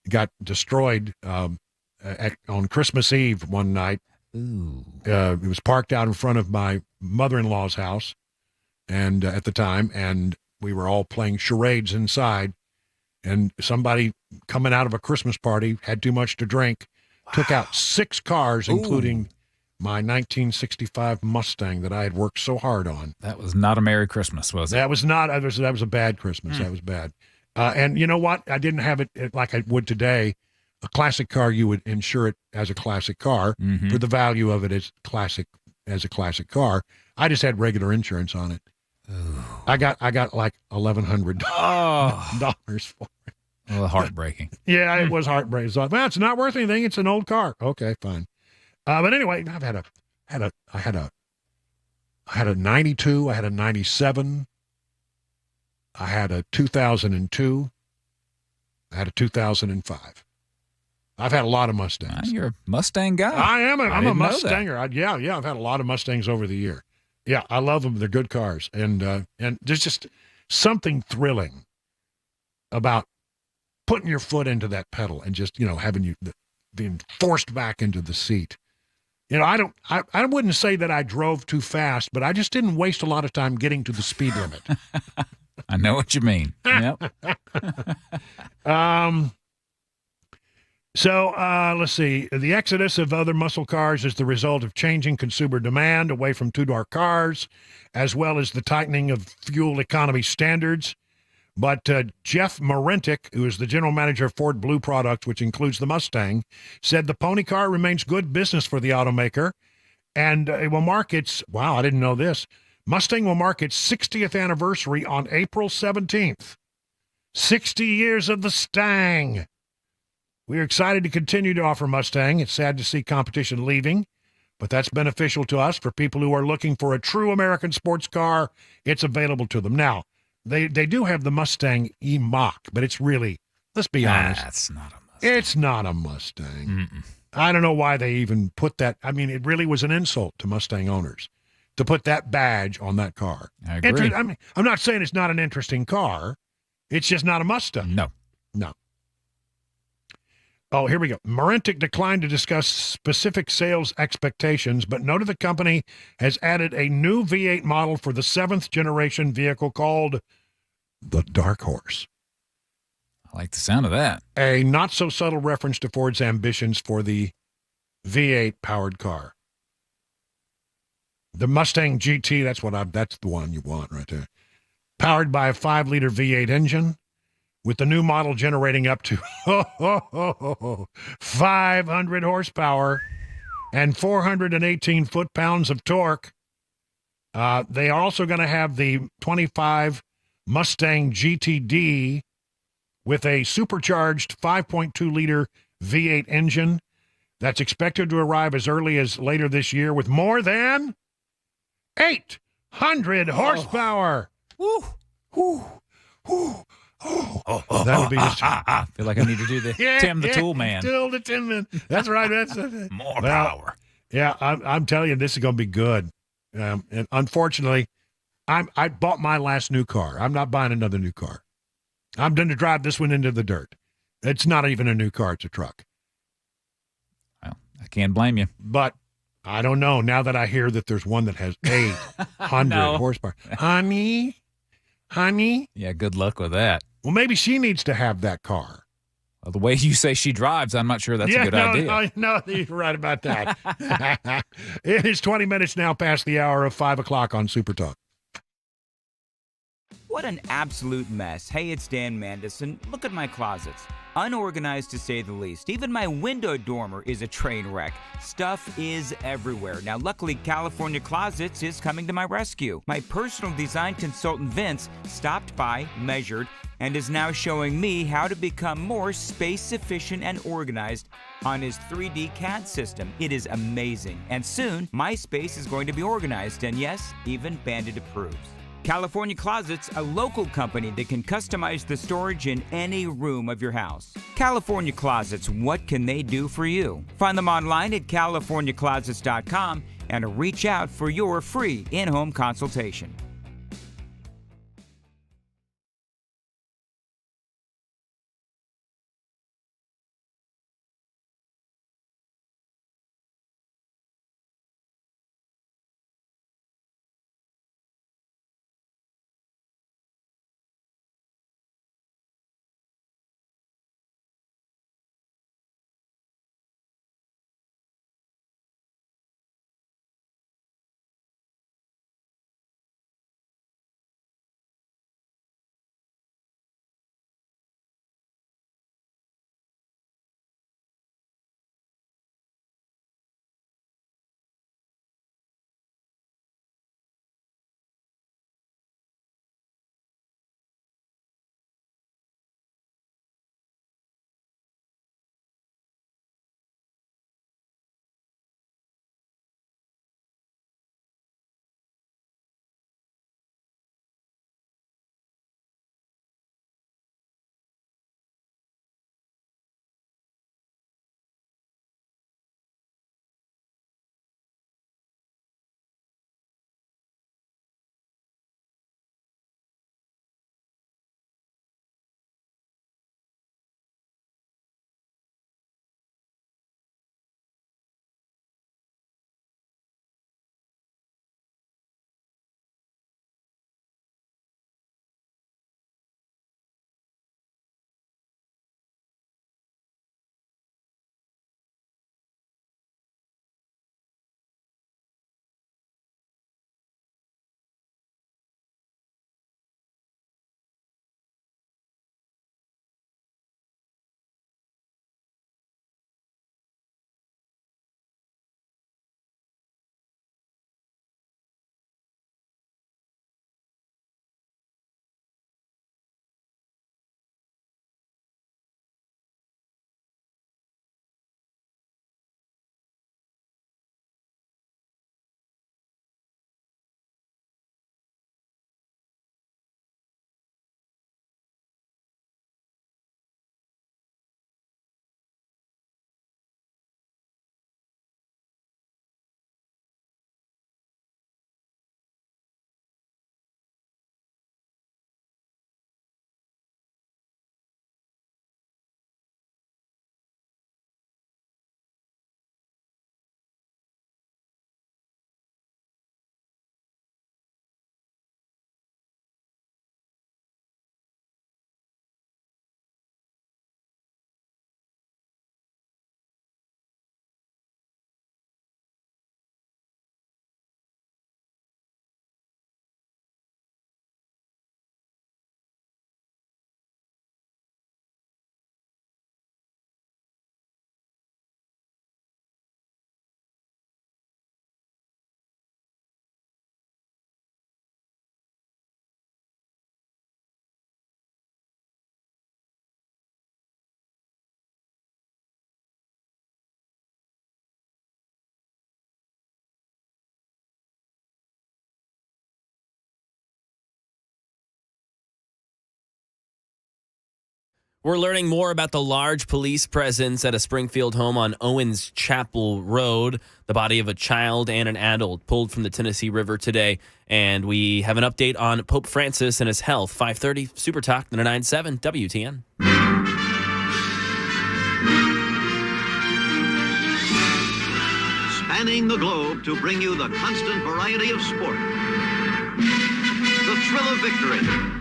It got destroyed on Christmas Eve one night. Ooh. It was parked out in front of my mother-in-law's house, and at the time, and we were all playing charades inside, and somebody coming out of a Christmas party had too much to drink. Took out 6 cars, including my 1965 Mustang that I had worked so hard on. That was not a Merry Christmas, was it? That was not. That was a bad Christmas. That was bad. And you know what? I didn't have it like I would today. A classic car, you would insure it as a classic car for the value of it as a classic car. I just had regular insurance on it. Ooh. I got like $1,100 for it. Well, heartbreaking. Yeah, it was heartbreaking. So, well, it's not worth anything. It's an old car. Okay, fine. But anyway, I had a 92. I had a 97. I had a 2002. I had a 2005. I've had a lot of Mustangs. You're a Mustang guy. I am. I'm a didn't know that. Mustanger. Yeah. I've had a lot of Mustangs over the year. Yeah, I love them. They're good cars, and there's just something thrilling about putting your foot into that pedal and just having being forced back into the seat. I wouldn't say that I drove too fast, but I just didn't waste a lot of time getting to the speed limit. I know what you mean. Yep. So let's see. The exodus of other muscle cars is the result of changing consumer demand away from two-door cars, as well as the tightening of fuel economy standards. But Jeff Marentic, who is the general manager of Ford Blue Products, which includes the Mustang, said the pony car remains good business for the automaker, and it will mark its, wow, I didn't know this, Mustang will mark its 60th anniversary on April 17th. 60 years of the Stang. We are excited to continue to offer Mustang. It's sad to see competition leaving, but that's beneficial to us. For people who are looking for a true American sports car, it's available to them. Now, they do have the Mustang E-Mach, but it's really, let's be honest. That's not a Mustang. It's not a Mustang. I don't know why they even put that. I mean, it really was an insult to Mustang owners to put that badge on that car. I agree. I'm not saying it's not an interesting car. It's just not a Mustang. No. Oh, here we go. Marentic declined to discuss specific sales expectations, but noted the company has added a new V8 model for the 7th generation vehicle called the Dark Horse. I like the sound of that. A not-so-subtle reference to Ford's ambitions for the V8 powered car. The Mustang GT, that's the one you want right there. Powered by a 5-liter V8 engine, with the new model generating up to 500 horsepower and 418 foot-pounds of torque. They are also going to have the 25 Mustang GTD with a supercharged 5.2-liter V8 engine that's expected to arrive as early as later this year with more than 800 horsepower. Woo! Woo! Woo! That would be just. I feel like I need to do the Tim the Tool Man. Still the Tim Man. That's right. That's more power. Yeah, I'm telling you, this is going to be good. And unfortunately, I bought my last new car. I'm not buying another new car. I'm going to drive this one into the dirt. It's not even a new car. It's a truck. Well, I can't blame you. But I don't know. Now that I hear that there's one that has 800 horsepower. Honey. Yeah, good luck with that. Well, maybe she needs to have that car. Well, the way you say she drives, I'm not sure that's a good idea. No, you're right about that. It is 20 minutes now past the hour of 5 o'clock on Super Talk. What an absolute mess. Hey, it's Dan Mandison. Look at my closets. Unorganized to say the least. Even my window dormer is a train wreck. Stuff is everywhere. Now, luckily, California Closets is coming to my rescue. My personal design consultant, Vince, stopped by, measured, and is now showing me how to become more space efficient and organized on his 3D CAD system. It is amazing. And soon, my space is going to be organized, and yes, even Bandit approves. California Closets, a local company that can customize the storage in any room of your house. California Closets, what can they do for you? Find them online at californiaclosets.com and reach out for your free in-home consultation. We're learning more about the large police presence at a Springfield home on Owens Chapel Road. The body of a child and an adult pulled from the Tennessee River today. And we have an update on Pope Francis and his health. 5:30, Super Talk, 997 WTN. Spanning the globe to bring you the constant variety of sport, the thrill of victory,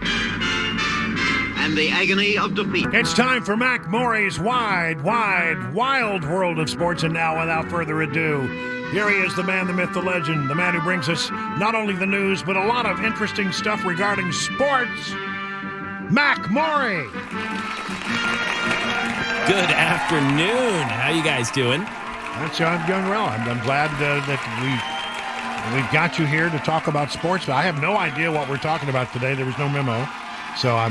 and the agony of defeat. It's time for Mac Morey's Wild World of Sports. And now, without further ado, here he is, the man, the myth, the legend, the man who brings us not only the news, but a lot of interesting stuff regarding sports. Mac Morey. Good afternoon. How you guys doing? I'm doing well. I'm glad that we've got you here to talk about sports. But I have no idea what we're talking about today. There was no memo. So I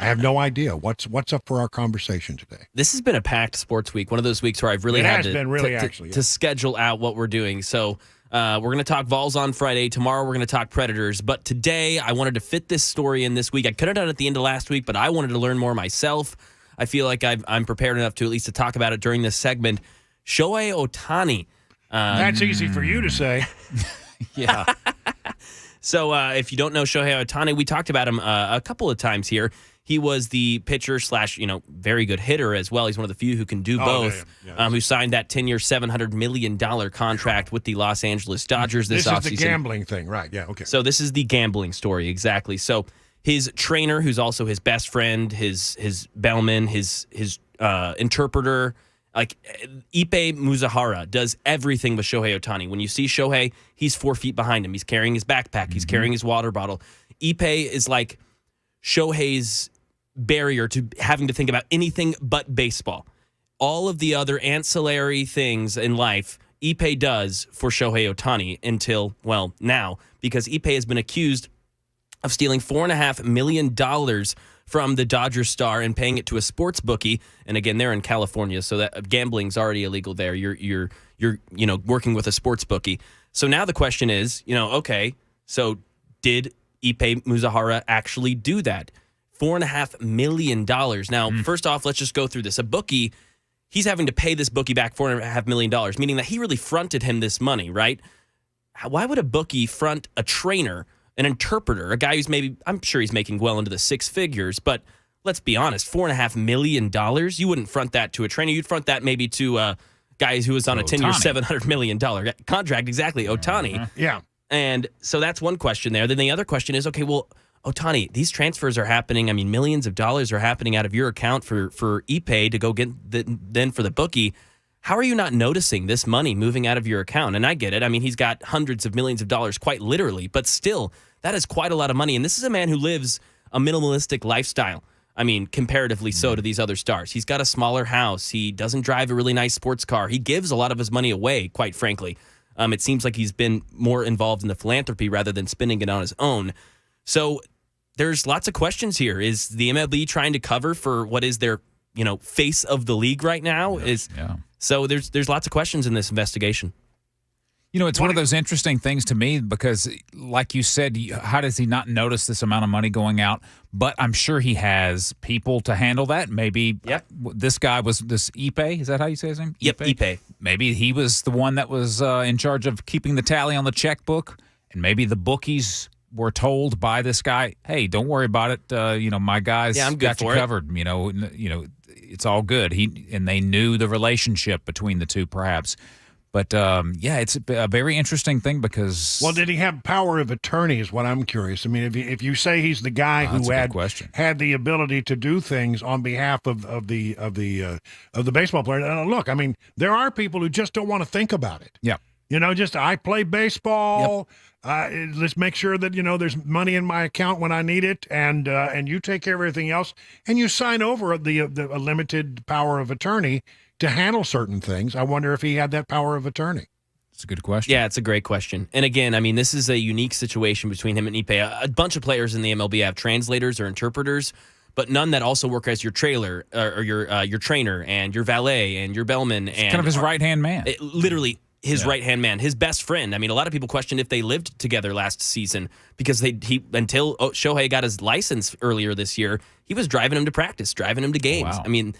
have no idea what's up for our conversation today. This has been a packed sports week. One of those weeks where I've really had to schedule out what we're doing. So we're going to talk Vols on Friday. Tomorrow we're going to talk Predators. But today I wanted to fit this story in this week. I could have done it at the end of last week, but I wanted to learn more myself. I feel like I'm prepared enough to at least to talk about it during this segment. Shohei Ohtani. That's easy for you to say. Yeah. So if you don't know Shohei Ohtani, we talked about him a couple of times here. He was the pitcher / very good hitter as well. He's one of the few who can do both, who signed that 10-year, $700 million contract with the Los Angeles Dodgers this offseason. This is the gambling thing, right? Yeah, okay. So this is the gambling story, exactly. So his trainer, who's also his best friend, his bellman, his interpreter, like Ippei Muzahara, does everything with Shohei Ohtani. When you see Shohei, he's 4 feet behind him. He's carrying his backpack. He's carrying his water bottle. Ippei is like Shohei's barrier to having to think about anything but baseball. All of the other ancillary things in life, Ippei does for Shohei Ohtani until, well, now, because Ippei has been accused of stealing $4.5 million from the Dodgers star and paying it to a sports bookie. And again, they're in California, so that gambling's already illegal there. You're working with a sports bookie. So now the question is, okay, so did Ippei Muzahara actually do that? $4.5 million. Now, first off, let's just go through this. A bookie, he's having to pay this bookie back $4.5 million, meaning that he really fronted him this money, right? Why would a bookie front a trainer, an interpreter, a guy who's I'm sure he's making well into the six figures, but let's be honest, $4.5 million, you wouldn't front that to a trainer. You'd front that maybe to guys who was on a 10-year, $700 million contract. Exactly, Ohtani. Yeah. And so that's one question there. Then the other question is, okay, well, Ohtani, these transfers are happening. I mean, millions of dollars are happening out of your account for Ippei to go get then for the bookie. How are you not noticing this money moving out of your account? And I get it. I mean, he's got hundreds of millions of dollars, quite literally, but still, that is quite a lot of money. And this is a man who lives a minimalistic lifestyle. I mean, comparatively so to these other stars. He's got a smaller house. He doesn't drive a really nice sports car. He gives a lot of his money away, quite frankly. It seems like he's been more involved in the philanthropy rather than spending it on his own. So there's lots of questions here. Is the MLB trying to cover for what is their, face of the league right now? So there's lots of questions in this investigation. It's one of those interesting things to me because, like you said, how does he not notice this amount of money going out? But I'm sure he has people to handle that. Maybe this guy was this Ippei. Is that how you say his name? Yep, Ippei. Maybe he was the one that was in charge of keeping the tally on the checkbook, and maybe the bookies were told by this guy, "Hey, don't worry about it. My guys got you covered. It's all good." And they knew the relationship between the two, perhaps. But, it's a very interesting thing because... Well, did he have power of attorney is what I'm curious. I mean, if you say he's the guy who had the ability to do things on behalf of the baseball player, look, I mean, there are people who just don't want to think about it. Yeah. I play baseball. Yep. Let's make sure that, there's money in my account when I need it, and you take care of everything else, and you sign over a limited power of attorney to handle certain things. I wonder if he had that power of attorney. It's a good question. Yeah, it's a great question. And again, I mean, this is a unique situation between him and Ippei. A bunch of players in the MLB have translators or interpreters, but none that also work as your trailer or your trainer and your valet and your bellman. It's kind of his right-hand man. Literally his right-hand man, his best friend. I mean, a lot of people questioned if they lived together last season because until Shohei got his license earlier this year, he was driving him to practice, driving him to games. Wow. I mean,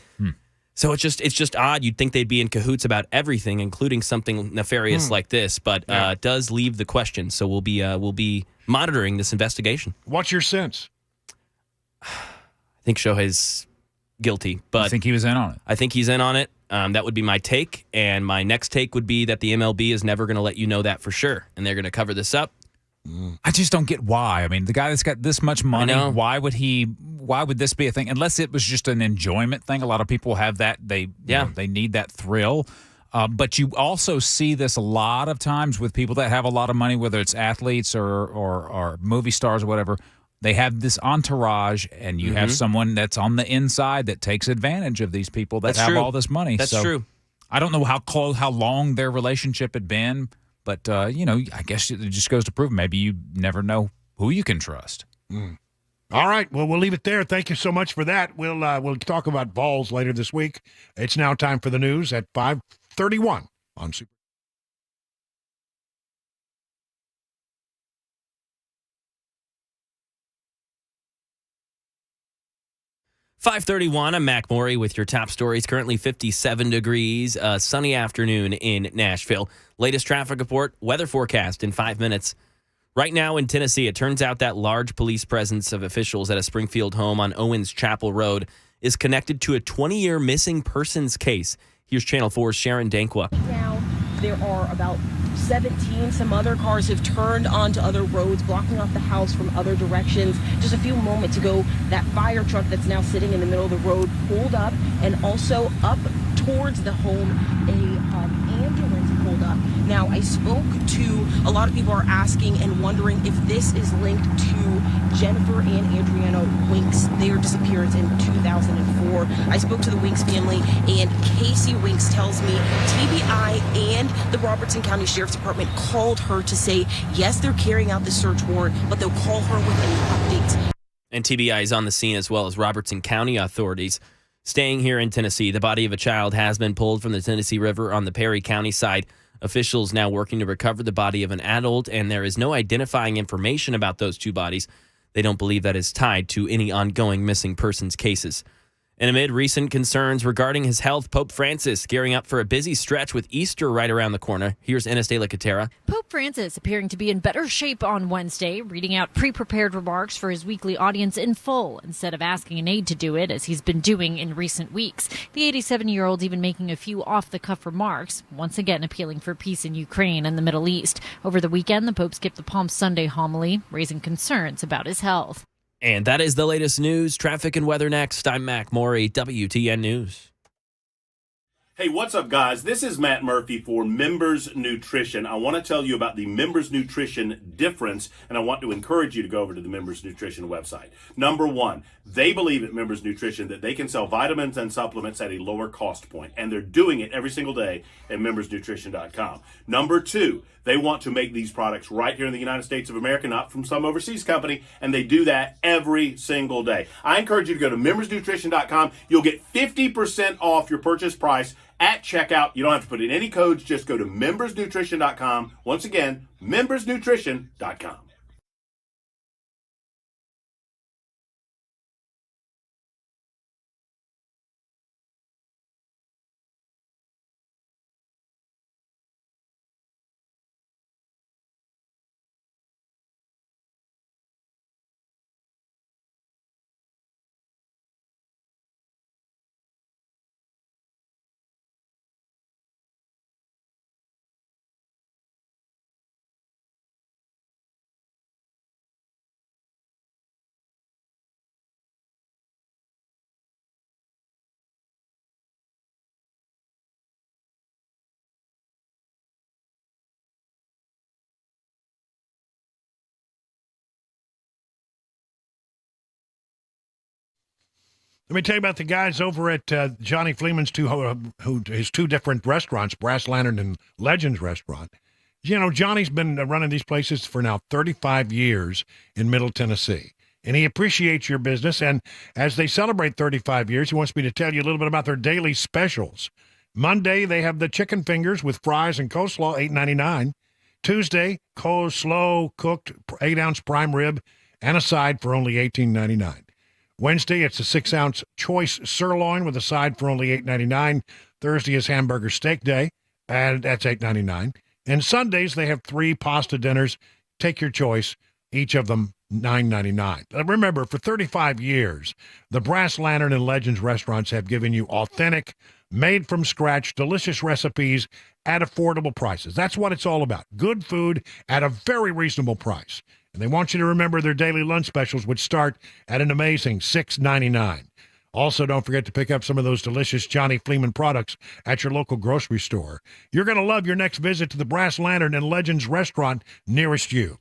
so it's just odd. You'd think they'd be in cahoots about everything, including something nefarious like this, but it does leave the question. So we'll be monitoring this investigation. What's your sense? I think Shohei's guilty, but I think he was in on it. I think he's in on it. That would be my take, and my next take would be that the MLB is never going to let you know that for sure, and they're going to cover this up. I just don't get why. I mean, the guy that's got this much money, why would this be a thing? Unless it was just an enjoyment thing. A lot of people have that. They need that thrill. But you also see this a lot of times with people that have a lot of money, whether it's athletes or movie stars or whatever. They have this entourage, and you have someone that's on the inside that takes advantage of these people that have all this money. That's true. I don't know how long their relationship had been, but I guess it just goes to prove maybe you never know who you can trust. All right, well, we'll leave it there. Thank you so much for that. We'll talk about balls later this week. It's now time for the news at 5:31 on Super. 5:31, I'm Mac Morey with your top stories. Currently 57 degrees, sunny afternoon in Nashville. Latest traffic report, weather forecast in 5 minutes. Right now in Tennessee, it turns out that large police presence of officials at a Springfield home on Owens Chapel Road is connected to a 20-year missing persons case. Here's Channel 4's Sharon Dankwa. Now there are about 17. Some other cars have turned onto other roads, blocking off the house from other directions. Just a few moments ago, that fire truck that's now sitting in the middle of the road pulled up, and also up towards the home, a ambulance pulled up. Now, I spoke to a lot of people are asking and wondering if this is linked to Jennifer and Adriana Winks, their disappearance in 2004. I spoke to the Winks family, and Casey Winks tells me TBI and the Robertson County Sheriff's Department called her to say, yes, they're carrying out the search warrant, but they'll call her with any updates. And TBI is on the scene as well as Robertson County authorities. Staying here in Tennessee, the body of a child has been pulled from the Tennessee River on the Perry County side. Officials now working to recover the body of an adult, and there is no identifying information about those two bodies. They don't believe that is tied to any ongoing missing persons cases. And amid recent concerns regarding his health, Pope Francis gearing up for a busy stretch with Easter right around the corner. Here's Ines de la Catera. Pope Francis appearing to be in better shape on Wednesday, reading out pre-prepared remarks for his weekly audience in full instead of asking an aide to do it, as he's been doing in recent weeks. The 87-year-old's even making a few off-the-cuff remarks, once again appealing for peace in Ukraine and the Middle East. Over the weekend, the Pope skipped the Palm Sunday homily, raising concerns about his health. And that is the latest news, traffic, and weather next. I'm Mac Morey, WTN News. Hey, what's up, guys? This is Matt Murphy for Members Nutrition. I want to tell you about the Members Nutrition difference, and I want to encourage you to go over to the Members Nutrition website. Number one, they believe at Members Nutrition that they can sell vitamins and supplements at a lower cost point, and they're doing it every single day at membersnutrition.com. Number two, they want to make these products right here in the United States of America, not from some overseas company, and they do that every single day. I encourage you to go to membersnutrition.com. You'll get 50% off your purchase price at checkout. You don't have to put in any codes. Just go to membersnutrition.com. Once again, membersnutrition.com. Let me tell you about the guys over at Johnny Fleeman's his two different restaurants, Brass Lantern and Legends Restaurant. You know, Johnny's been running these places for now 35 years in Middle Tennessee, and he appreciates your business. And as they celebrate 35 years, he wants me to tell you a little bit about their daily specials. Monday, they have the chicken fingers with fries and coleslaw, $8.99. Tuesday, coleslaw cooked 8-ounce prime rib and a side for only $18.99. Wednesday, it's a 6-ounce choice sirloin with a side for only $8.99. Thursday is hamburger steak day, and that's $8.99. And Sundays, they have 3 pasta dinners. Take your choice, each of them $9.99. Remember, for 35 years, the Brass Lantern and Legends restaurants have given you authentic, made-from-scratch, delicious recipes at affordable prices. That's what it's all about. Good food at a very reasonable price. And they want you to remember their daily lunch specials, which start at an amazing $6.99. Also, don't forget to pick up some of those delicious Johnny Fleeman products at your local grocery store. You're going to love your next visit to the Brass Lantern and Legends restaurant nearest you.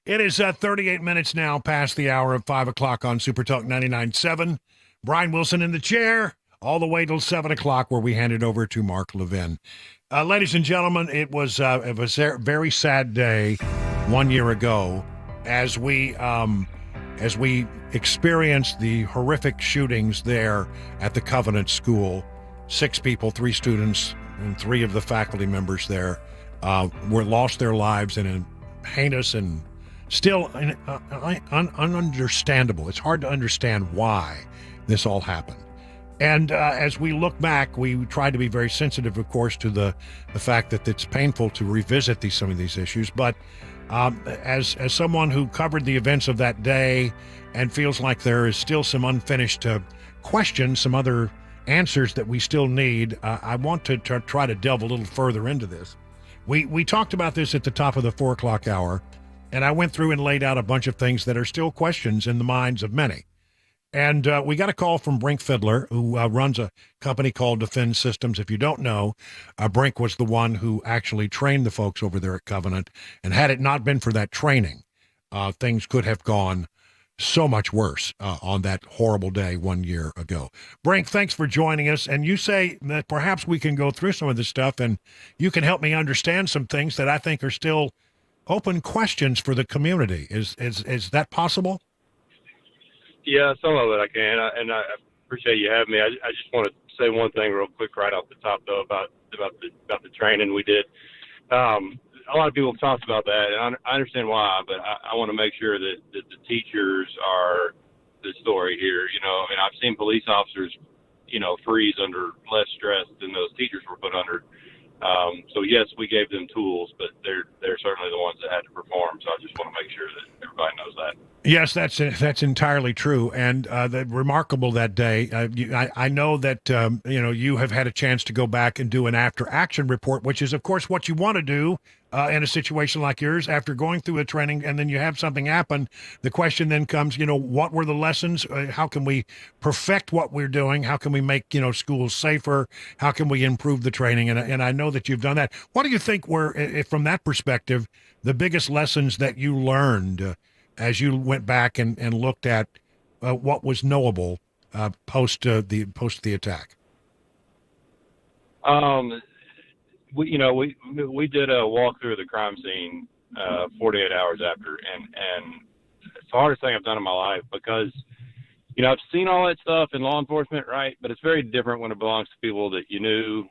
It is 38 minutes now past the hour of 5 o'clock on Super Talk 99.7. Brian Wilson in the chair all the way till 7 o'clock, where we hand it over to Mark Levin. Ladies and gentlemen, it was a very sad day 1 year ago as we experienced the horrific shootings there at the Covenant School. 6 people, 3 students, and 3 of the faculty members there lost their lives in a heinous and still ununderstandable. It's hard to understand why this all happened. And as we look back, we try to be very sensitive, of course, to the fact that it's painful to revisit some of these issues. But as someone who covered the events of that day and feels like there is still some unfinished questions, some other answers that we still need, I want to try to delve a little further into this. We talked about this at the top of the 4 o'clock hour, and I went through and laid out a bunch of things that are still questions in the minds of many. And we got a call from Brink Fiddler, who runs a company called Defend Systems. If you don't know, Brink was the one who actually trained the folks over there at Covenant. And had it not been for that training, things could have gone so much worse on that horrible day 1 year ago. Brink, thanks for joining us. And you say that perhaps we can go through some of this stuff and you can help me understand some things that I think are still open questions for the community. Is that possible? Yeah, some of it I can, and I appreciate you having me. I just want to say one thing real quick right off the top, though, about the training we did. A lot of people have talked about that, and I understand why, but I want to make sure that the teachers are the story here. You know, I mean, I've seen police officers, you know, freeze under less stress than those teachers were put under. So yes, we gave them tools, but they're certainly the ones that had to perform. So I just want to make sure that everybody knows that. Yes, that's entirely true, and remarkable that day. I know that you have had a chance to go back and do an after-action report, which is, of course, what you want to do in a situation like yours after going through a training, and then you have something happen. The question then comes, what were the lessons? How can we perfect what we're doing? How can we make schools safer? How can we improve the training? And I know that you've done that. What do you think were, from that perspective, the biggest lessons that you learned as you went back and looked at what was knowable post the attack? We did a walk through the crime scene 48 hours after, and it's the hardest thing I've done in my life because I've seen all that stuff in law enforcement, right? But it's very different when it belongs to people that you knew,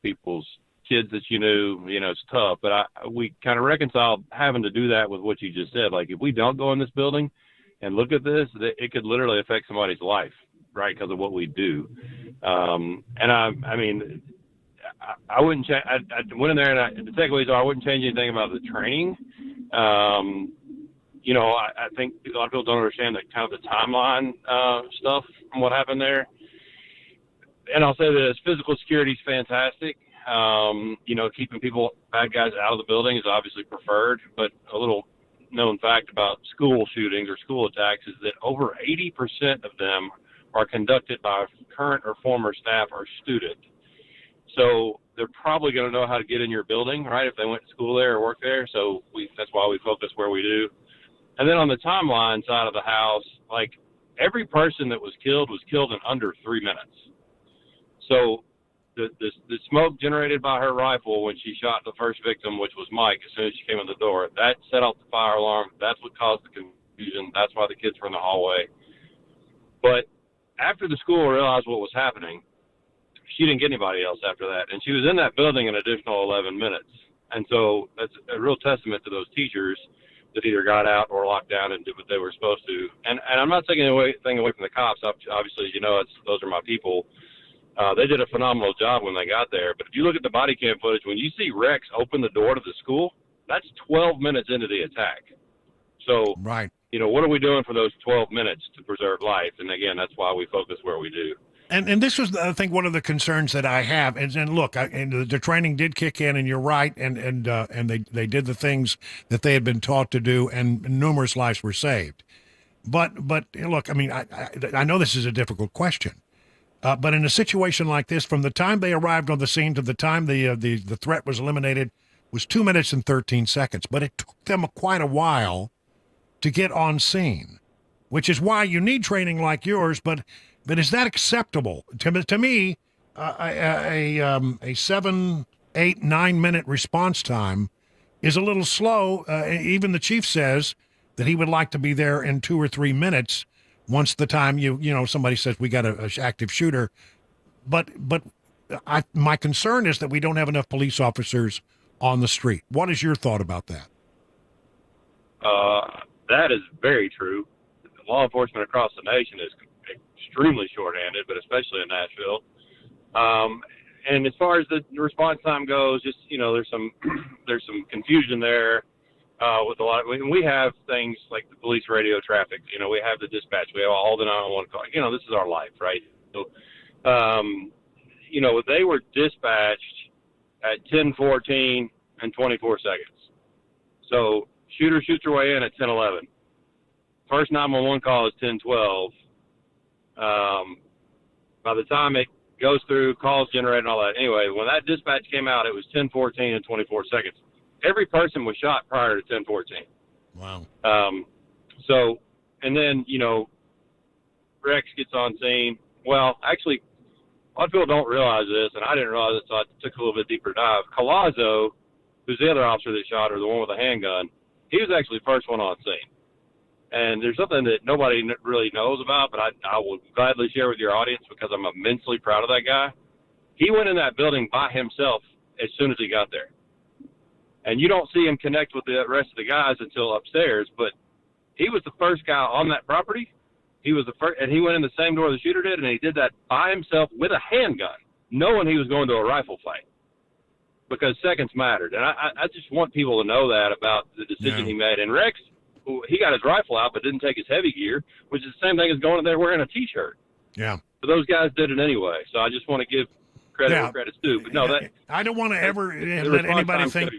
people's kids that you knew. It's tough, but we kind of reconciled having to do that with what you just said. Like, if we don't go in this building and look at this, it could literally affect somebody's life, right? Because of what we do. I wouldn't change. I went in there, and the takeaways are I wouldn't change anything about the training. I think a lot of people don't understand the kind of the timeline stuff from what happened there. And I'll say this: physical security is fantastic. Keeping bad guys out of the building is obviously preferred, but a little known fact about school shootings or school attacks is that over 80% of them are conducted by current or former staff or student. So they're probably going to know how to get in your building, right, if they went to school there or worked there. So that's why we focus where we do. And then on the timeline side of the house, like, every person that was killed in under 3 minutes. So the smoke generated by her rifle when she shot the first victim, which was Mike, as soon as she came in the door, that set off the fire alarm. That's what caused the confusion. That's why the kids were in the hallway. But after the school realized what was happening, she didn't get anybody else after that. And she was in that building an additional 11 minutes. And so that's a real testament to those teachers that either got out or locked down and did what they were supposed to. And I'm not taking anything away from the cops. Obviously, those are my people. They did a phenomenal job when they got there. But if you look at the body cam footage, when you see Rex open the door to the school, that's 12 minutes into the attack. So, right. What are we doing for those 12 minutes to preserve life? And again, that's why we focus where we do. And this was, I think, one of the concerns that I have. And look, the training did kick in, and you're right, and they did the things that they had been taught to do, and numerous lives were saved. But look, I know this is a difficult question, but in a situation like this, from the time they arrived on the scene to the time the threat was eliminated, was 2 minutes and 13 seconds. But it took them quite a while to get on scene, which is why you need training like yours. But is that acceptable? To me, a 7, 8, 9 minute response time is a little slow. Even the chief says that he would like to be there in 2 or 3 minutes once the time somebody says we got an active shooter. But my concern is that we don't have enough police officers on the street. What is your thought about that? That is very true. Law enforcement across the nation is extremely shorthanded, but especially in Nashville. And as far as the response time goes, just there's some confusion there with a lot. We have things like the police radio traffic. We have the dispatch. We have all the 911 calls. This is our life, right? So, they were dispatched at 10:14 and 24 seconds. So shooter shoots her way in at 10:11. First 911 call is 10:12. By the time it goes through, calls generated and all that. Anyway, when that dispatch came out, it was 10:14 and 24 seconds. Every person was shot prior to 10:14. Wow. So And then, you know, Rex gets on scene. Well, actually, a lot of people don't realize this, and I didn't realize it, so I took a little bit deeper dive. Collazo, who's the other officer that shot her, the one with the handgun, he was actually the first one on scene. And there's something that nobody really knows about, but I will gladly share with your audience because I'm immensely proud of that guy. He went in that building by himself as soon as he got there. And you don't see him connect with the rest of the guys until upstairs, but he was the first guy on that property. He was the first, and he went in the same door the shooter did, and he did that by himself with a handgun, knowing he was going to a rifle fight because seconds mattered. And I just want people to know that about the decision he made. and Rex, he got his rifle out but didn't take his heavy gear, which is the same thing as going in there wearing a T-shirt. Yeah. But those guys did it anyway, so I just want to give credit where credit's due. But no, I don't want to ever let anybody think.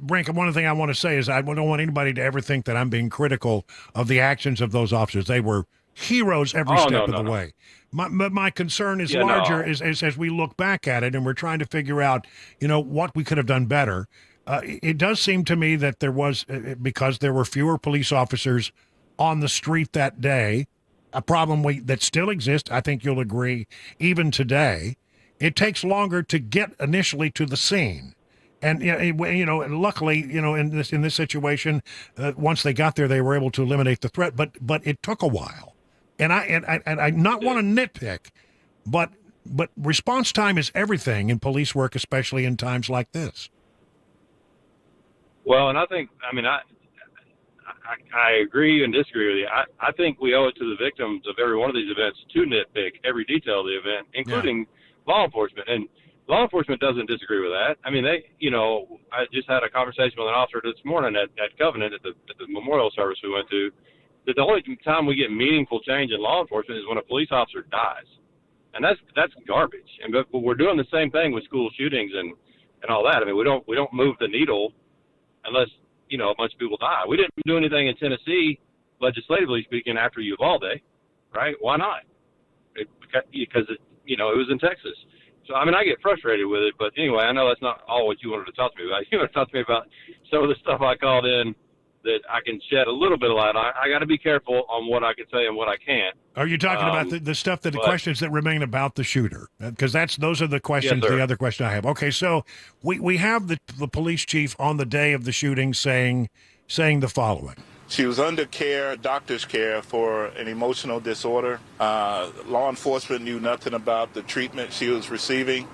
Brink, one thing I want to say is I don't want anybody to ever think that I'm being critical of the actions of those officers. They were heroes every step of the way. My concern is larger as we look back at it and we're trying to figure out, you know, what we could have done better. It does seem to me that there was, because there were fewer police officers on the street that day, a problem that still exists. I think you'll agree, even today. It takes longer to get initially to the scene. And, you know, luckily, you know, in this situation, once they got there, they were able to eliminate the threat. But it took a while. And I not want to nitpick, but response time is everything in police work, especially in times like this. Well, and I think, I mean, I agree and disagree with you. I think we owe it to the victims of every one of these events to nitpick every detail of the event, including law enforcement. And law enforcement doesn't disagree with that. I mean, I just had a conversation with an officer this morning at Covenant at the memorial service we went to, that the only time we get meaningful change in law enforcement is when a police officer dies. And that's garbage. But we're doing the same thing with school shootings and all that. I mean, we don't move the needle unless, you know, a bunch of people die. We didn't do anything in Tennessee, legislatively speaking, after Uvalde, right? Why not? Because it was in Texas. So, I mean, I get frustrated with it, but anyway, I know that's not all what you wanted to talk to me about. You want to talk to me about some of the stuff I called in that I can shed a little bit of light on. I got to be careful on what I can say and what I can't. Are you talking about the stuff the questions that remain about the shooter? Because those are the questions, the other question I have. Okay, so we have the police chief on the day of the shooting saying the following. She was under doctor's care for an emotional disorder. Law enforcement knew nothing about the treatment she was receiving.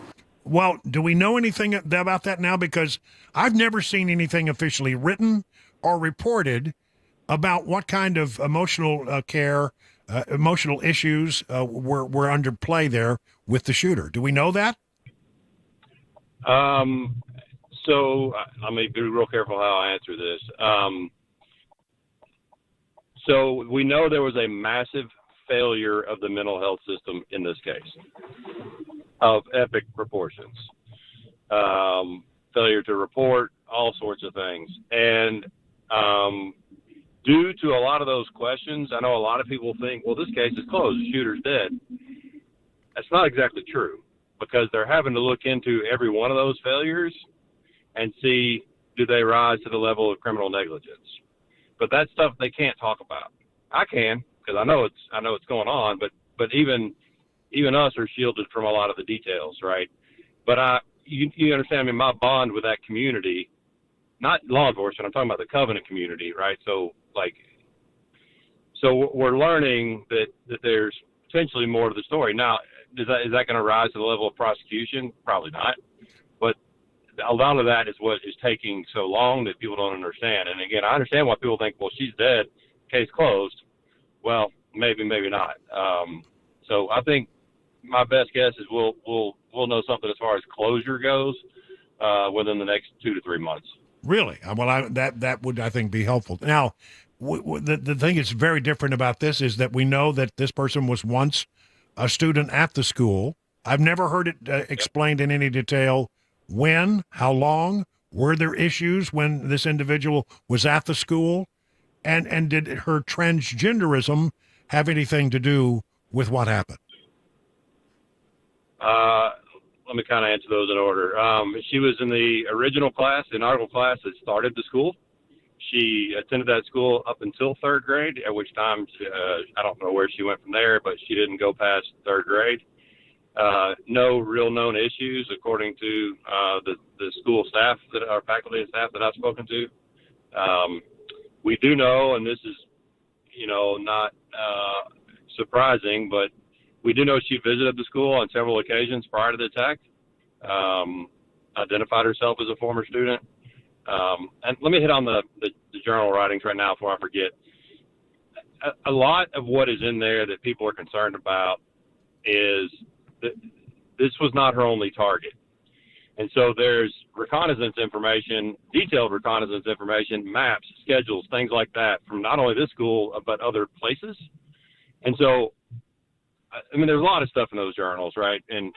Well, do we know anything about that now? Because I've never seen anything officially written or reported about what kind of emotional care, emotional issues were under play there with the shooter. Do we know that? So let me be real careful how I answer this. So we know there was a massive failure of the mental health system in this case of epic proportions. Failure to report, all sorts of things. And due to a lot of those questions, I know a lot of people think, well, this case is closed, the shooter's dead. That's not exactly true, because they're having to look into every one of those failures and see, do they rise to the level of criminal negligence? But that's stuff they can't talk about. I can, because I know it's going on, but even us are shielded from a lot of the details, right? But you understand, I mean, my bond with that community, not law enforcement, I'm talking about the Covenant community, right? So we're learning that there's potentially more to the story. Now, is that going to rise to the level of prosecution? Probably not. But a lot of that is what is taking so long that people don't understand. And again, I understand why people think, well, she's dead, case closed. Well, maybe not. So I think my best guess is we'll know something as far as closure goes within the next 2 to 3 months. Really? Well, that would, I think, be helpful. Now, the thing that's very different about this is that we know that this person was once a student at the school. I've never heard it explained in any detail when, how long, were there issues when this individual was at the school, and did her transgenderism have anything to do with what happened? Let me kind of answer those in order. She was in the original class, the inaugural class that started the school. She attended that school up until third grade, at which time I don't know where she went from there, but she didn't go past third grade. No real known issues, according to the school staff, our faculty and staff that I've spoken to. We do know, and this is, not surprising, but we do know she visited the school on several occasions prior to the attack, identified herself as a former student. And let me hit on the journal writings right now before I forget. A lot of what is in there that people are concerned about is that this was not her only target. And so there's reconnaissance information, detailed reconnaissance information, maps, schedules, things like that from not only this school, but other places. And so, I mean, there's a lot of stuff in those journals, right? And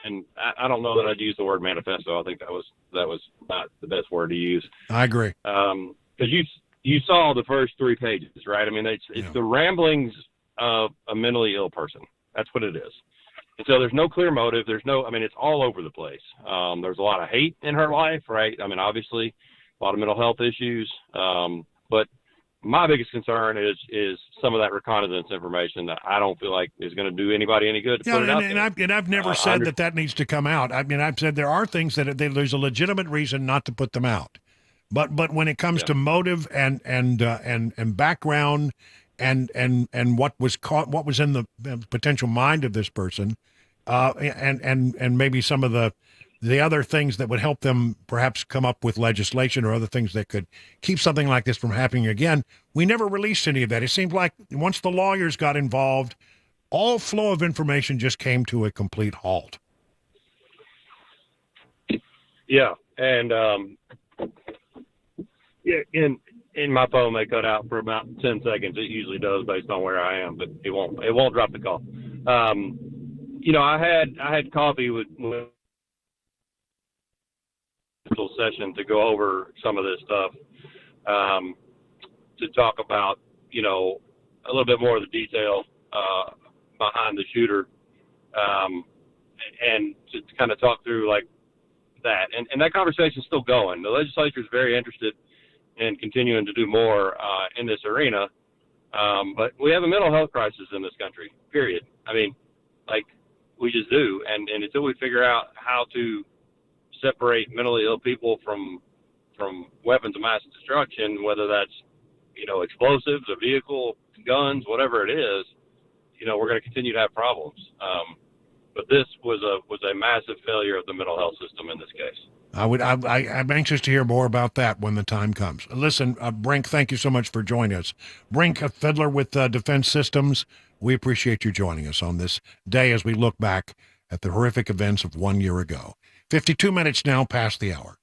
I don't know that I'd use the word manifesto. I think that was not the best word to use. I agree. Because you saw the first 3 pages, right? I mean, it's the ramblings of a mentally ill person. That's what it is. And so there's no clear motive. It's all over the place. There's a lot of hate in her life, right? I mean, obviously, a lot of mental health issues. But my biggest concern is some of that reconnaissance information that I don't feel like is going to do anybody any good to put it out there. And I've never said that needs to come out. I mean, I've said there are things that there's a legitimate reason not to put them out. But when it comes to motive and background and what was in the potential mind of this person, and maybe some of the other things that would help them perhaps come up with legislation or other things that could keep something like this from happening again, we never released any of that. It seemed like once the lawyers got involved, all flow of information just came to a complete halt. Yeah, and in my phone they cut out for about 10 seconds. It usually does based on where I am, but it won't drop the call. I had coffee with session to go over some of this stuff, to talk about, a little bit more of the detail behind the shooter, and to kind of talk through like that. And that conversation is still going. The legislature is very interested in continuing to do more in this arena, but we have a mental health crisis in this country, period. I mean, like, we just do. And until we figure out how to separate mentally ill people from weapons of mass destruction, whether that's, explosives, a vehicle, guns, whatever it is, we're going to continue to have problems. But this was a massive failure of the mental health system in this case. I'm anxious to hear more about that when the time comes. Listen, Brink, thank you so much for joining us. Brink, a fiddler with Defense Systems, we appreciate you joining us on this day as we look back at the horrific events of 1 year ago. 52 minutes now past the hour.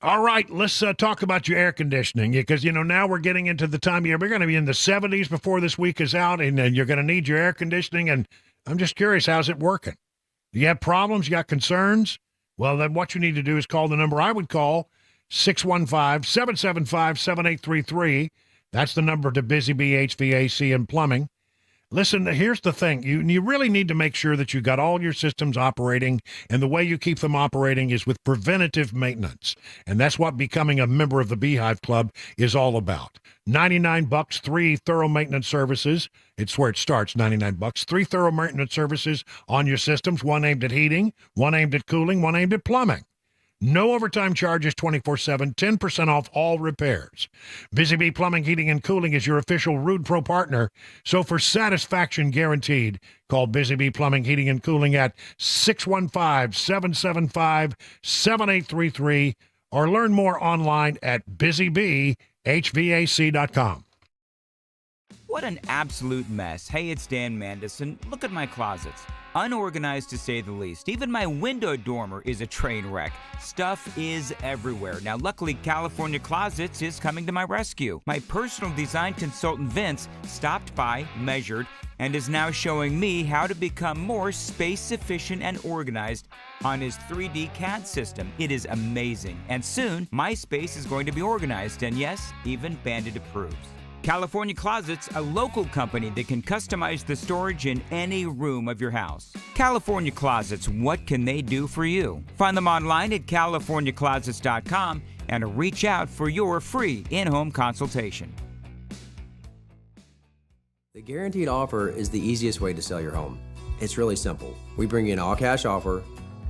All right, let's talk about your air conditioning, because, now we're getting into the time of year. We're going to be in the 70s before this week is out, and you're going to need your air conditioning, and I'm just curious, how's it working? Do you have problems? You got concerns? Well, then what you need to do is call the number I would call, 615-775-7833. That's the number to Busy Bee HVAC and Plumbing. Listen, here's the thing. You really need to make sure that you got all your systems operating, and the way you keep them operating is with preventative maintenance. And that's what becoming a member of the Beehive Club is all about. $99, 3 thorough maintenance services. It's where it starts, $99. 3 thorough maintenance services on your systems, one aimed at heating, one aimed at cooling, one aimed at plumbing. No overtime charges 24/7, 10% off all repairs. Busy Bee Plumbing, Heating, and Cooling is your official Rude Pro partner. So for satisfaction guaranteed, call Busy Bee Plumbing, Heating, and Cooling at 615-775-7833 or learn more online at busybehvac.com. What an absolute mess. Hey, it's Dan Mandison. Look at my closets. Unorganized to say the least. Even my window dormer is a train wreck. Stuff is everywhere. Now, luckily, California Closets is coming to my rescue. My personal design consultant, Vince, stopped by, measured, and is now showing me how to become more space efficient and organized on his 3D CAD system. It is amazing. And soon, my space is going to be organized, and yes, even Bandit approves. California Closets, a local company that can customize the storage in any room of your house. California Closets, what can they do for you? Find them online at californiaclosets.com and reach out for your free in-home consultation. The guaranteed offer is the easiest way to sell your home. It's really simple. We bring you an all-cash offer.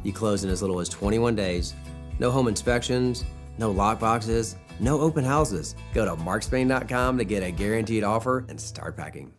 You close in as little as 21 days. No home inspections, no lock boxes, no open houses. Go to markspain.com to get a guaranteed offer and start packing.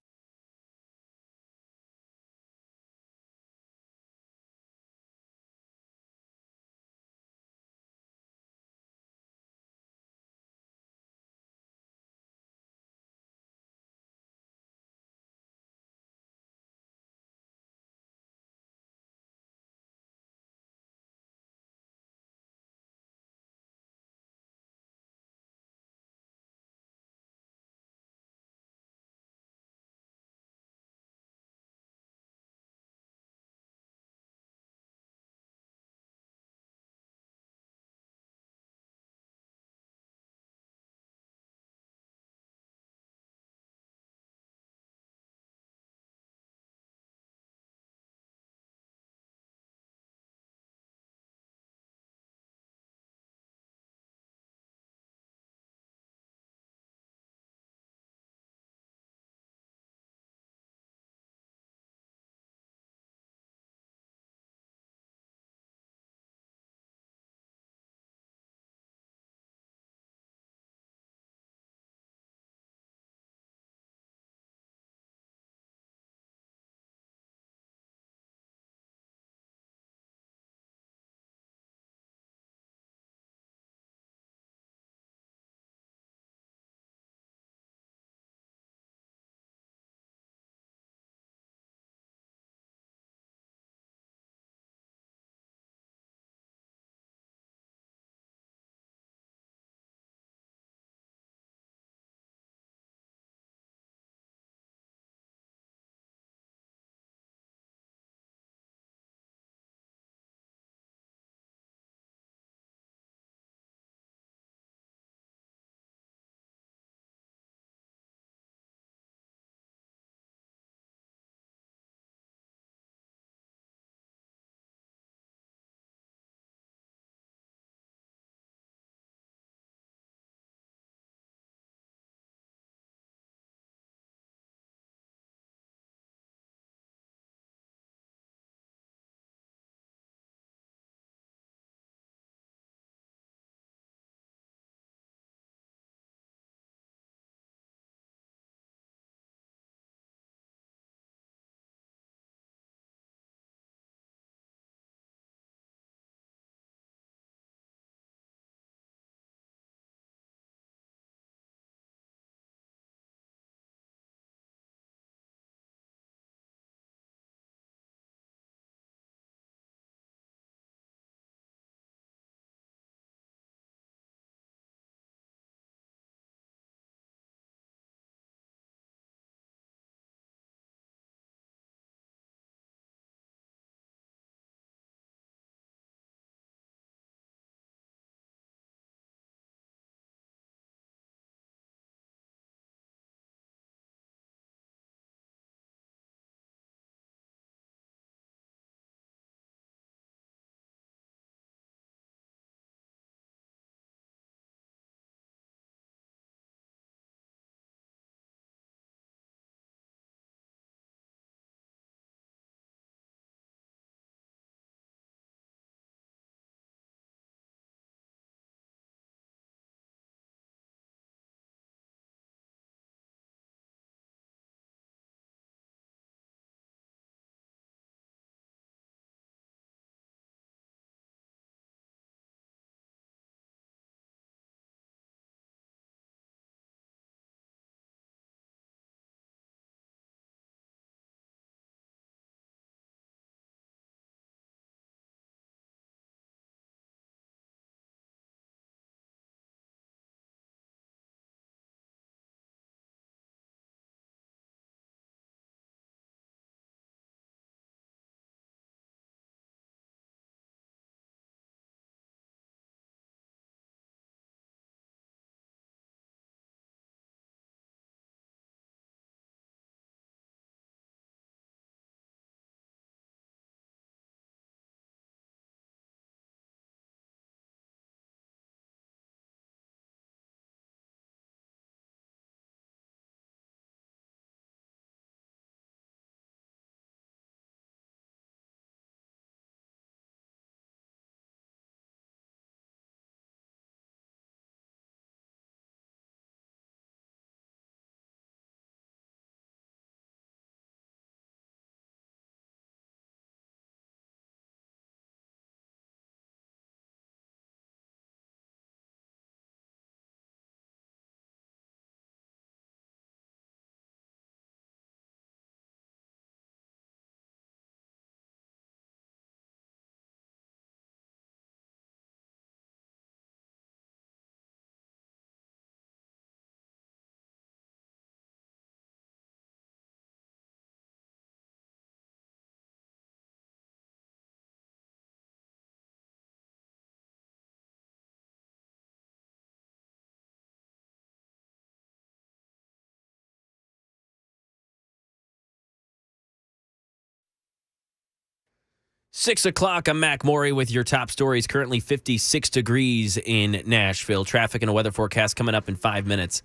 6 o'clock, I'm Mac Maury with your top stories. Currently 56 degrees in Nashville. Traffic and a weather forecast coming up in 5 minutes.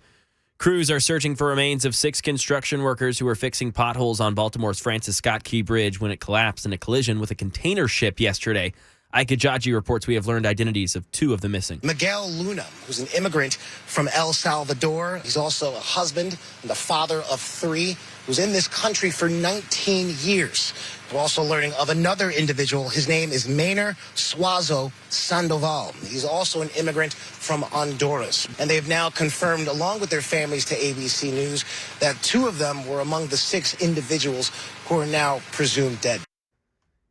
Crews are searching for remains of 6 construction workers who were fixing potholes on Baltimore's Francis Scott Key Bridge when it collapsed in a collision with a container ship yesterday. Ike Ajaji reports we have learned identities of 2 of the missing. Miguel Luna, who's an immigrant from El Salvador. He's also a husband and the father of 3, who's in this country for 19 years. We're also learning of another individual. His name is Maynor Suazo Sandoval. He's also an immigrant from Honduras. And they've now confirmed, along with their families to ABC News, that 2 of them were among the 6 individuals who are now presumed dead.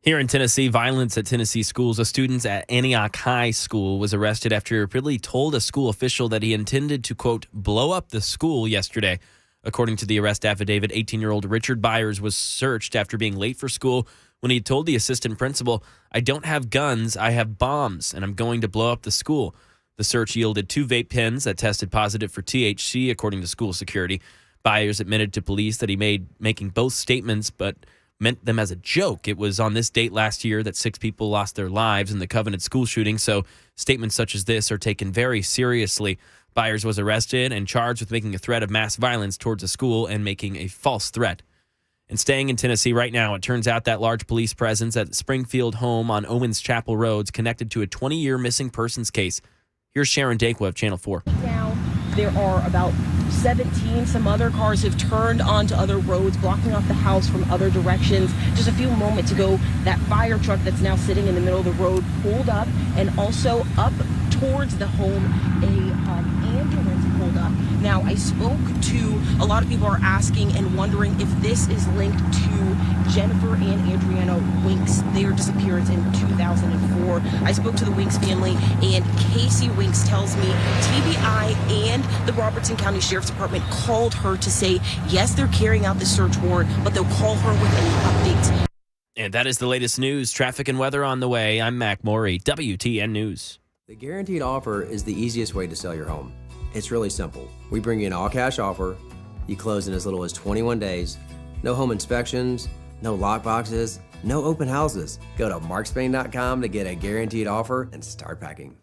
Here in Tennessee, violence at Tennessee schools. A student at Antioch High School was arrested after he repeatedly told a school official that he intended to, quote, blow up the school yesterday. According to the arrest affidavit, 18-year-old Richard Byers was searched after being late for school when he told the assistant principal, "I don't have guns, I have bombs, and I'm going to blow up the school." The search yielded 2 vape pens that tested positive for THC, according to school security. Byers admitted to police that he making both statements, but meant them as a joke. It was on this date last year that 6 people lost their lives in the Covenant school shooting, so statements such as this are taken very seriously. Byers was arrested and charged with making a threat of mass violence towards a school and making a false threat. And staying in Tennessee right now, it turns out that large police presence at Springfield home on Owens Chapel Road is connected to a 20-year missing persons case. Here's Sharon Dake of Channel 4. Now, there are about 17. Some other cars have turned onto other roads, blocking off the house from other directions. Just a few moments ago, that fire truck that's now sitting in the middle of the road pulled up, and also up towards the home, ambulance pulled up. Now, I spoke to a lot of people are asking and wondering if this is linked to Jennifer and Adriana Winks, their disappearance in 2004. I spoke to the Winks family, and Casey Winks tells me TBI and the Robertson County Sheriff's Department called her to say, yes, they're carrying out the search warrant, but they'll call her with any updates. And that is the latest news. Traffic and weather on the way. I'm Mac Maury, WTN News. The Guaranteed Offer is the easiest way to sell your home. It's really simple. We bring you an all-cash offer. You close in as little as 21 days. No home inspections, no lock boxes, no open houses. Go to markspain.com to get a guaranteed offer and start packing.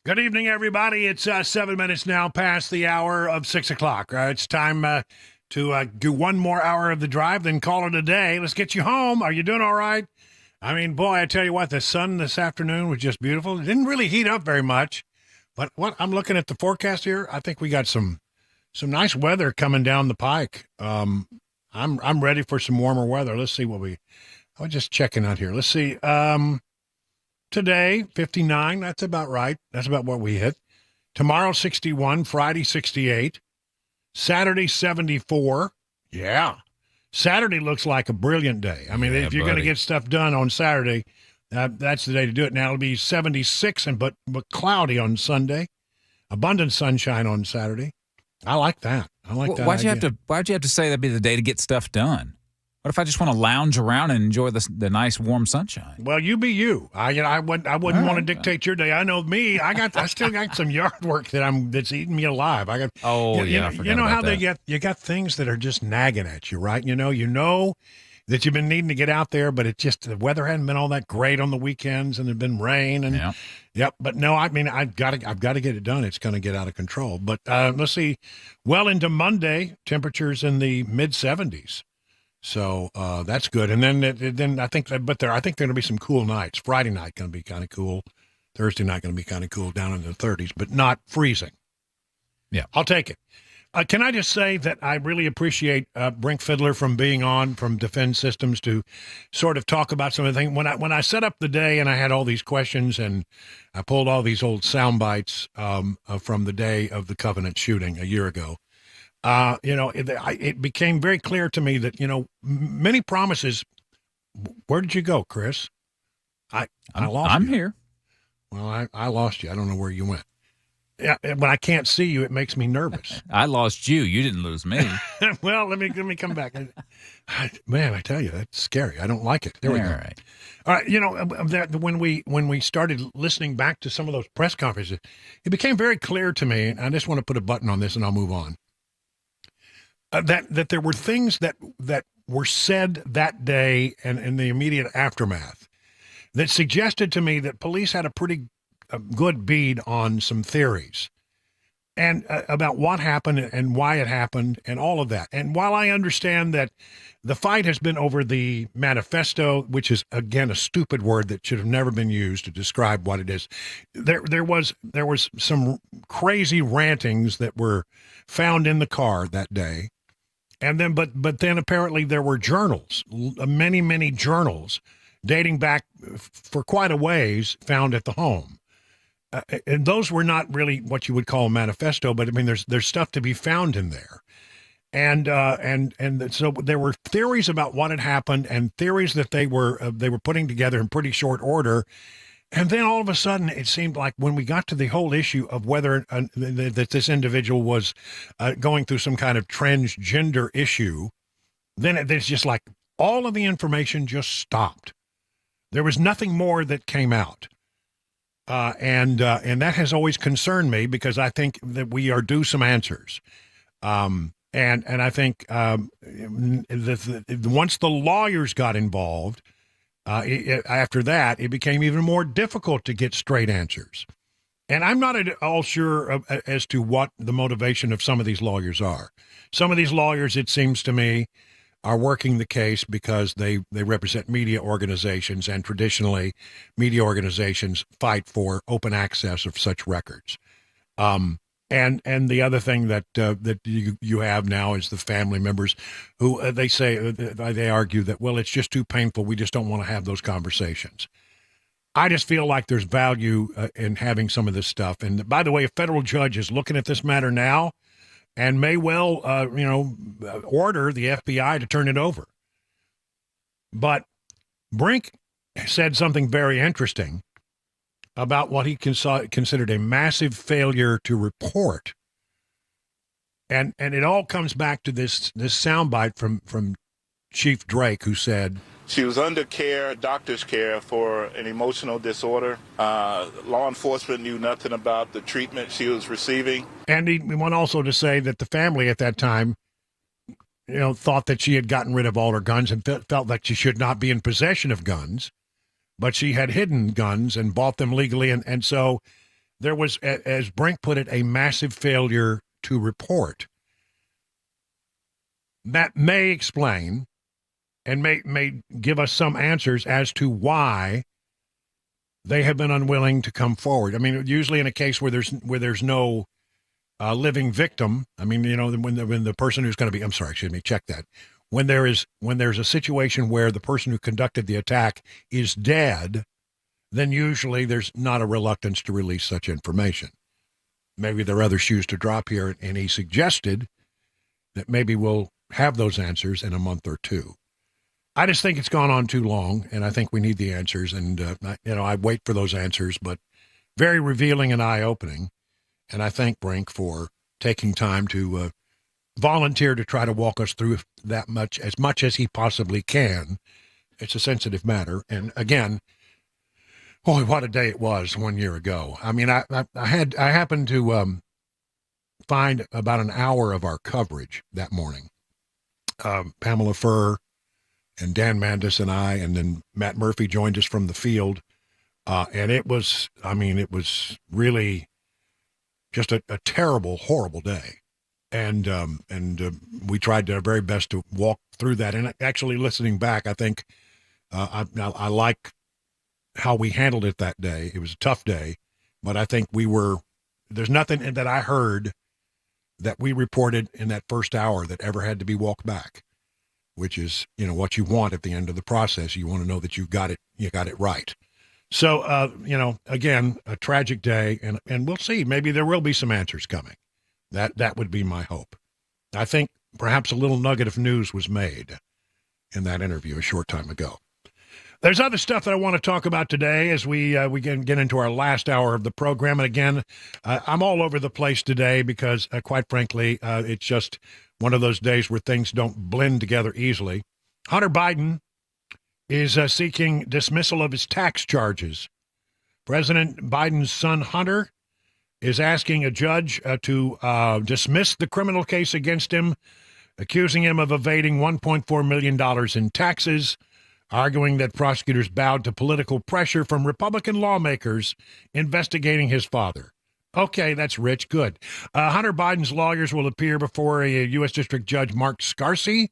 Good evening, everybody. It's 7 minutes now past the hour of 6 o'clock. It's time to do one more hour of the drive, then call it a day. Let's get you home. Are you doing all right? I mean, boy, I tell you what, the sun this afternoon was just beautiful. It didn't really heat up very much, but what I'm looking at the forecast here, I think we got some nice weather coming down the pike. I'm ready for some warmer weather. Let's see I was just checking out here. Let's see. Today, 59. That's about right. That's about what we hit. Tomorrow, 61. Friday, 68. Saturday, 74. Yeah. Saturday looks like a brilliant day. I mean, if you're going to get stuff done on Saturday, that's the day to do it. Now, it'll be 76 but cloudy on Sunday. Abundant sunshine on Saturday. I like that. I like that. Why'd you have to say that'd be the day to get stuff done? What if I just want to lounge around and enjoy the nice warm sunshine? Well, you be you. I wouldn't want to dictate your day. I know me. I still got some yard work that's eating me alive. I got. You know how you got things that are just nagging at you, right? You know that you've been needing to get out there, but it just the weather hadn't been all that great on the weekends, and there'd been rain and yep. But no, I mean I've got to get it done. It's going to get out of control. But let's see. Well into Monday, temperatures in the mid 70s. So that's good. And then I think there are going to be some cool nights. Friday night going to be kind of cool. Thursday night going to be kind of cool, down in the 30s, but not freezing. Yeah, I'll take it. Can I just say that I really appreciate Brink Fiddler from being on from Defend Systems to sort of talk about some of the things. When I set up the day and I had all these questions and I pulled all these old sound bites from the day of the Covenant shooting a year ago. It became very clear to me that, many promises. Where did you go, Chris? I lost you. I'm here. Well, I lost you. I don't know where you went. Yeah, when I can't see you, it makes me nervous. I lost you. You didn't lose me. Well, let me come back. Man, I tell you, that's scary. I don't like it. There we go. All right. When we started listening back to some of those press conferences, it became very clear to me, and I just want to put a button on this and I'll move on. That there were things that were said that day and in the immediate aftermath that suggested to me that police had a pretty good bead on some theories and about what happened and why it happened and all of that. And while I understand that the fight has been over the manifesto, which is, again, a stupid word that should have never been used to describe what it is, there was some crazy rantings that were found in the car that day. And then, but then apparently there were journals, many journals dating back for quite a ways found at the home. And those were not really what you would call a manifesto, but I mean, there's stuff to be found in there. And so there were theories about what had happened and theories that they were putting together in pretty short order. And then all of a sudden, it seemed like when we got to the whole issue of whether that this individual was going through some kind of transgender issue, then it's just like all of the information just stopped. There was nothing more that came out. And that has always concerned me because I think that we are due some answers. And I think once the lawyers got involved, after that, it became even more difficult to get straight answers. And I'm not at all sure as to what the motivation of some of these lawyers are. Some of these lawyers, it seems to me, are working the case because they represent media organizations, and traditionally media organizations fight for open access of such records. And the other thing that you have now is the family members who they argue that, well, it's just too painful. We just don't want to have those conversations. I just feel like there's value in having some of this stuff. And by the way, a federal judge is looking at this matter now and may well, order the FBI to turn it over. But Brink said something very interesting about what he considered a massive failure to report. And it all comes back to this soundbite from Chief Drake, who said, she was under doctor's care for an emotional disorder. Law enforcement knew nothing about the treatment she was receiving. And he went also to say that the family at that time, thought that she had gotten rid of all her guns and felt like she should not be in possession of guns. But she had hidden guns and bought them legally. And so there was, as Brink put it, a massive failure to report. That may explain and may give us some answers as to why they have been unwilling to come forward. I mean, usually in a case where there's no living victim, I mean, you know, when the person who's going to be, I'm sorry, excuse me, check that. When there's a situation where the person who conducted the attack is dead, then usually there's not a reluctance to release such information. Maybe there are other shoes to drop here, and he suggested that maybe we'll have those answers in a month or two. I just think it's gone on too long, and I think we need the answers, and I wait for those answers, but very revealing and eye-opening, and I thank Brink for taking time to volunteer to try to walk us through that much as he possibly can. It's a sensitive matter, and again, boy, what a day it was 1 year ago. I mean, I happened to find about an hour of our coverage that morning. Pamela Furr and Dan Mandis and I, and then Matt Murphy joined us from the field. And it was really just a terrible, horrible day. And we tried our very best to walk through that. And actually listening back, I think I like how we handled it that day. It was a tough day, but I think there's nothing that I heard that we reported in that first hour that ever had to be walked back, which is, you know, what you want at the end of the process. You want to know that you got it right. So, again, a tragic day, and we'll see. Maybe there will be some answers coming. That would be my hope. I think perhaps a little nugget of news was made in that interview a short time ago. There's other stuff that I want to talk about today as we get into our last hour of the program. And again, I'm all over the place today because, quite frankly, it's just one of those days where things don't blend together easily. Hunter Biden is seeking dismissal of his tax charges. President Biden's son, Hunter, is asking a judge to dismiss the criminal case against him, accusing him of evading $1.4 million in taxes, arguing that prosecutors bowed to political pressure from Republican lawmakers investigating his father. Okay, that's rich. Good. Hunter Biden's lawyers will appear before a U.S. District Judge Mark Scarcy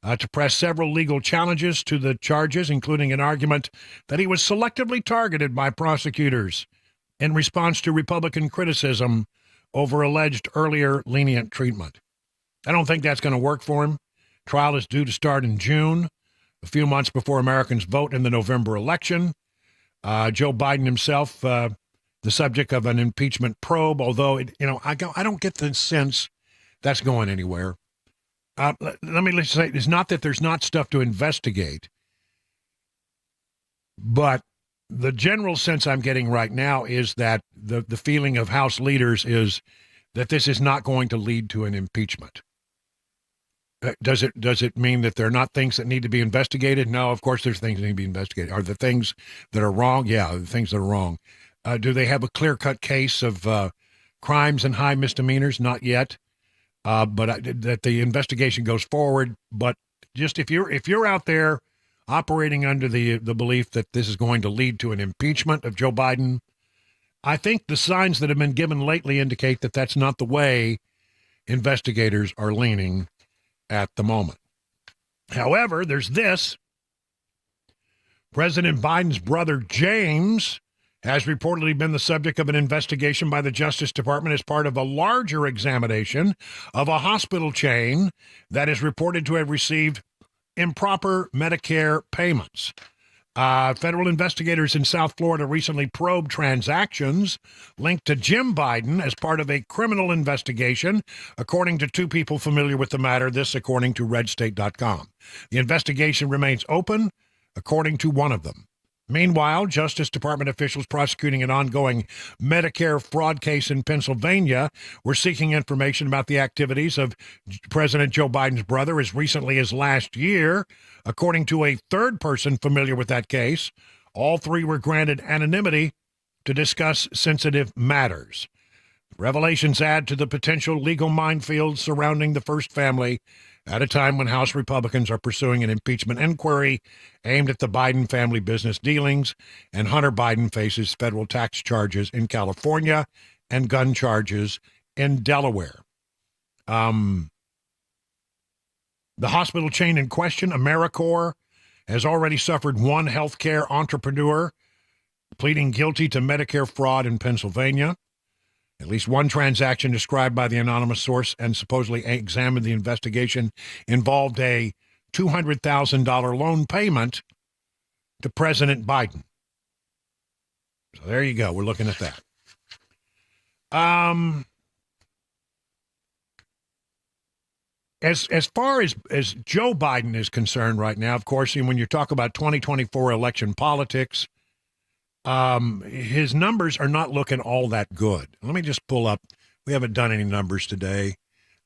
to press several legal challenges to the charges, including an argument that he was selectively targeted by prosecutors in response to Republican criticism over alleged earlier lenient treatment. I don't think that's going to work for him. Trial is due to start in June, a few months before Americans vote in the November election. Joe Biden himself, the subject of an impeachment probe, although, I don't get the sense that's going anywhere. Let me say, it's not that there's not stuff to investigate, but the general sense I'm getting right now is that the feeling of House leaders is that this is not going to lead to an impeachment. Does it mean that there are not things that need to be investigated? No, of course there's things that need to be investigated. Are the things that are wrong? Yeah, the things that are wrong. Do they have a clear-cut case of crimes and high misdemeanors? Not yet. But that the investigation goes forward. But just if you're out there operating under the belief that this is going to lead to an impeachment of Joe Biden, I think the signs that have been given lately indicate that that's not the way investigators are leaning at the moment. However, there's this. President Biden's brother, James, has reportedly been the subject of an investigation by the Justice Department as part of a larger examination of a hospital chain that is reported to have received improper Medicare payments. Federal investigators in South Florida recently probed transactions linked to Jim Biden as part of a criminal investigation, according to two people familiar with the matter, this according to redstate.com. The investigation remains open, according to one of them. Meanwhile, Justice Department officials prosecuting an ongoing Medicare fraud case in Pennsylvania were seeking information about the activities of President Joe Biden's brother as recently as last year. According to a third person familiar with that case, all three were granted anonymity to discuss sensitive matters. Revelations add to the potential legal minefield surrounding the First family at a time when House Republicans are pursuing an impeachment inquiry aimed at the Biden family business dealings, and Hunter Biden faces federal tax charges in California and gun charges in Delaware. The hospital chain in question, AmeriCorps, has already suffered one healthcare entrepreneur pleading guilty to Medicare fraud in Pennsylvania. At least one transaction described by the anonymous source and supposedly examined the investigation involved a $200,000 loan payment to President Biden. So there you go. We're looking at that. As far as Joe Biden is concerned right now, of course, when you talk about 2024 election politics, his numbers are not looking all that good. Let me just pull up. We haven't done any numbers today.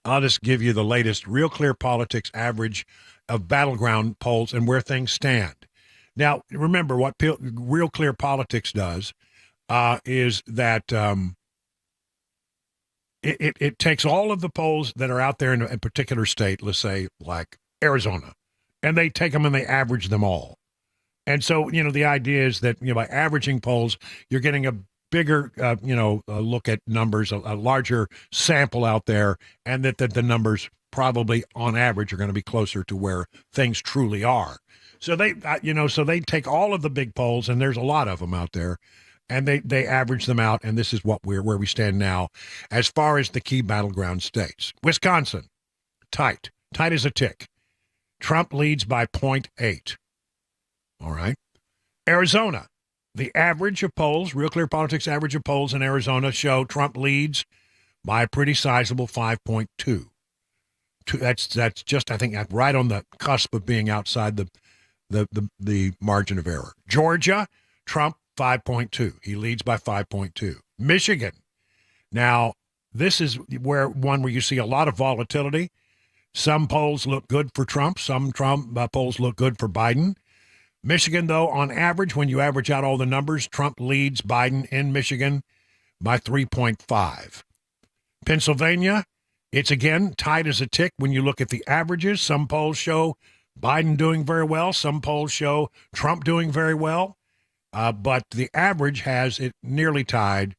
I'll just give you the latest Real Clear Politics average of battleground polls and where things stand. Now, remember what Real Clear Politics does is that it takes all of the polls that are out there in a particular state, let's say like Arizona, and they take them and they average them all. And so, the idea is that, by averaging polls, you're getting a bigger, look at numbers, a larger sample out there, and that the numbers probably on average are going to be closer to where things truly are. So they take all of the big polls, and there's a lot of them out there, and they average them out, and this is where we stand now as far as the key battleground states. Wisconsin, tight as a tick. Trump leads by 0.8. All right. Arizona, the average of polls, Real Clear Politics average of polls in Arizona show Trump leads by a pretty sizable 5.2. That's just, I think, right on the cusp of being outside the margin of error. Georgia, Trump 5.2. He leads by 5.2. Michigan. Now, this is where you see a lot of volatility. Some polls look good for Trump. Some polls look good for Biden. Michigan, though, on average, when you average out all the numbers, Trump leads Biden in Michigan by 3.5. Pennsylvania, it's again tight as a tick when you look at the averages. Some polls show Biden doing very well. Some polls show Trump doing very well. But the average has it nearly tied,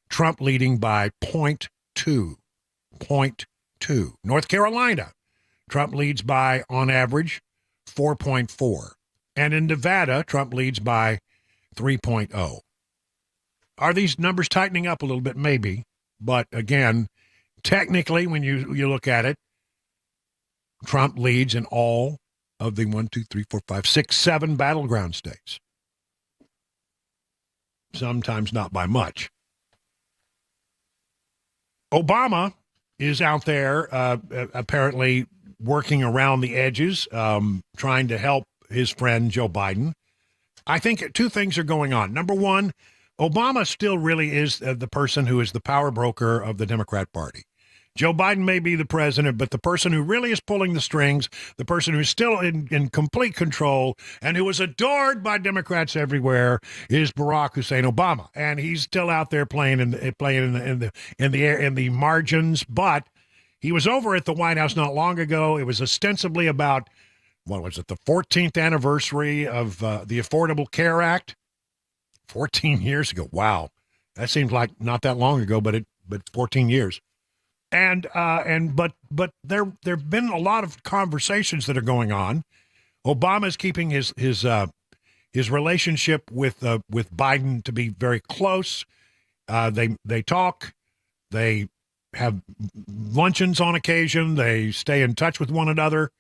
Trump leading by 0.2. 0.2. North Carolina, Trump leads by, on average, 4.4. And in Nevada, Trump leads by 3.0. Are these numbers tightening up a little bit? Maybe. But again, technically, when you look at it, Trump leads in all of the 1, 2, 3, 4, 5, 6, 7 battleground states. Sometimes not by much. Obama is out there apparently working around the edges, trying to help his friend Joe Biden. I think two things are going on. Number one, Obama still really is the person who is the power broker of the Democrat Party. Joe Biden may be the president, but the person who really is pulling the strings, the person who's still in complete control and who is adored by Democrats everywhere is Barack Hussein Obama, and he's still out there playing in the margins. But he was over at the White House not long ago. It was ostensibly about, what was it, the 14th anniversary of the Affordable Care Act? 14 years ago. Wow, that seems like not that long ago, but 14 years. But there've been a lot of conversations that are going on. Obama's keeping his relationship with Biden to be very close. They talk, they have luncheons on occasion, they stay in touch with one another.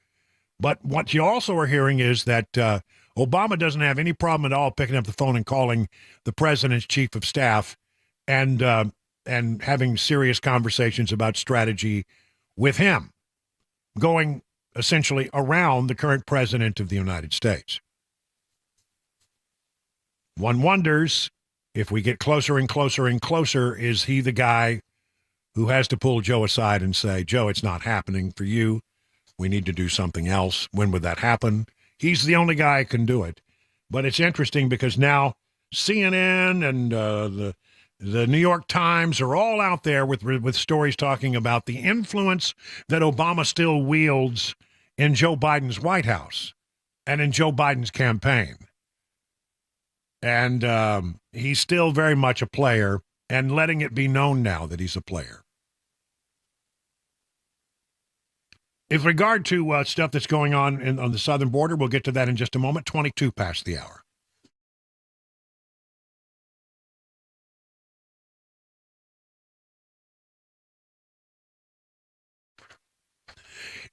But what you also are hearing is that Obama doesn't have any problem at all picking up the phone and calling the president's chief of staff and having serious conversations about strategy with him, going essentially around the current president of the United States. One wonders, if we get closer and closer and closer, is he the guy who has to pull Joe aside and say, Joe, it's not happening for you. We need to do something else. When would that happen? He's the only guy who can do it. But it's interesting because now CNN and The New York Times are all out there with stories talking about the influence that Obama still wields in Joe Biden's White House and in Joe Biden's campaign. And he's still very much a player and letting it be known now that he's a player. In regard to stuff that's going on on the southern border, we'll get to that in just a moment. 22 past the hour.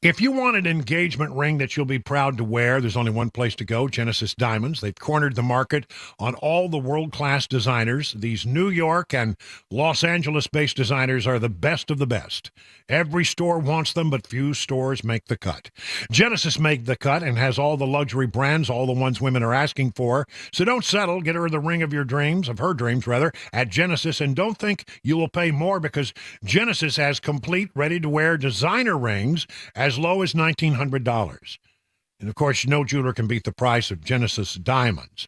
If you want an engagement ring that you'll be proud to wear, there's only one place to go, Genesis Diamonds. They've cornered the market on all the world-class designers. These New York and Los Angeles-based designers are the best of the best. Every store wants them, but few stores make the cut. Genesis made the cut and has all the luxury brands, all the ones women are asking for. So don't settle. Get her the ring of your dreams, of her dreams, rather, at Genesis. And don't think you will pay more, because Genesis has complete, ready-to-wear designer rings as low as $1,900. And of course, no jeweler can beat the price of Genesis diamonds.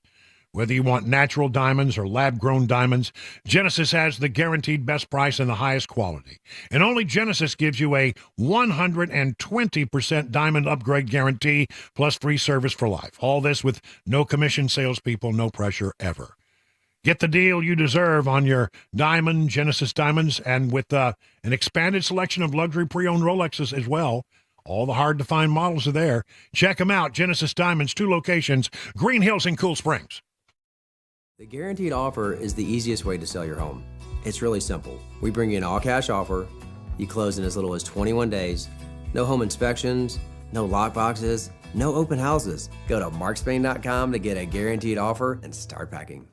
Whether you want natural diamonds or lab-grown diamonds, Genesis has the guaranteed best price and the highest quality. And only Genesis gives you a 120% diamond upgrade guarantee plus free service for life. All this with no commission salespeople, no pressure ever. Get the deal you deserve on your diamond, Genesis diamonds, and with an expanded selection of luxury pre-owned Rolexes as well. All the hard-to-find models are there. Check them out. Genesis Diamonds, 2 locations, Green Hills and Cool Springs. The guaranteed offer is the easiest way to sell your home. It's really simple. We bring you an all-cash offer. You close in as little as 21 days. No home inspections, no lock boxes, no open houses. Go to markspain.com to get a guaranteed offer and start packing.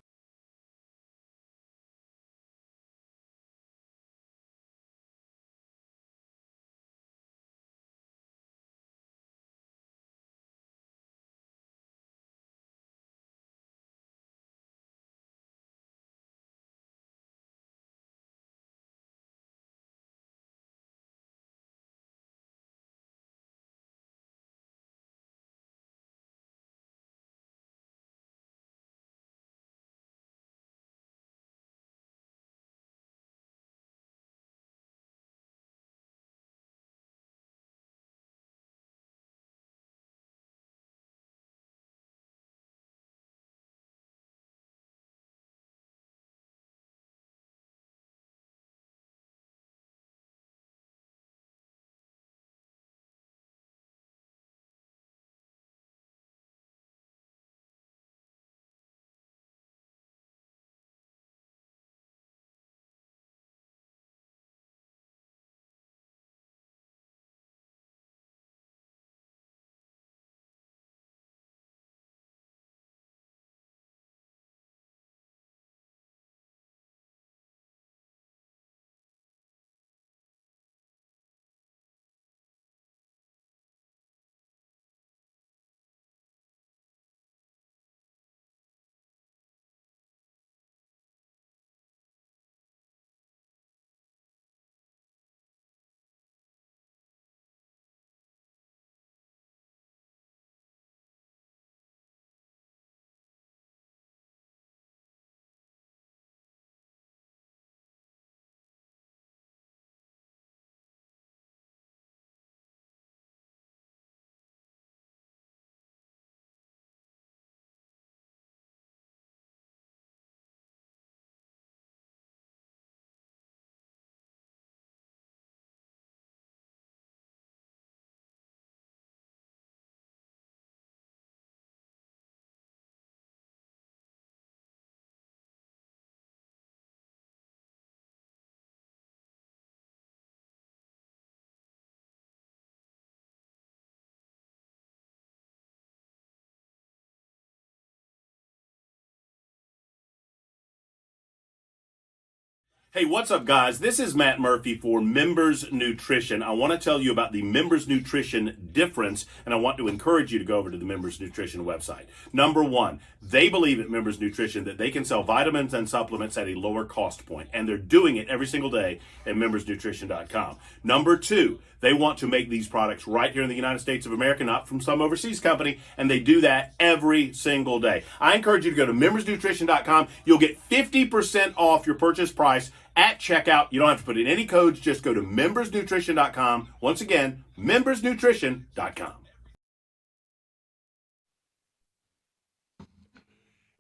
Hey, what's up, guys? This is Matt Murphy for Members Nutrition. I want to tell you about the Members Nutrition difference, and I want to encourage you to go over to the Members Nutrition website. Number one, they believe at Members Nutrition that they can sell vitamins and supplements at a lower cost point, and they're doing it every single day at membersnutrition.com. Number two, they want to make these products right here in the United States of America, not from some overseas company, and they do that every single day. I encourage you to go to membersnutrition.com. You'll get 50% off your purchase price at checkout. You don't have to put in any codes. Just go to membersnutrition.com. Once again, membersnutrition.com.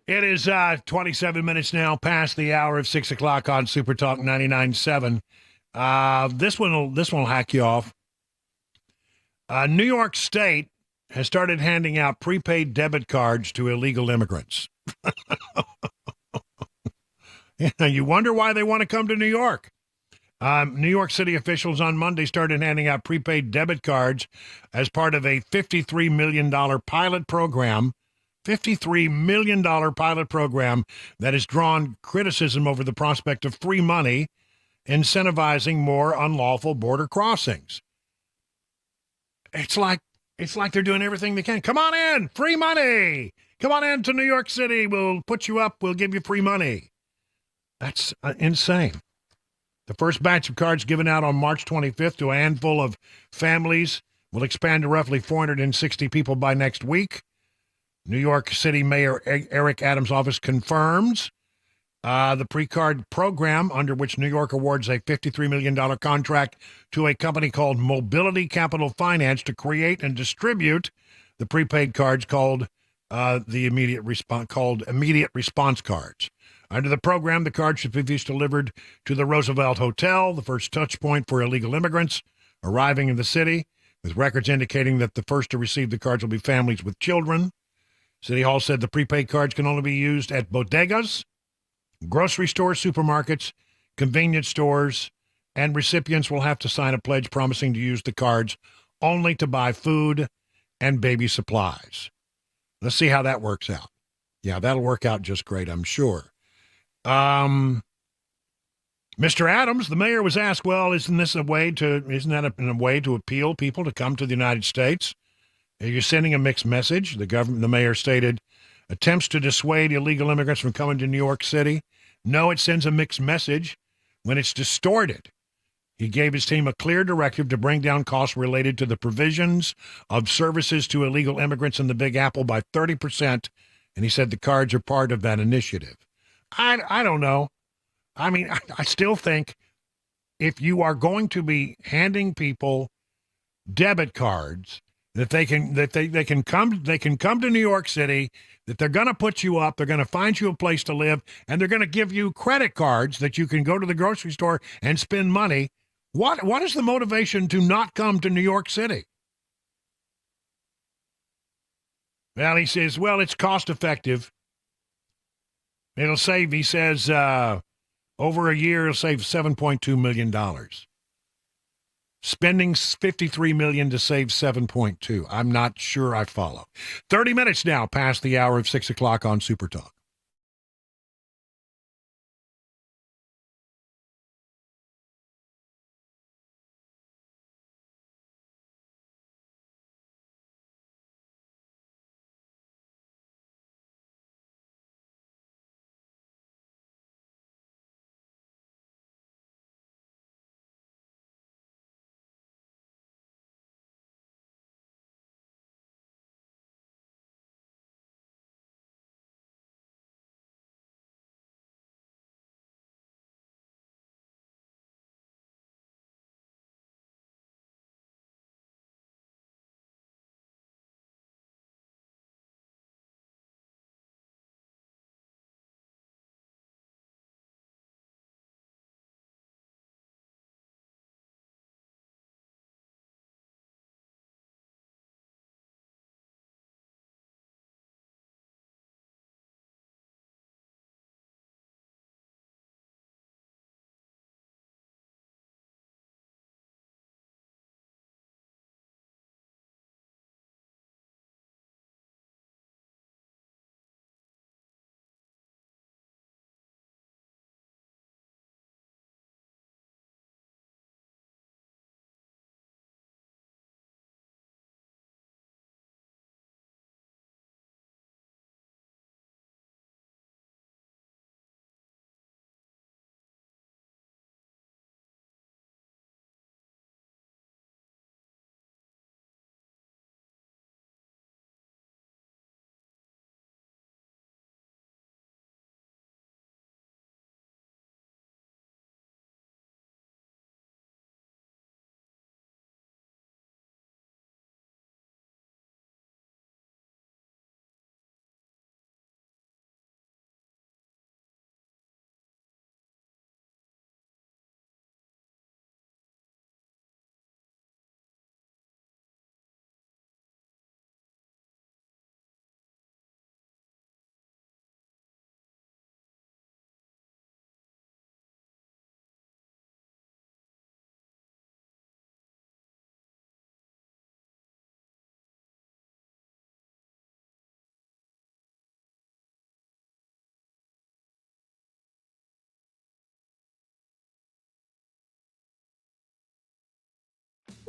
It is 27 minutes now past the hour of 6 o'clock on Super Talk 99.7. This one will hack you off. New York State has started handing out prepaid debit cards to illegal immigrants. Yeah, you wonder why they want to come to New York. New York City officials on Monday started handing out prepaid debit cards as part of a $53 million pilot program. $53 million pilot program that has drawn criticism over the prospect of free money, incentivizing more unlawful border crossings. It's like they're doing everything they can. Come on in, free money. Come on in to New York City. We'll put you up. We'll give you free money. That's insane. The first batch of cards given out on March 25th to a handful of families will expand to roughly 460 people by next week. New York City Mayor Eric Adams' office confirms the pre-card program, under which New York awards a $53 million contract to a company called Mobility Capital Finance to create and distribute the prepaid cards called immediate response cards. Under the program, the cards should be delivered to the Roosevelt Hotel, the first touch point for illegal immigrants arriving in the city, with records indicating that the first to receive the cards will be families with children. City Hall said the prepaid cards can only be used at bodegas, grocery stores, supermarkets, convenience stores, and recipients will have to sign a pledge promising to use the cards only to buy food and baby supplies. Let's see how that works out. Yeah, that'll work out just great, I'm sure. Mr. Adams, the mayor, was asked, well, isn't that a way to appeal people to come to the United States? You're sending a mixed message. The mayor stated, attempts to dissuade illegal immigrants from coming to New York City. No, it sends a mixed message when it's distorted. He gave his team a clear directive to bring down costs related to the provisions of services to illegal immigrants in the Big Apple by 30%, and he said the cards are part of that initiative. I don't know. I mean, I still think if you are going to be handing people debit cards, that they can come to New York City, that they're going to put you up, they're going to find you a place to live, and they're going to give you credit cards that you can go to the grocery store and spend money. What is the motivation to not come to New York City? Well, he says, well, it's cost effective. It'll save, he says, over a year, it'll save $7.2 million. Spending $53 million to save $7.2. I'm not sure I follow. 30 minutes now past the hour of 6 o'clock on Super Talk.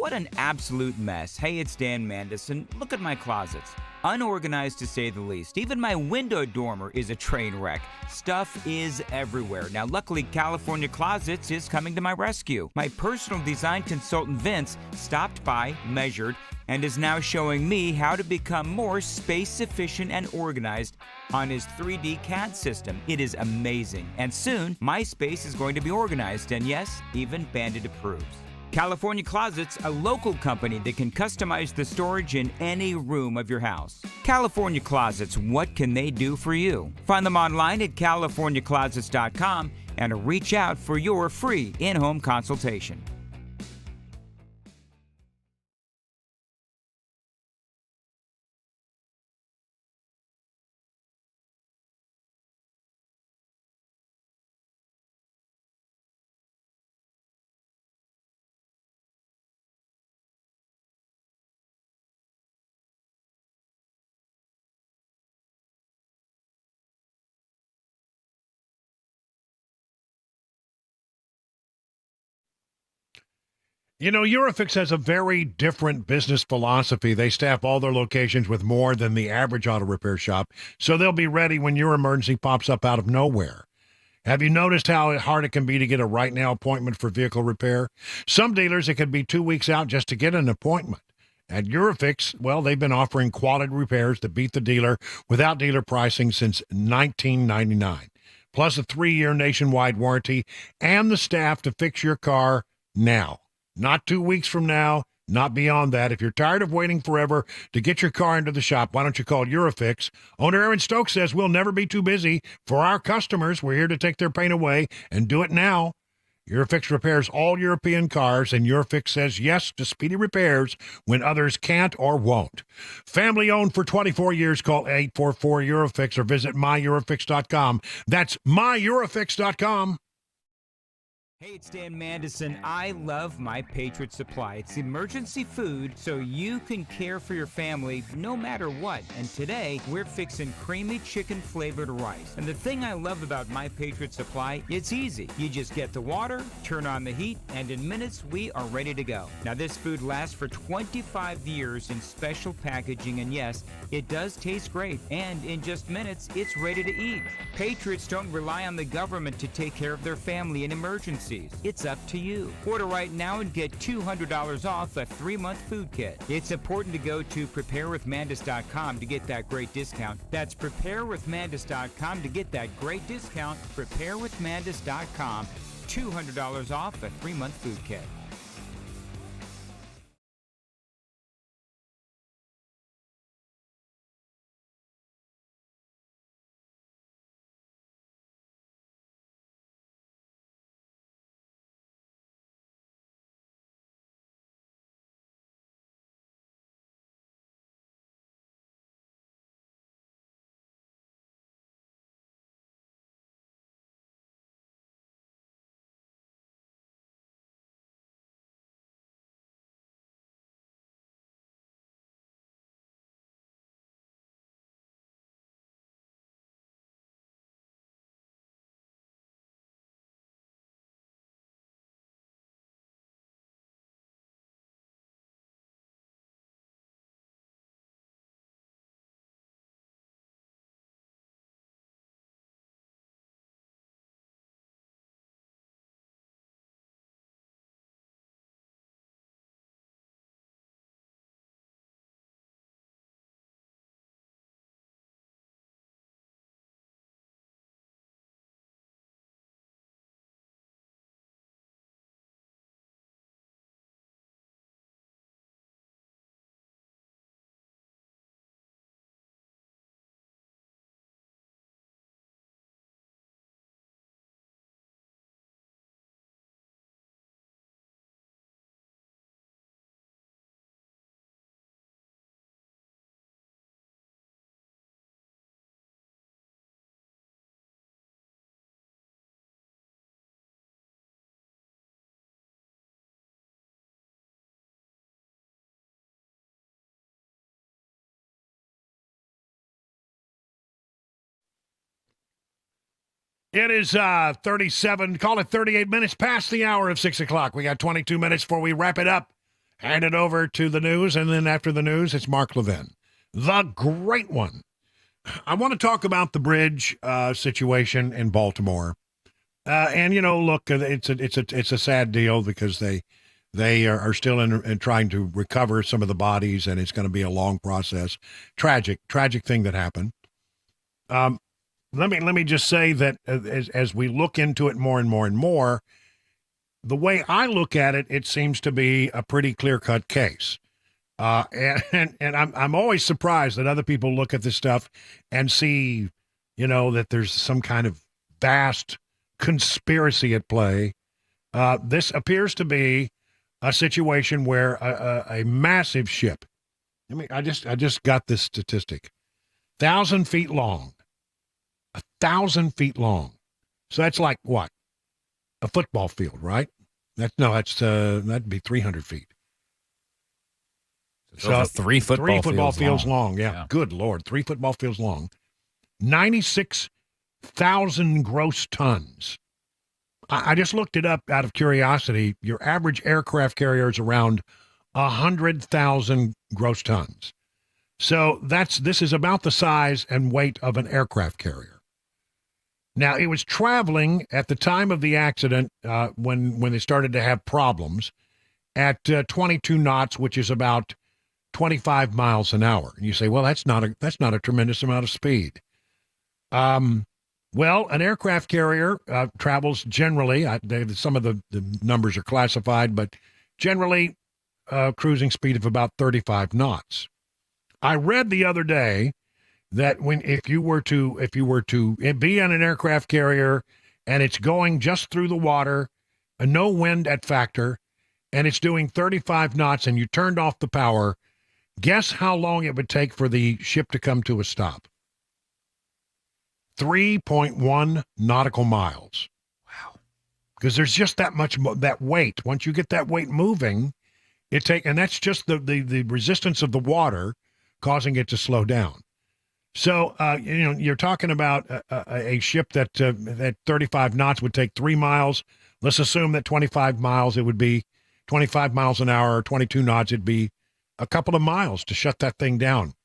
What an absolute mess. Hey, it's Dan Mandison. Look at my closets. Unorganized to say the least. Even my window dormer is a train wreck. Stuff is everywhere. Now, luckily, California Closets is coming to my rescue. My personal design consultant, Vince, stopped by, measured, and is now showing me how to become more space efficient and organized on his 3D CAD system. It is amazing. And soon, my space is going to be organized, and yes, even Bandit approves. California Closets, a local company that can customize the storage in any room of your house. California Closets, what can they do for you? Find them online at californiaclosets.com and reach out for your free in-home consultation. You know, Eurofix has a very different business philosophy. They staff all their locations with more than the average auto repair shop, so they'll be ready when your emergency pops up out of nowhere. Have you noticed how hard it can be to get a right now appointment for vehicle repair? Some dealers, it could be 2 weeks out just to get an appointment. At Eurofix, well, they've been offering quality repairs that beat the dealer without dealer pricing since 1999, plus a 3-year nationwide warranty and the staff to fix your car now. Not 2 weeks from now, not beyond that. If you're tired of waiting forever to get your car into the shop, why don't you call Eurofix? Owner Aaron Stokes says we'll never be too busy. For our customers, we're here to take their pain away and do it now. Eurofix repairs all European cars, and Eurofix says yes to speedy repairs when others can't or won't. Family owned for 24 years. Call 844-EUROFIX or visit myEurofix.com. That's myEurofix.com. Hey, it's Dan Mandison. I love My Patriot Supply. It's emergency food so you can care for your family no matter what. And today, we're fixing creamy chicken flavored rice. And the thing I love about My Patriot Supply, it's easy. You just get the water, turn on the heat, and in minutes, we are ready to go. Now, this food lasts for 25 years in special packaging, and yes, it does taste great. And in just minutes, it's ready to eat. Patriots don't rely on the government to take care of their family in emergencies. It's up to you. Order right now and get $200 off a 3-month food kit. It's important to go to preparewithmandis.com to get that great discount. That's preparewithmandis.com to get that great discount. Preparewithmandis.com. $200 off a 3-month food kit. It is 38 minutes past the hour of 6 o'clock. We got 22 minutes before we wrap it up. hand it over to the news, and then after the news, it's Mark Levin, the great one. I want to talk about the bridge situation in Baltimore, and look, it's a sad deal because they are still in trying to recover some of the bodies, and it's going to be a long process. Tragic thing that happened. Let me just say that as we look into it more and more and more, the way I look at it, it seems to be a pretty clear-cut case. And I'm always surprised that other people look at this stuff and see, that there's some kind of vast conspiracy at play. This appears to be a situation where a massive ship. I just got this statistic: 1,000 feet long. 1,000 feet long. So that's like what? A football field, right? That'd be 300 feet. So three football fields long. Yeah. Good Lord. 3 football fields long. 96,000 gross tons. I just looked it up out of curiosity. Your average aircraft carrier is around 100,000 gross tons. So this is about the size and weight of an aircraft carrier. Now, it was traveling at the time of the accident when they started to have problems at 22 knots, which is about 25 miles an hour. And you say, well, that's not a tremendous amount of speed. Well, an aircraft carrier travels generally, some of the numbers are classified, but generally cruising speed of about 35 knots. I read the other day that if you were to be on an aircraft carrier and it's going just through the water, no wind at factor, and it's doing 35 knots and you turned off the power, guess how long it would take for the ship to come to a stop? 3.1 nautical miles. Wow. Because there's just that weight. Once you get that weight moving, and that's just the resistance of the water causing it to slow down. So, you're talking about a ship that 35 knots would take 3 miles. Let's assume that 25 miles, it would be 25 miles an hour, or 22 knots, it'd be a couple of miles to shut that thing down,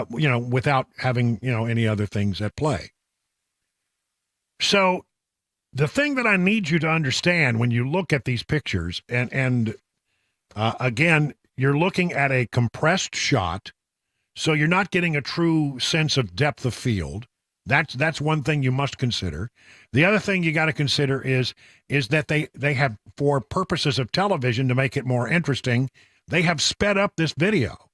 without having, any other things at play. So the thing that I need you to understand when you look at these pictures, and again, you're looking at a compressed shot, so you're not getting a true sense of depth of field. That's one thing you must consider. The other thing you got to consider is that they have, for purposes of television, to make it more interesting, they have sped up this video.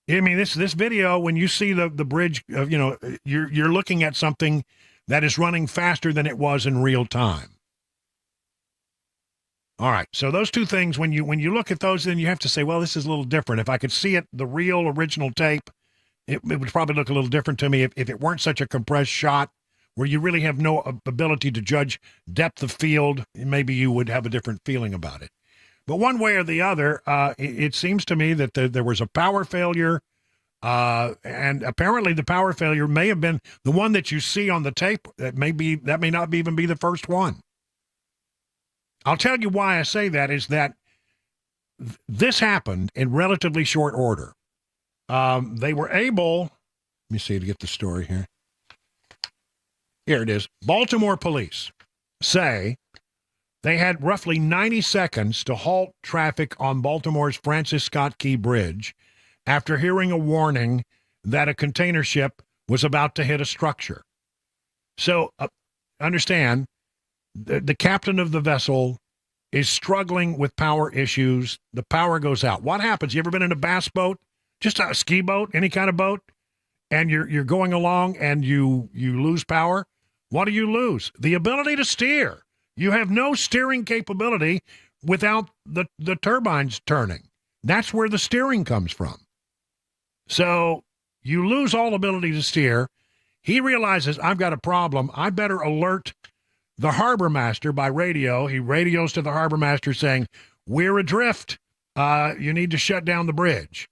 I mean, this video, when you see the bridge, you're looking at something that is running faster than it was in real time. All right, so those two things, when you look at those, then you have to say, well, this is a little different. If I could see it, the real original tape, it would probably look a little different to me if it weren't such a compressed shot where you really have no ability to judge depth of field. Maybe you would have a different feeling about it. But one way or the other, it seems to me that there was a power failure, and apparently the power failure may have been the one that you see on the tape. That may not even be the first one. I'll tell you why I say that is that this happened in relatively short order. They were able, let me see to get the story here. Here it is. Baltimore police say they had roughly 90 seconds to halt traffic on Baltimore's Francis Scott Key Bridge after hearing a warning that a container ship was about to hit a structure. So understand, the captain of the vessel is struggling with power issues. The power goes out. What happens? You ever been in a bass boat? Just a ski boat, any kind of boat? And you're going along and you lose power? What do you lose? The ability to steer. You have no steering capability without the turbines turning. That's where the steering comes from. So you lose all ability to steer. He realizes, I've got a problem. I better alert the harbor master by radio. He radios to the harbor master saying, we're adrift. You need to shut down the bridge.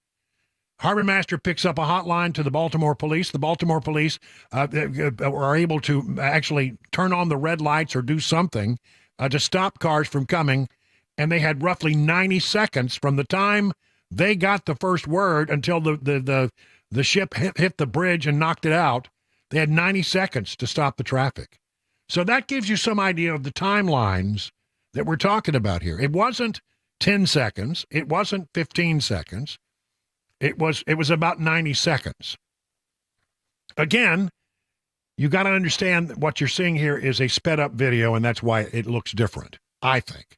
Harbor master picks up a hotline to the Baltimore police. The Baltimore police are able to actually turn on the red lights or do something to stop cars from coming. and they had roughly 90 seconds from the time they got the first word until the ship hit the bridge and knocked it out. They had 90 seconds to stop the traffic. So that gives you some idea of the timelines that we're talking about here. It wasn't 10 seconds. It wasn't 15 seconds. It was about 90 seconds. Again, you got to understand that what you're seeing here is a sped up video, and that's why it looks different, I think.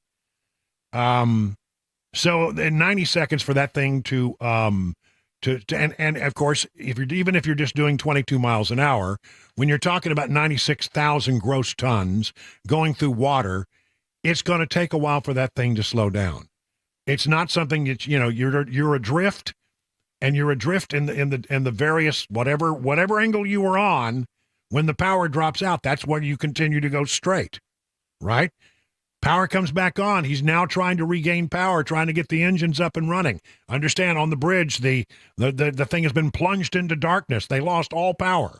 So in 90 seconds for that thing to and of course, even if you're just doing 22 miles an hour, when you're talking about 96,000 gross tons going through water, it's going to take a while for that thing to slow down. It's not something that, you're adrift, and you're adrift in the various whatever angle you were on. When the power drops out, that's when you continue to go straight, right? Power comes back on. He's now trying to regain power, trying to get the engines up and running. Understand, on the bridge, the thing has been plunged into darkness. They lost all power.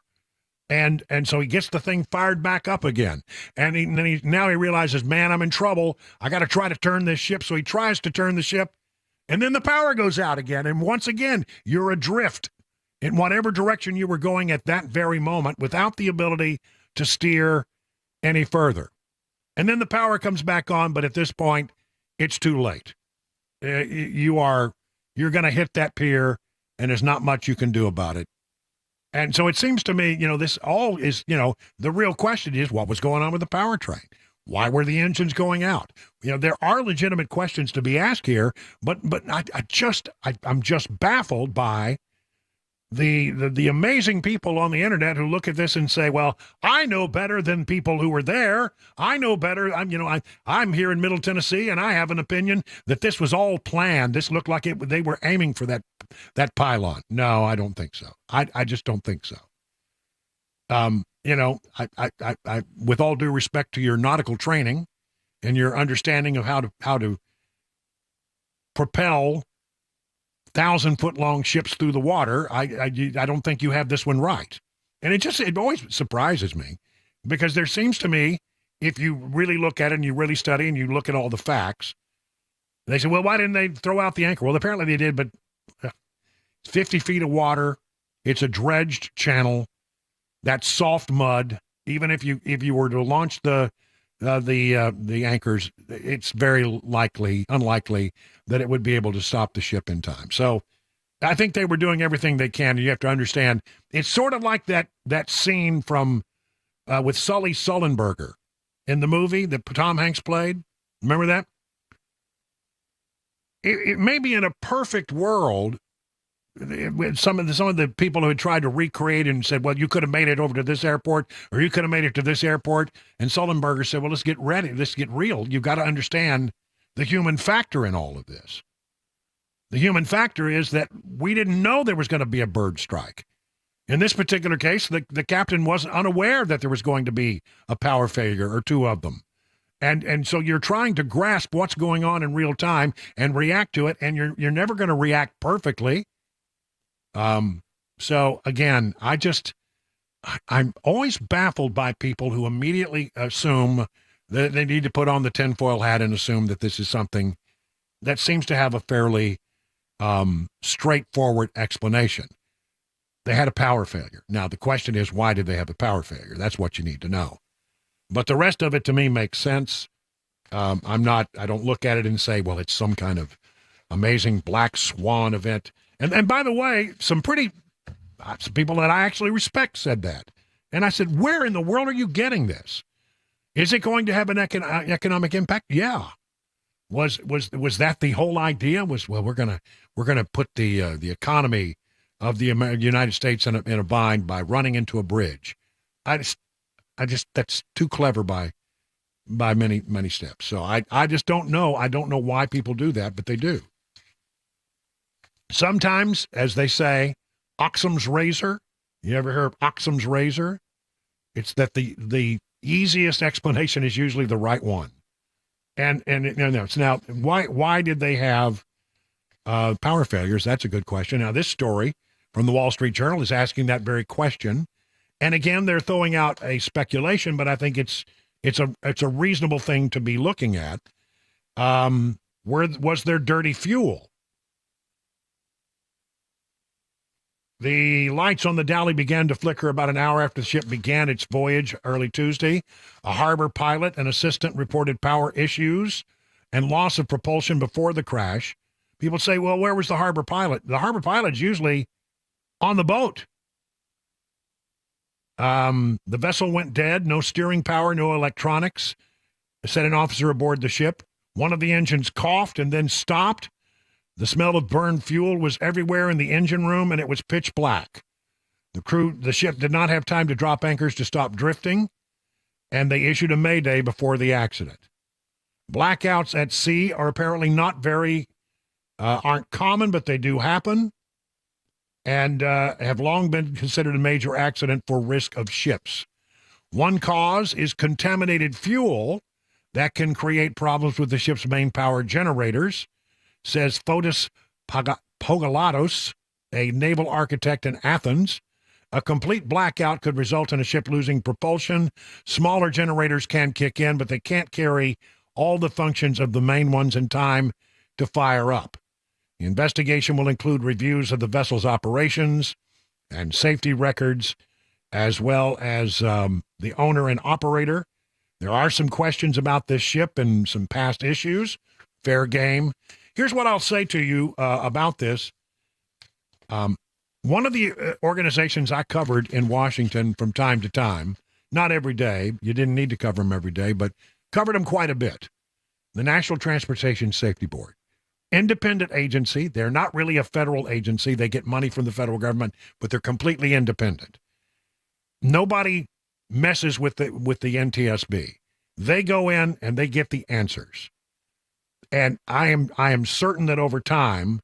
And so he gets the thing fired back up again. And now he realizes, man, I'm in trouble. I got to try to turn this ship. So he tries to turn the ship, and then the power goes out again. And once again, you're adrift in whatever direction you were going at that very moment without the ability to steer any further. And then the power comes back on, but at this point, it's too late. You're going to hit that pier, and there's not much you can do about it. And so it seems to me, this all is, the real question is, what was going on with the powertrain? Why were the engines going out? There are legitimate questions to be asked here, but I'm just baffled by the amazing people on the internet who look at this and say, well, I know better than people who were there. I know better. I'm here in Middle Tennessee, and I have an opinion that this was all planned. This looked like they were aiming for that pylon. No, I don't think so. I just don't think so. I with all due respect to your nautical training and your understanding of how to propel 1,000-foot-long ships through the water, I don't think you have this one right. And it always surprises me, because there seems to me, if you really look at it and you really study and you look at all the facts, they say, well, why didn't they throw out the anchor? Well, apparently they did, but 50 feet of water, it's a dredged channel, that's soft mud. Even if you were to launch the anchors, it's very unlikely that it would be able to stop the ship in time. So I think they were doing everything they can. And you have to understand, it's sort of like that scene from with Sully Sullenberger in the movie that Tom Hanks played. Remember that? It may be in a perfect world. Some of the people who had tried to recreate and said, well, you could have made it over to this airport, or you could have made it to this airport. And Sullenberger said, well, let's get ready. Let's get real. You've got to understand the human factor in all of this. The human factor is that we didn't know there was going to be a bird strike. In this particular case, the captain wasn't unaware that there was going to be a power failure or two of them. And so you're trying to grasp what's going on in real time and react to it, and you're never going to react perfectly. So again, I'm always baffled by people who immediately assume that they need to put on the tinfoil hat and assume that this is something that seems to have a fairly straightforward explanation. They had a power failure. Now, the question is, why did they have a power failure? That's what you need to know. But the rest of it, to me, makes sense. I don't look at it and say, well, it's some kind of amazing black swan event. And by the way, some people that I actually respect said that. And I said, where in the world are you getting this? Is it going to have an economic impact? Yeah. Was that the whole idea? Well, we're gonna put the economy of the United States in a bind by running into a bridge. I just that's too clever by many steps. So I just don't know. I don't know why people do that, but they do. Sometimes, as they say, Occam's razor. You ever hear of Occam's razor? It's that the easiest explanation is usually the right one. And now, why did they have power failures? That's a good question. Now, this story from the Wall Street Journal is asking that very question. And again, they're throwing out a speculation, but I think it's a reasonable thing to be looking at. Where was there dirty fuel? The lights on the Dowley began to flicker about an hour after the ship began its voyage early Tuesday. A harbor pilot and assistant reported power issues and loss of propulsion before the crash. People say, well, where was the harbor pilot? The harbor pilot's usually on the boat. The vessel went dead, no steering power, no electronics, said an officer aboard the ship. One of the engines coughed and then stopped. The smell of burned fuel was everywhere in the engine room, and it was pitch black. The ship did not have time to drop anchors to stop drifting, and they issued a mayday before the accident. Blackouts at sea are apparently aren't common, but they do happen, and have long been considered a major accident for risk of ships. One cause is contaminated fuel that can create problems with the ship's main power generators, says Fotis Pogalatos, a naval architect in Athens. A complete blackout could result in a ship losing propulsion. Smaller generators can kick in, but they can't carry all the functions of the main ones in time to fire up. The investigation will include reviews of the vessel's operations and safety records, as well as the owner and operator. There are some questions about this ship and some past issues. Fair game. Here's what I'll say to you about this. One of the organizations I covered in Washington from time to time, not every day, you didn't need to cover them every day, but covered them quite a bit, the National Transportation Safety Board. Independent agency. They're not really a federal agency. They get money from the federal government, but they're completely independent. Nobody messes with the NTSB. They go in and they get the answers. And I am certain that over time,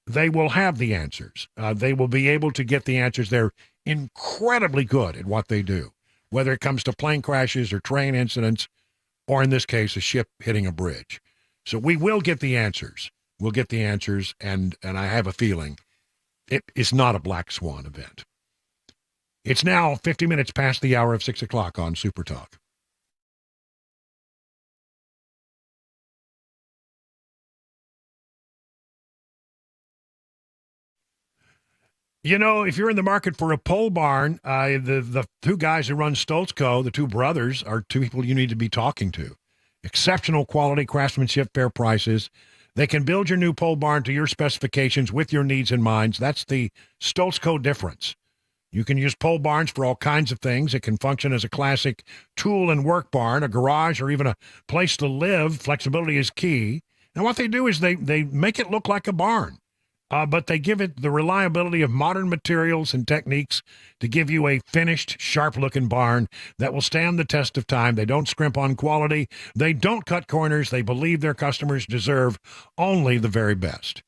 they will have the answers. They will be able to get the answers. They're incredibly good at what they do, whether it comes to plane crashes or train incidents, or in this case, a ship hitting a bridge. So we will get the answers. We'll get the answers, and I have a feeling it is not a black swan event. It's now 50 minutes past the hour of 6 o'clock on Super Talk. You know, if you're in the market for a pole barn, the two guys who run Stoltz Co., the two brothers, are two people you need to be talking to. Exceptional quality, craftsmanship, fair prices. They can build your new pole barn to your specifications with your needs in mind. That's the Stoltz Co. difference. You can use pole barns for all kinds of things. It can function as a classic tool and work barn, a garage, or even a place to live. Flexibility is key. And what they do is they make it look like a barn. But they give it the reliability of modern materials and techniques to give you a finished, sharp-looking barn that will stand the test of time. They don't scrimp on quality. They don't cut corners. They believe their customers deserve only the very best.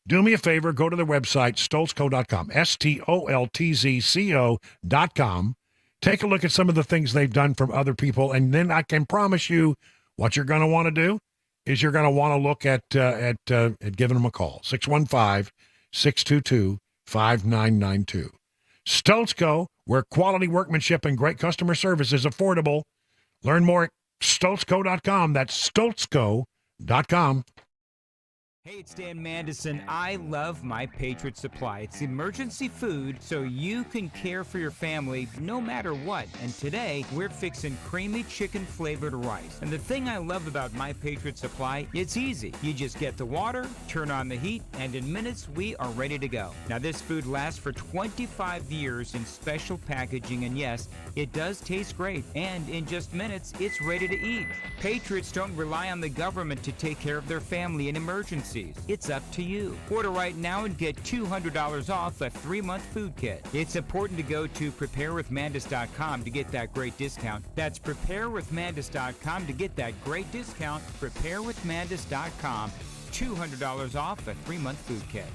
Do me a favor, go to their website, stoltzco.com, STOLTZCO.com. Take a look at some of the things they've done from other people, and then I can promise you what you're going to want to do is you're going to want to look at giving them a call, 615-622-5992. Stoltz Co., where quality workmanship and great customer service is affordable. Learn more at stoltzco.com. That's stoltzco.com. Hey, it's Dan Mandison. I love My Patriot Supply. It's emergency food so you can care for your family no matter what. And today, we're fixing creamy chicken-flavored rice. And the thing I love about My Patriot Supply, it's easy. You just get the water, turn on the heat, and in minutes, we are ready to go. Now, this food lasts for 25 years in special packaging, and yes, it does taste great. And in just minutes, it's ready to eat. Patriots don't rely on the government to take care of their family in emergencies. It's up to you. Order right now and get $200 off a 3-month food kit. It's important to go to preparewithmandis.com to get that great discount. That's preparewithmandis.com to get that great discount. Preparewithmandis.com. $200 off a 3-month food kit.